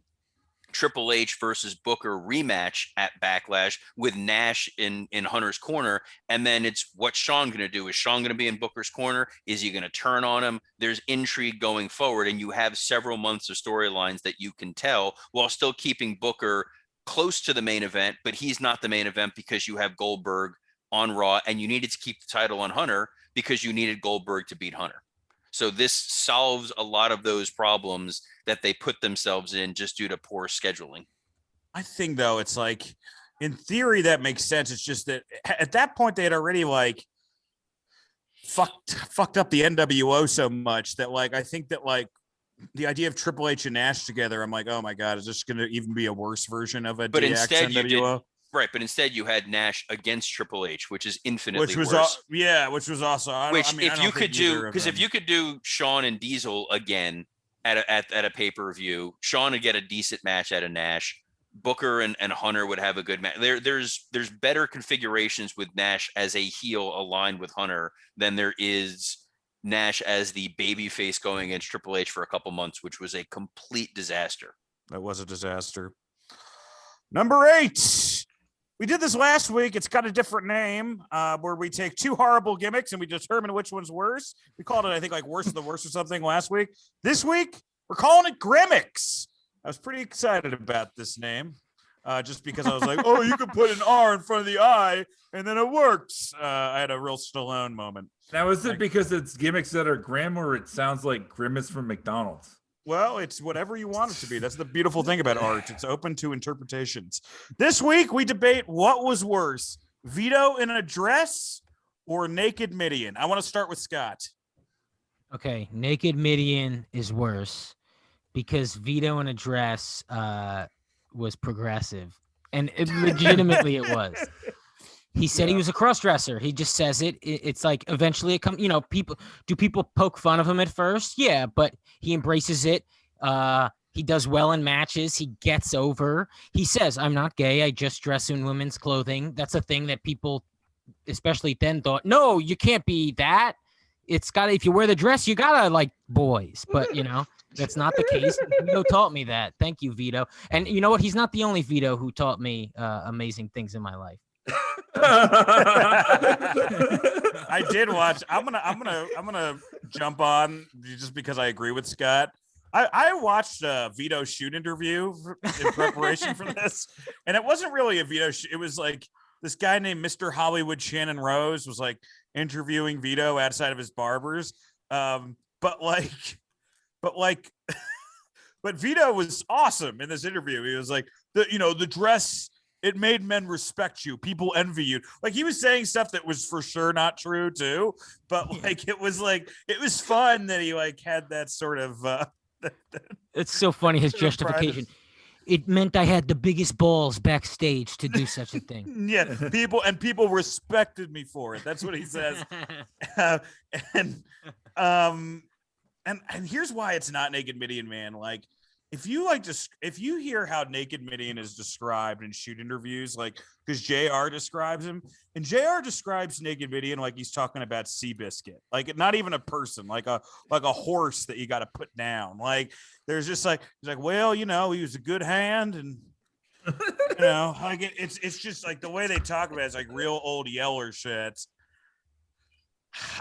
S7: Triple H versus Booker rematch at Backlash with Nash in Hunter's corner. And then it's what's Shawn going to do? Is Shawn going to be in Booker's corner? Is he going to turn on him? There's intrigue going forward, and you have several months of storylines that you can tell while still keeping Booker close to the main event, but he's not the main event because you have Goldberg on Raw, and you needed to keep the title on Hunter because you needed Goldberg to beat Hunter. So this solves a lot of those problems that they put themselves in just due to poor scheduling.
S3: I think, though, it's like, in theory, that makes sense. It's just that at that point, they had already fucked up the NWO so much that I think that the idea of Triple H and Nash together, I'm like, oh my God, is this going to even be a worse version of a
S7: but
S3: DX
S7: instead
S3: NWO?
S7: you did, right, but instead you had Nash against Triple H, which is infinitely
S3: which was
S7: worse.
S3: Which was also
S7: If you could do Shawn and Diesel again at a pay-per-view, Shawn would get a decent match out of Nash. Booker and Hunter would have a good match. There's better configurations with Nash as a heel aligned with Hunter than there is Nash as the babyface going against Triple H for a couple months, which was a complete disaster.
S3: That was a disaster. Number 8. We did this last week. It's got a different name, where we take 2 horrible gimmicks and we determine which one's worse. We called it, I think, worse of the worst or something last week. This week, we're calling it Grimmicks. I was pretty excited about this name, just because I was like, oh, you can put an R in front of the I, and then it works. I had a real Stallone moment.
S5: Now, is it because it's gimmicks that are grim, or it sounds like Grimace from McDonald's?
S3: Well, it's whatever you want it to be. That's the beautiful thing about art. It's open to interpretations. This week, we debate what was worse, Vito in a dress or Naked Midian. I want to start with Scott.
S6: Okay, Naked Midian is worse because Vito in a dress was progressive, and legitimately it was. He said he was a cross-dresser. He just says it. It's like eventually it comes. People poke fun of him at first? Yeah, but he embraces it. He does well in matches. He gets over. He says, "I'm not gay. I just dress in women's clothing." That's a thing that people, especially then, thought. No, you can't be that. It's got. If you wear the dress, you gotta like boys. But that's not the case. Vito taught me that. Thank you, Vito. And you know what? He's not the only Vito who taught me amazing things in my life.
S3: I did watch. I'm gonna jump on just because I agree with Scott. I watched a Vito shoot interview in preparation for this, and it wasn't really a Vito shoot. It was like this guy named Mr. Hollywood Shannon Rose was interviewing Vito outside of his barber's. But But Vito was awesome in this interview. He was like, the dress, it made men respect you. People envy you. Like, he was saying stuff that was for sure not true too. But like, it was fun that he like had that sort of.
S6: It's so funny, his justification. It meant I had the biggest balls backstage to do such a thing.
S3: Yeah, people respected me for it. That's what he says. And here's why it's not Naked Midian, man. Like, if you hear how Naked Midian is described in shoot interviews, like, because JR describes him, and JR describes Naked Midian like he's talking about Seabiscuit, like not even a person, like a horse that you got to put down. Like, there's just like, he's like, well, he was a good hand, and like it's just like the way they talk about it is like real old Yeller shit.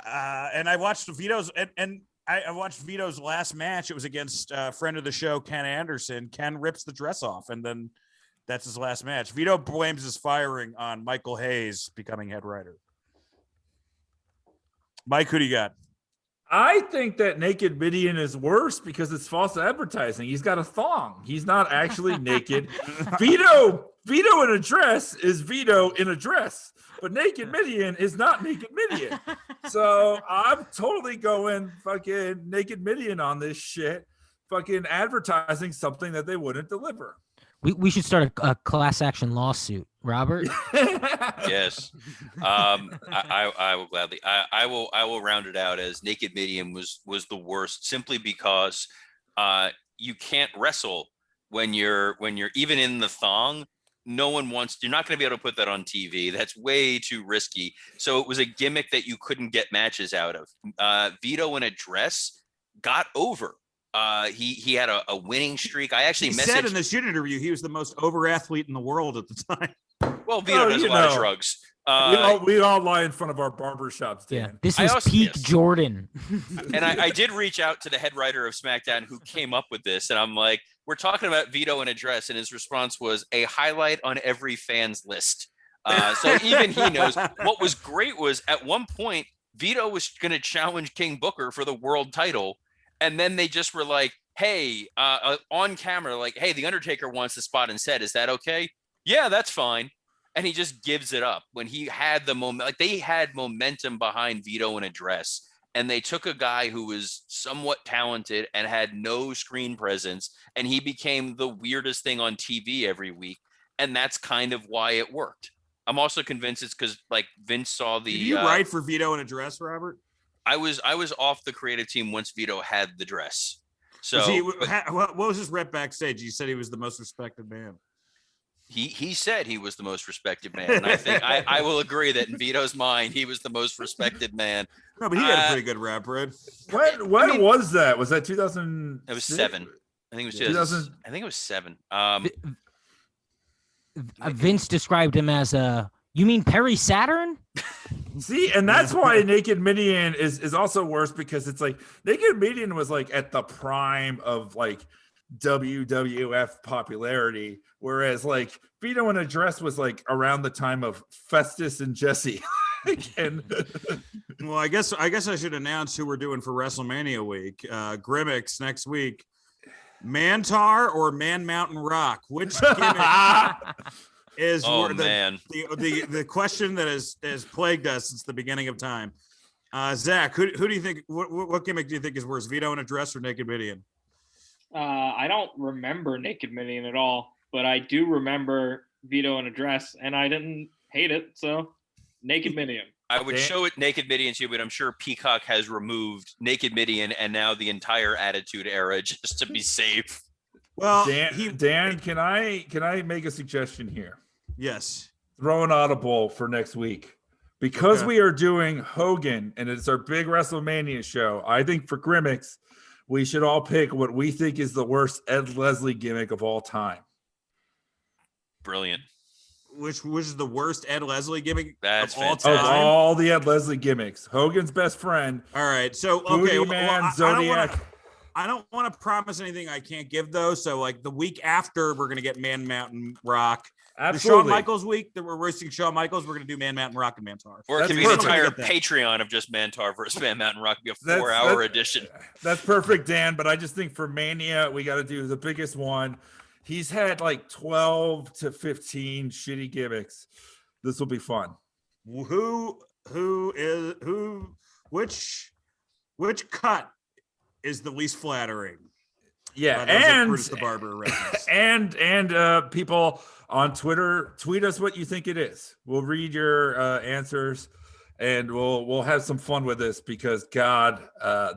S3: And I watched Vito's and I watched Vito's last match. It was against a friend of the show, Ken Anderson. Ken rips the dress off, and then that's his last match. Vito blames his firing on Michael Hayes becoming head writer. Mike, who do you got?
S5: I think that Naked Midian is worse because it's false advertising. He's got a thong. He's not actually naked. Vito in a dress is Vito in a dress, but Naked Midian is not Naked Midian. So I'm totally going fucking Naked Midian on this shit, fucking advertising something that they wouldn't deliver.
S6: We should start a class action lawsuit, Robert.
S7: Yes. I will gladly. I will round it out as Naked Midian was the worst, simply because you can't wrestle when you're even in the thong. No one wants. You're not going to be able to put that on TV. That's way too risky. So it was a gimmick that you couldn't get matches out of. Vito in a dress got over. He had a winning streak. I actually
S3: said in the shoot interview he was the most over athlete in the world at the time.
S7: Well, Vito does a lot of drugs.
S5: We all lie in front of our barbershops, Dan.
S6: Yeah, this was peak Jordan.
S7: And I did reach out to the head writer of SmackDown who came up with this, and I'm like, we're talking about Vito in a dress, and his response was a highlight on every fan's list. So even he knows. What was great was at one point Vito was going to challenge King Booker for the world title. And then they just were like, hey, on camera, like, hey, The Undertaker wants the spot and said, is that okay? Yeah, that's fine. And he just gives it up when he had the moment. Like, they had momentum behind Vito in a dress. And they took a guy who was somewhat talented and had no screen presence. And he became the weirdest thing on TV every week. And that's kind of why it worked. I'm also convinced it's because, like, Vince saw the.
S3: Did you write for Vito in a dress, Robert?
S7: I was off the creative team once Vito had the dress. So
S3: what was his rep backstage? He said he was the most respected man.
S7: He said he was the most respected man. And I think I will agree that in Vito's mind, he was the most respected man.
S3: No, but he had a pretty good rap, right?
S5: When was that? Was that 2000?
S7: It was 7. I think it was 2000. I think it was 7.
S6: Vince described him as you mean Perry Saturn?
S5: See, and that's why Naked Midian is also worse, because it's like Naked Midian was like at the prime of like WWF popularity, whereas like Vito in a dress was like around the time of Festus and Jesse.
S3: Well, I guess I should announce who we're doing for WrestleMania week. Grimmix next week. Mantar or Man Mountain Rock? Which gimmick is the question that has plagued us since the beginning of time? Zach, who do you think? What gimmick do you think is worse, Vito in a dress or Naked Midian?
S10: I don't remember Naked Midian at all, but I do remember Vito in a dress, and I didn't hate it. So, Naked Midian.
S7: I would show it Naked Midian to you, but I'm sure Peacock has removed Naked Midian and now the entire Attitude Era just to be safe.
S3: Well,
S5: Dan, can I make a suggestion here?
S3: Yes.
S5: Throw an audible for next week. Because we are doing Hogan and it's our big WrestleMania show, I think for Grimmix, we should all pick what we think is the worst Ed Leslie gimmick of all time.
S7: Brilliant.
S3: Which is the worst Ed Leslie gimmick
S7: of
S3: all time?
S5: Of all the Ed Leslie gimmicks. Hogan's best friend.
S3: All right. So, okay.
S5: Man, Zodiac.
S3: I don't want to promise anything I can't give though. So like the week after, we're gonna get Man Mountain Rock.
S5: Absolutely.
S3: The Shawn Michaels week that we're roasting Shawn Michaels, we're gonna do Man Mountain Rock and Mantar.
S7: Or it can be an entire Patreon of just Mantar versus Man Mountain Rock. Be a 4-hour edition.
S5: That's perfect, Dan. But I just think for Mania, we got to do the biggest one. He's had like 12 to 15 shitty gimmicks. This will be fun.
S3: Which cut is the least flattering?
S5: Yeah, and Brutus the Barber reference. and people on Twitter, tweet us what you think it is. We'll read your answers, and we'll have some fun with this because God,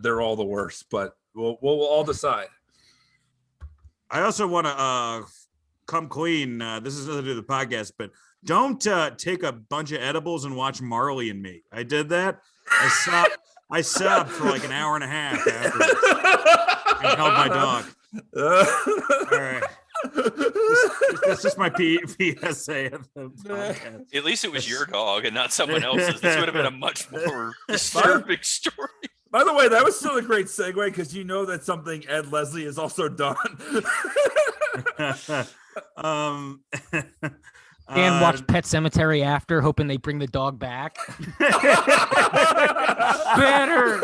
S5: they're all the worst. But we'll all decide.
S3: I also want to come clean. This is nothing to do with the podcast, but don't take a bunch of edibles and watch Marley and Me. I did that. I sobbed for like an hour and a half afterwards. I held my dog. All right. That's just my PSA of the podcast.
S7: At least it was your dog and not someone else's. This would have been a much more disturbing story.
S5: By the way, that was still a great segue because you know that's something Ed Leslie has also done.
S6: Dan watched Pet Cemetery after, hoping they bring the dog back.
S3: Better.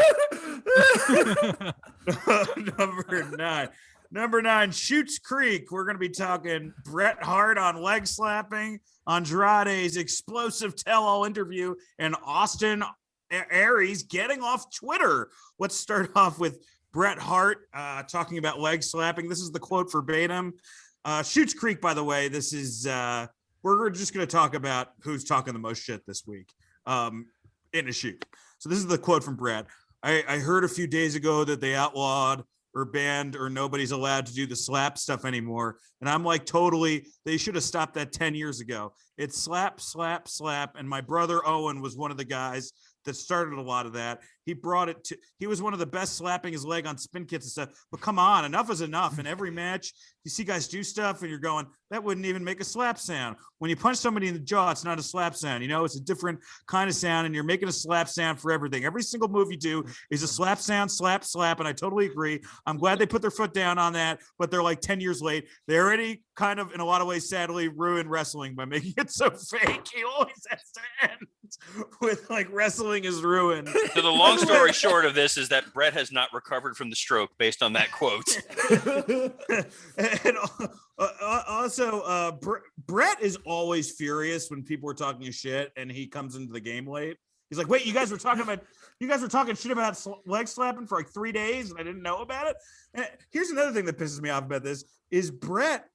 S3: Number nine, Shoots Creek. We're going to be talking Bret Hart on leg slapping, Andrade's explosive tell-all interview, and Austin Aries getting off Twitter. Let's start off with Bret Hart talking about leg slapping. This is the quote verbatim. Shoots Creek, by the way, this is we're just going to talk about who's talking the most shit this week in a shoot. So this is the quote from Bret. I heard a few days ago that they outlawed or banned or nobody's allowed to do the slap stuff anymore. And I'm like, totally, they should have stopped that 10 years ago. It's slap, slap, slap. And my brother Owen was one of the guys that started a lot of that. He brought it to, he was one of the best slapping his leg on spin kits and stuff. But come on, enough is enough. In every match, you see guys do stuff and you're going, that wouldn't even make a slap sound. When you punch somebody in the jaw, it's not a slap sound. You know, it's a different kind of sound and you're making a slap sound for everything. Every single move you do is a slap sound, slap, slap. And I totally agree. I'm glad they put their foot down on that, but they're like 10 years late. They already kind of, in a lot of ways, sadly ruined wrestling by making it so fake. He always has to end with like wrestling is ruined.
S7: So the long story short of this is that Bret has not recovered from the stroke based on that quote.
S3: And also, Bret is always furious when people are talking shit and he comes into the game late. He's like, wait, you guys were talking shit about leg slapping for like 3 days and I didn't know about it. And here's another thing that pisses me off about this is Bret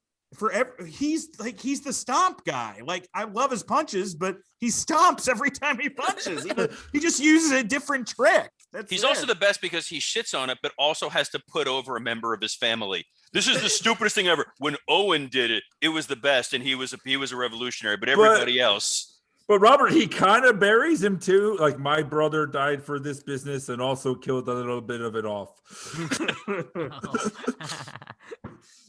S3: he's the stomp guy. Like, I love his punches, but he stomps every time he punches. He just uses a different trick.
S7: He's also the best because he shits on it, but also has to put over a member of his family. This is the stupidest thing ever. When Owen did it, it was the best, and he was a revolutionary. But everybody else.
S5: But Robert, he kind of buries him too. Like, my brother died for this business and also killed a little bit of it off.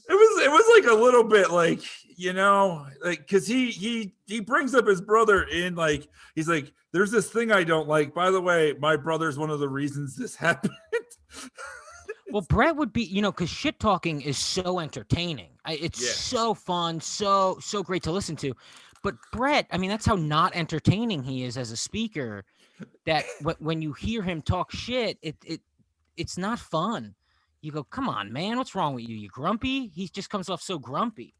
S5: It was like a little bit like, you know, like, because he brings up his brother in, like, he's like, there's this thing I don't like. By the way, my brother's one of the reasons this happened.
S6: Well, Bret would be, you know, because shit talking is so entertaining. It's so fun, so great to listen to. But Bret, I mean, that's how not entertaining he is as a speaker. That when you hear him talk shit, it's not fun. You go, come on, man, what's wrong with you? You grumpy? He just comes off so grumpy.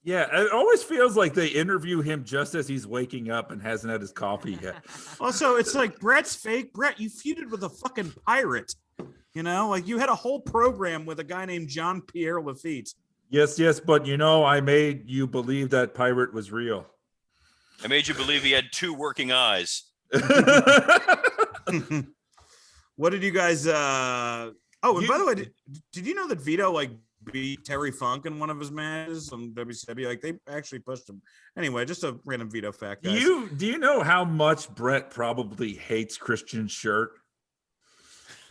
S5: Yeah, it always feels like they interview him just as he's waking up and hasn't had his coffee yet.
S3: Also, it's like Bret's fake. Bret, you feuded with a fucking pirate. You know, like you had a whole program with a guy named Jean-Pierre Lafitte.
S5: Yes, but you know, I made you believe that pirate was real.
S7: I made you believe he had 2 working eyes.
S3: What did you guys Oh, and by the way, did you know that Vito like beat Terry Funk in one of his matches on WCW? Like, they actually pushed him. Anyway, just a random Vito fact, guys.
S5: Do you know how much Bret probably hates Christian's shirt?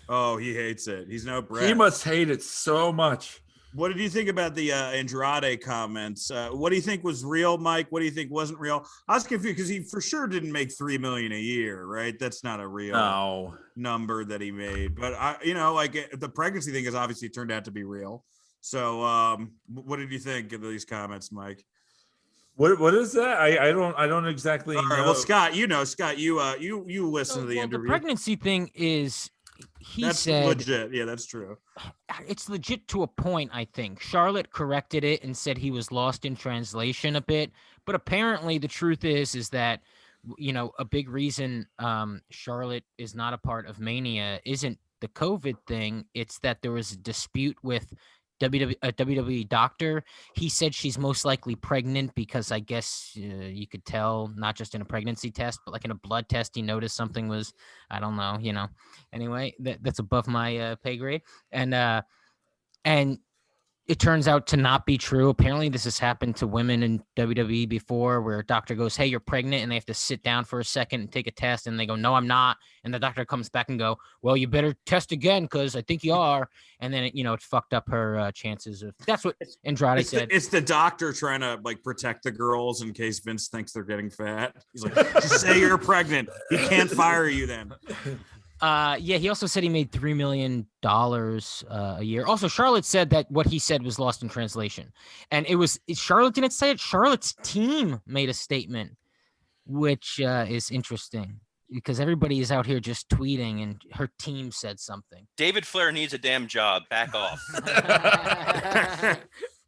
S3: Oh, he hates it. He's no Bret.
S5: He must hate it so much.
S3: What did you think about the Andrade comments? What do you think was real, Mike? What do you think wasn't real? I was confused because he for sure didn't make $3 million a year, right? That's not a real number that he made. But the pregnancy thing has obviously turned out to be real. So, what did you think of these comments, Mike?
S5: What is that? I don't exactly know.
S3: Well, Scott, you listen to the interview.
S6: The pregnancy thing is.
S3: That's
S6: said
S3: legit. Yeah, that's true.
S6: It's legit to a point, I think. Charlotte corrected it and said he was lost in translation a bit. But apparently the truth is that, a big reason Charlotte is not a part of Mania isn't the COVID thing. It's that there was a dispute with a WWE doctor. He said she's most likely pregnant because I guess you could tell, not just in a pregnancy test, but like in a blood test, he noticed something was, I don't know, anyway, that's above my pay grade. And it turns out to not be true. Apparently this has happened to women in WWE before, where a doctor goes, "Hey, you're pregnant," and they have to sit down for a second and take a test, and they go, "No, I'm not." And the doctor comes back and go, "Well, you better test again because I think you are." And then it fucked up her chances of. That's what Andrade said.
S3: It's the doctor trying to protect the girls in case Vince thinks they're getting fat. He's like, "Just say you're pregnant. He can't fire you then."
S6: He also said he made $3 million a year. Also, Charlotte said that what he said was lost in translation. And Charlotte didn't say it. Charlotte's team made a statement, which is interesting because everybody is out here just tweeting and her team said something.
S7: David Flair needs a damn job. Back off.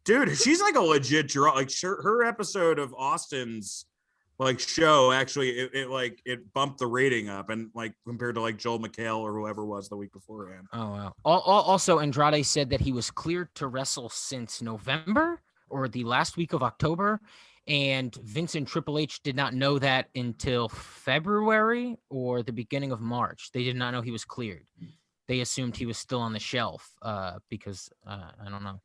S3: Dude, she's like a legit draw. Like her episode of Austin's show actually it bumped the rating up and compared to Joel McHale or whoever was the week beforehand.
S6: Oh wow. Also Andrade said that he was cleared to wrestle since November or the last week of October, and Vince and Triple H did not know that until February or the beginning of March. They did not know he was cleared. They assumed he was still on the shelf because I don't know.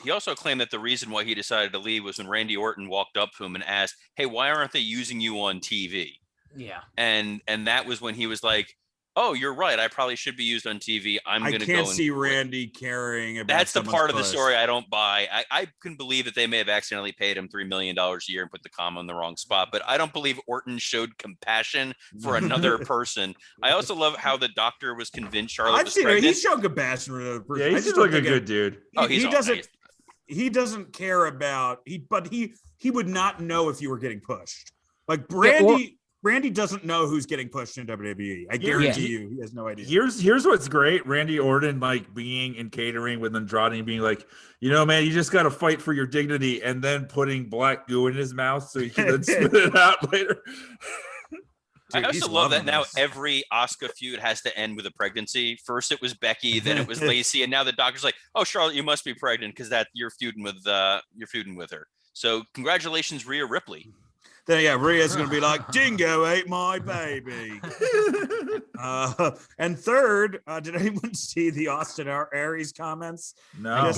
S7: He also claimed that the reason why he decided to leave was when Randy Orton walked up to him and asked, "Hey, why aren't they using you on TV?"
S6: Yeah.
S7: And that was when he was like, "Oh, you're right. I probably should be used on TV. I'm going to go." I can't
S3: see Randy caring about.
S7: That's the part of the story I don't buy. I can believe that they may have accidentally paid him $3 million a year and put the comma in the wrong spot, but I don't believe Orton showed compassion for another person. I also love how the doctor was convinced Charlotte was pregnant.
S3: He's showing compassion for another person.
S5: Yeah, he's like a good dude.
S3: He doesn't care about but he would not know if you were getting pushed. Randy doesn't know who's getting pushed in WWE. I guarantee you, he has no idea.
S5: Here's what's great: Randy Orton being in catering with Andrade and being like, man, you just got to fight for your dignity, and then putting black goo in his mouth so he can then spit it out later.
S7: Dude, I also love that now every Asuka feud has to end with a pregnancy. First it was Becky, then it was Lacey, and now the doctor's like, "Oh, Charlotte, you must be pregnant because you're feuding with her." So congratulations, Rhea Ripley.
S3: Then Rhea's gonna be like, "Dingo ate my baby." And third, did anyone see the Austin Aries comments?
S5: No.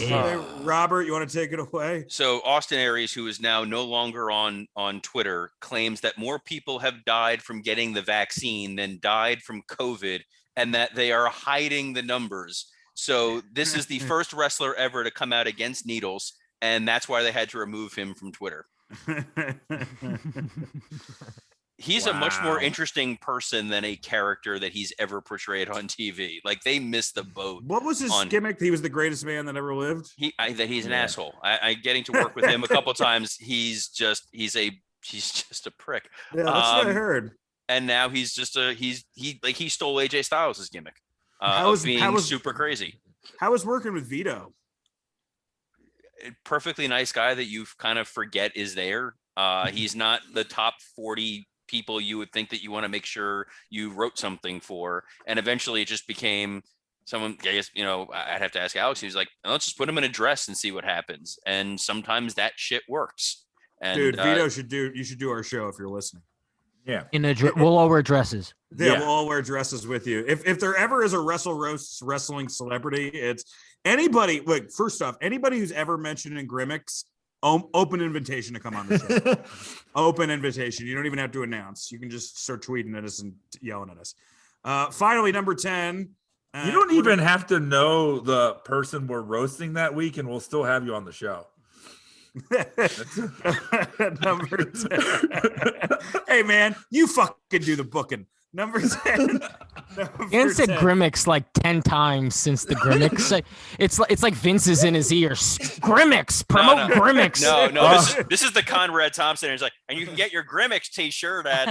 S3: Robert, you want to take it away?
S7: So Austin Aries, who is now no longer on Twitter, claims that more people have died from getting the vaccine than died from COVID, and that they are hiding the numbers. So this is the first wrestler ever to come out against needles, and that's why they had to remove him from Twitter. He's a much more interesting person than a character that he's ever portrayed on TV. They missed the boat.
S3: What was his gimmick? He was the greatest man that ever lived.
S7: That he's an asshole. I getting to work with him a couple times. He's just a prick.
S3: Yeah, that's what I heard.
S7: And now he's just he stole AJ Styles' gimmick. Being super crazy.
S3: How was working with Vito?
S7: Perfectly nice guy that you kind of forget is there. He's not the top 40 people you would think that you want to make sure you wrote something for. And eventually it just became someone, I guess, I'd have to ask Alex. He was like, "Let's just put him in a dress and see what happens." And sometimes that shit works. And
S3: dude, Vito you should do our show if you're listening.
S5: Yeah.
S6: We'll all wear dresses.
S3: Yeah, we'll all wear dresses with you. If there ever is a WrestleRoasts wrestling celebrity, it's anybody. Look, first off, anybody who's ever mentioned in Grimmicks, open invitation to come on the show. Open invitation. You don't even have to announce. You can just start tweeting at us and yelling at us. Finally, number 10,
S5: You don't even have to know the person we're roasting that week, and we'll still have you on the show.
S3: Number 10. Hey, man, you fucking do the booking. Number 10.
S6: Dan said Grimmix like 10 times since the Grimmix. It's like Vince is in his ears. Grimmix, promote Grimmix.
S7: No. This is the Conrad Thompson. It's like, and you can get your Grimmix t-shirt at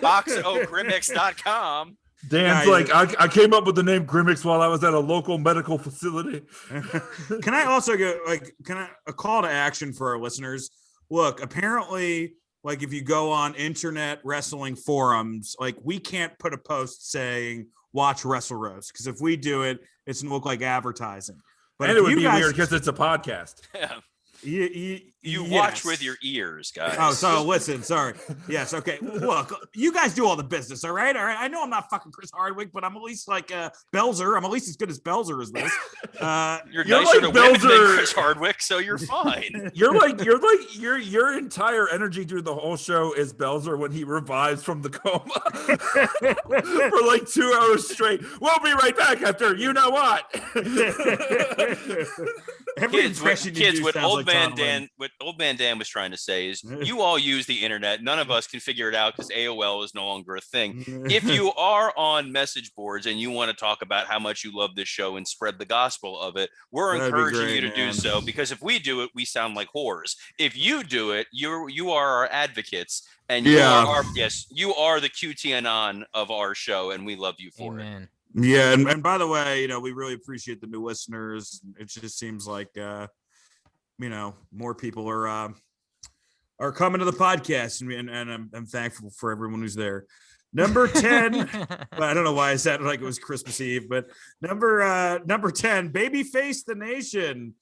S7: boxofgrimmix.com.
S5: Dan's I came up with the name Grimmix while I was at a local medical facility.
S3: Can I also go a call to action for our listeners? Look, apparently, like if you go on internet wrestling forums, like we can't put a post saying watch WrestleRoasts, because if we do it, it's gonna look like advertising. But
S5: and it would be weird because it's a podcast.
S7: Yeah.
S3: You
S7: watch with your ears, guys.
S3: Oh, so listen, sorry. Yes, okay. Look, you guys do all the business, all right? All right. I know I'm not fucking Chris Hardwick, but I'm at least like Belzer. I'm at least as good as Belzer as this.
S7: You're nicer to women than Chris Hardwick, so you're fine.
S5: Your entire energy through the whole show is Belzer when he revives from the coma for like 2 hours straight. We'll be right back after you know what.
S7: Kids, what old man Dan was trying to say is you all use the internet. None of us can figure it out because AOL is no longer a thing. If you are on message boards and you want to talk about how much you love this show and spread the gospel of it, we're encouraging you to do so, because if we do it, we sound like whores. If you do it, you are our advocates, and you are the QTNon of our show, and we love you for it.
S3: Yeah, and by the way, we really appreciate the new listeners. It just seems like more people are coming to the podcast, and I'm thankful for everyone who's there. Number 10, I don't know why I said it like it was Christmas Eve, but number 10, Babyface the Nation.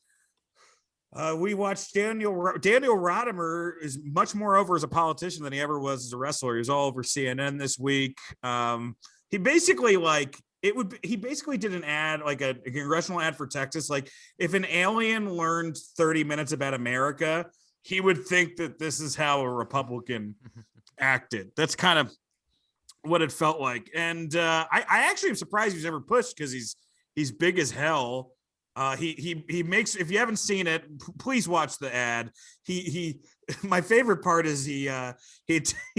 S3: We watched Daniel Rodimer is much more over as a politician than he ever was as a wrestler. He was all over CNN this week. He basically did an ad, like a congressional ad for Texas. Like if an alien learned 30 minutes about America, he would think that this is how a Republican acted. That's kind of what it felt like. And I actually am surprised he's ever pushed, because he's big as hell. He makes, if you haven't seen it, please watch the ad. My favorite part is he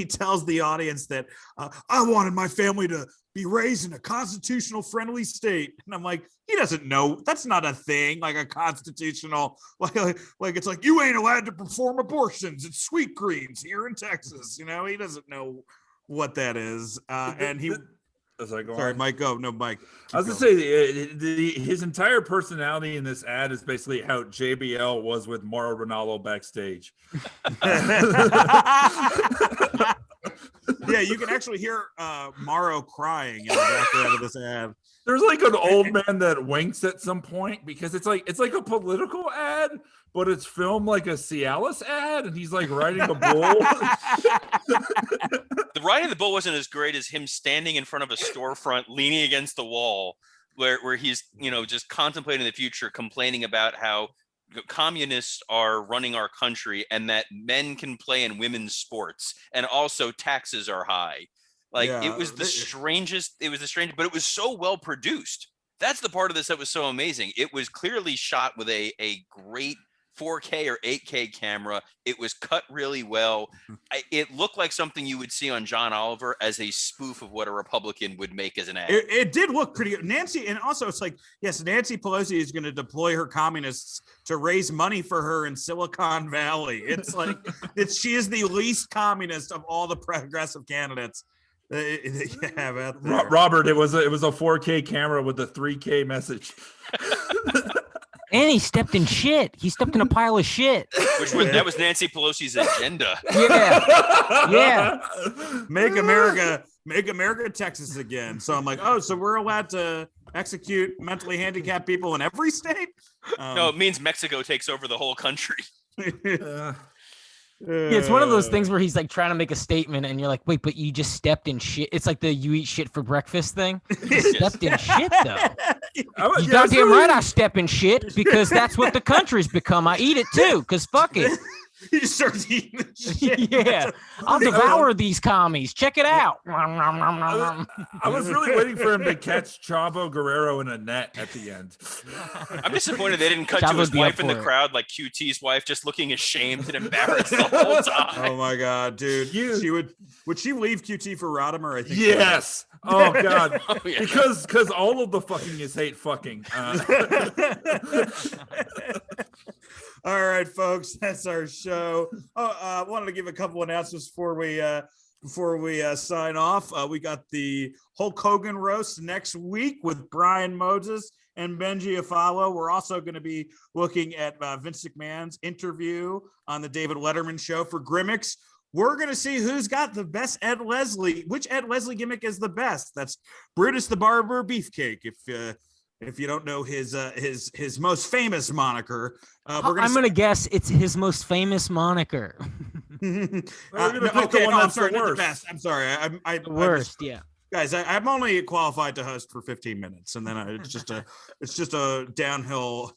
S3: tells the audience that I wanted my family to be raised in a constitutional friendly state. And I'm like, he doesn't know. That's not a thing, like a constitutional, like it's like, you ain't allowed to perform abortions at Sweet Greens here in Texas. He doesn't know what that is. And he, sorry, Mike, go. No, Mike.
S5: I was going to say his entire personality in this ad is basically how JBL was with Mauro Ranallo backstage.
S3: Yeah, you can actually hear Mauro crying in the background of this ad.
S5: There's like an old man that winks at some point, because it's like a political ad, but it's filmed like a Cialis ad, and he's like riding a bull.
S7: The riding the bull wasn't as great as him standing in front of a storefront, leaning against the wall, where he's just contemplating the future, complaining about how communists are running our country and that men can play in women's sports, and also taxes are high. It was the strangest, but it was so well produced. That's the part of this that was so amazing. It was clearly shot with a great 4K or 8K camera. It was cut really well. It looked like something you would see on John Oliver as a spoof of what a Republican would make as an ad.
S3: It did look pretty good. Nancy, and also it's like, yes, Nancy Pelosi is going to deploy her communists to raise money for her in Silicon Valley. It's like she is the least communist of all the progressive candidates.
S5: Robert, it was a 4K camera with a 3K message.
S6: And he stepped in shit. He stepped in a pile of shit.
S7: That was Nancy Pelosi's agenda.
S6: Yeah.
S3: Make America Texas again. So I'm like, so we're allowed to execute mentally handicapped people in every state?
S7: No, it means Mexico takes over the whole country.
S6: Yeah, it's one of those things where he's like trying to make a statement, and you're like, wait, but you just stepped in shit. It's like the you eat shit for breakfast thing. You stepped in shit, though. You goddamn right I step in shit, because that's what the country's become. I eat it too, because fuck it.
S3: He just starts eating the shit.
S6: Yeah, I'll devour these commies. Check it out.
S5: I was really waiting for him to catch Chavo Guerrero in a net at the end.
S7: I'm disappointed they didn't cut
S6: Chavo
S7: to his
S6: would be up
S7: wife in the
S6: for it.
S7: crowd, like QT's wife, just looking ashamed and embarrassed the whole time.
S3: Oh my god, dude! She would she leave QT for Rodimer? I think.
S5: Yes. Oh god.
S7: Oh, yeah.
S5: Because all of the fucking is hate fucking.
S3: All right, folks, that's our show. I wanted to give a couple announcements before we sign off. We got the Hulk Hogan roast next week with Brian Moses and Benji Afalo. We're also going to be looking at Vince McMahon's interview on the David Letterman show for Grimmicks. We're going to see who's got the best Ed Leslie. Which Ed Leslie gimmick is the best? That's Brutus the Barber Beefcake. If you don't know his most famous moniker,
S6: I'm gonna guess it's his most famous moniker.
S3: I'm
S5: sorry,
S3: not the best. I'm sorry.
S6: The worst, yeah.
S3: Guys, I'm only qualified to host for 15 minutes, and then it's just a downhill.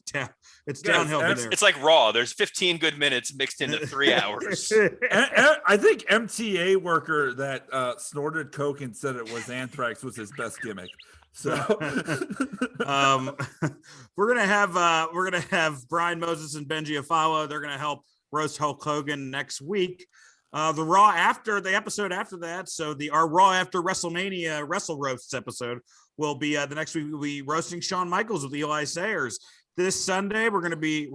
S3: It's downhill from there.
S7: It's like Raw. There's 15 good minutes mixed into 3 hours.
S5: I think MTA worker that snorted coke and said it was anthrax was his best gimmick. So
S3: we're gonna have Brian Moses and Benji Afalo. They're gonna help roast Hulk Hogan next week. The episode after that, so our Raw after WrestleMania WrestleRoasts episode will be the next week. We'll be roasting Shawn Michaels with Eli Sayers. This Sunday, we're gonna be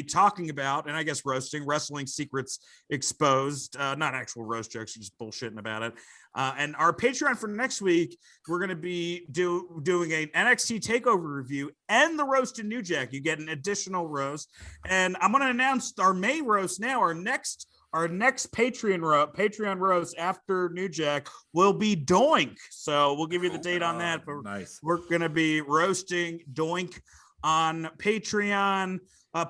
S3: talking about, and I guess roasting, Wrestling Secrets Exposed. Not actual roast jokes, just bullshitting about it. And our Patreon for next week, we're going to be doing an NXT TakeOver review and the roast in New Jack. You get an additional roast, and I'm going to announce our May roast now. Our next Patreon roast after New Jack will be Doink. So we'll give you the date on that. But
S5: nice.
S3: We're going to be roasting Doink on Patreon.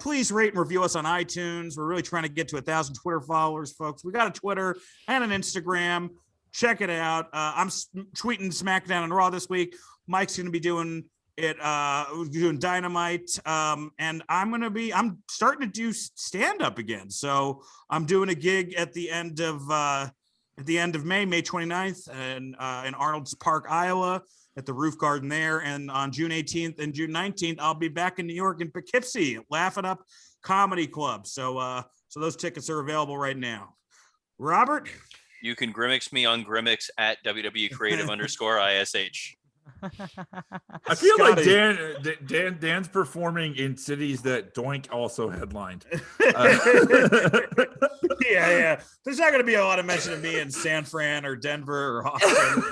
S3: Please rate and review us on iTunes. We're really trying to get to 1,000 Twitter followers, folks. We got a Twitter and an Instagram. Check it out. I'm tweeting SmackDown and Raw this week. Mike's going to be doing it, doing Dynamite. And I'm starting to do stand-up again. So I'm doing a gig at the end of May 29th, and in Arnold's Park, Iowa, at the Roof Garden there. And on June 18th and June 19th, I'll be back in New York in Poughkeepsie, Laugh It Up Comedy Club. So those tickets are available right now. Robert?
S7: You can Grimmix me on Grimmix at WWEcreative_ISH.
S5: I feel like Dan's performing in cities that Doink also headlined.
S3: Yeah. There's not going to be a lot of mention of me in San Fran or Denver or Austin.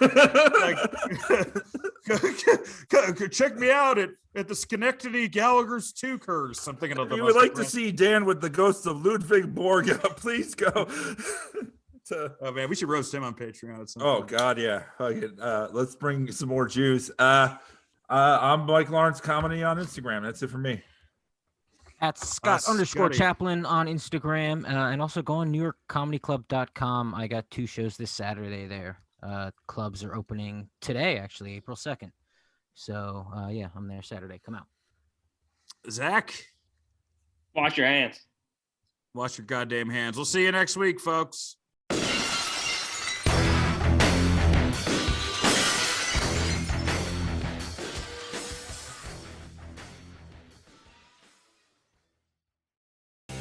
S3: Check me out at the Schenectady Gallagher's 2 Curse. I'm thinking of the.
S5: We would like to see Dan with the ghosts of Ludwig Borga. Please go.
S3: Oh man, we should roast him on Patreon.
S5: Oh god, yeah. Okay, let's bring some more Jews. I'm Mike Lawrence Comedy on Instagram. That's it for me.
S6: At Scott_Chaplin on Instagram, and also go on NewYorkComedyClub.com. I got 2 shows this Saturday there. Clubs are opening today, actually, April 2nd. So yeah, I'm there Saturday. Come out.
S3: Zach,
S10: Wash your hands.
S3: Wash your goddamn hands. We'll see you next week, folks.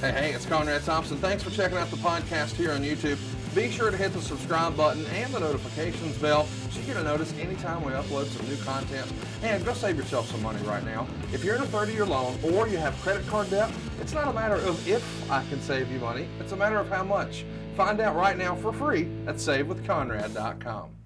S8: Hey, it's Conrad Thompson. Thanks for checking out the podcast here on YouTube. Be sure to hit the subscribe button and the notifications bell so you get a notice anytime we upload some new content. And go save yourself some money right now. If you're in a 30-year loan or you have credit card debt, it's not a matter of if I can save you money. It's a matter of how much. Find out right now for free at SaveWithConrad.com.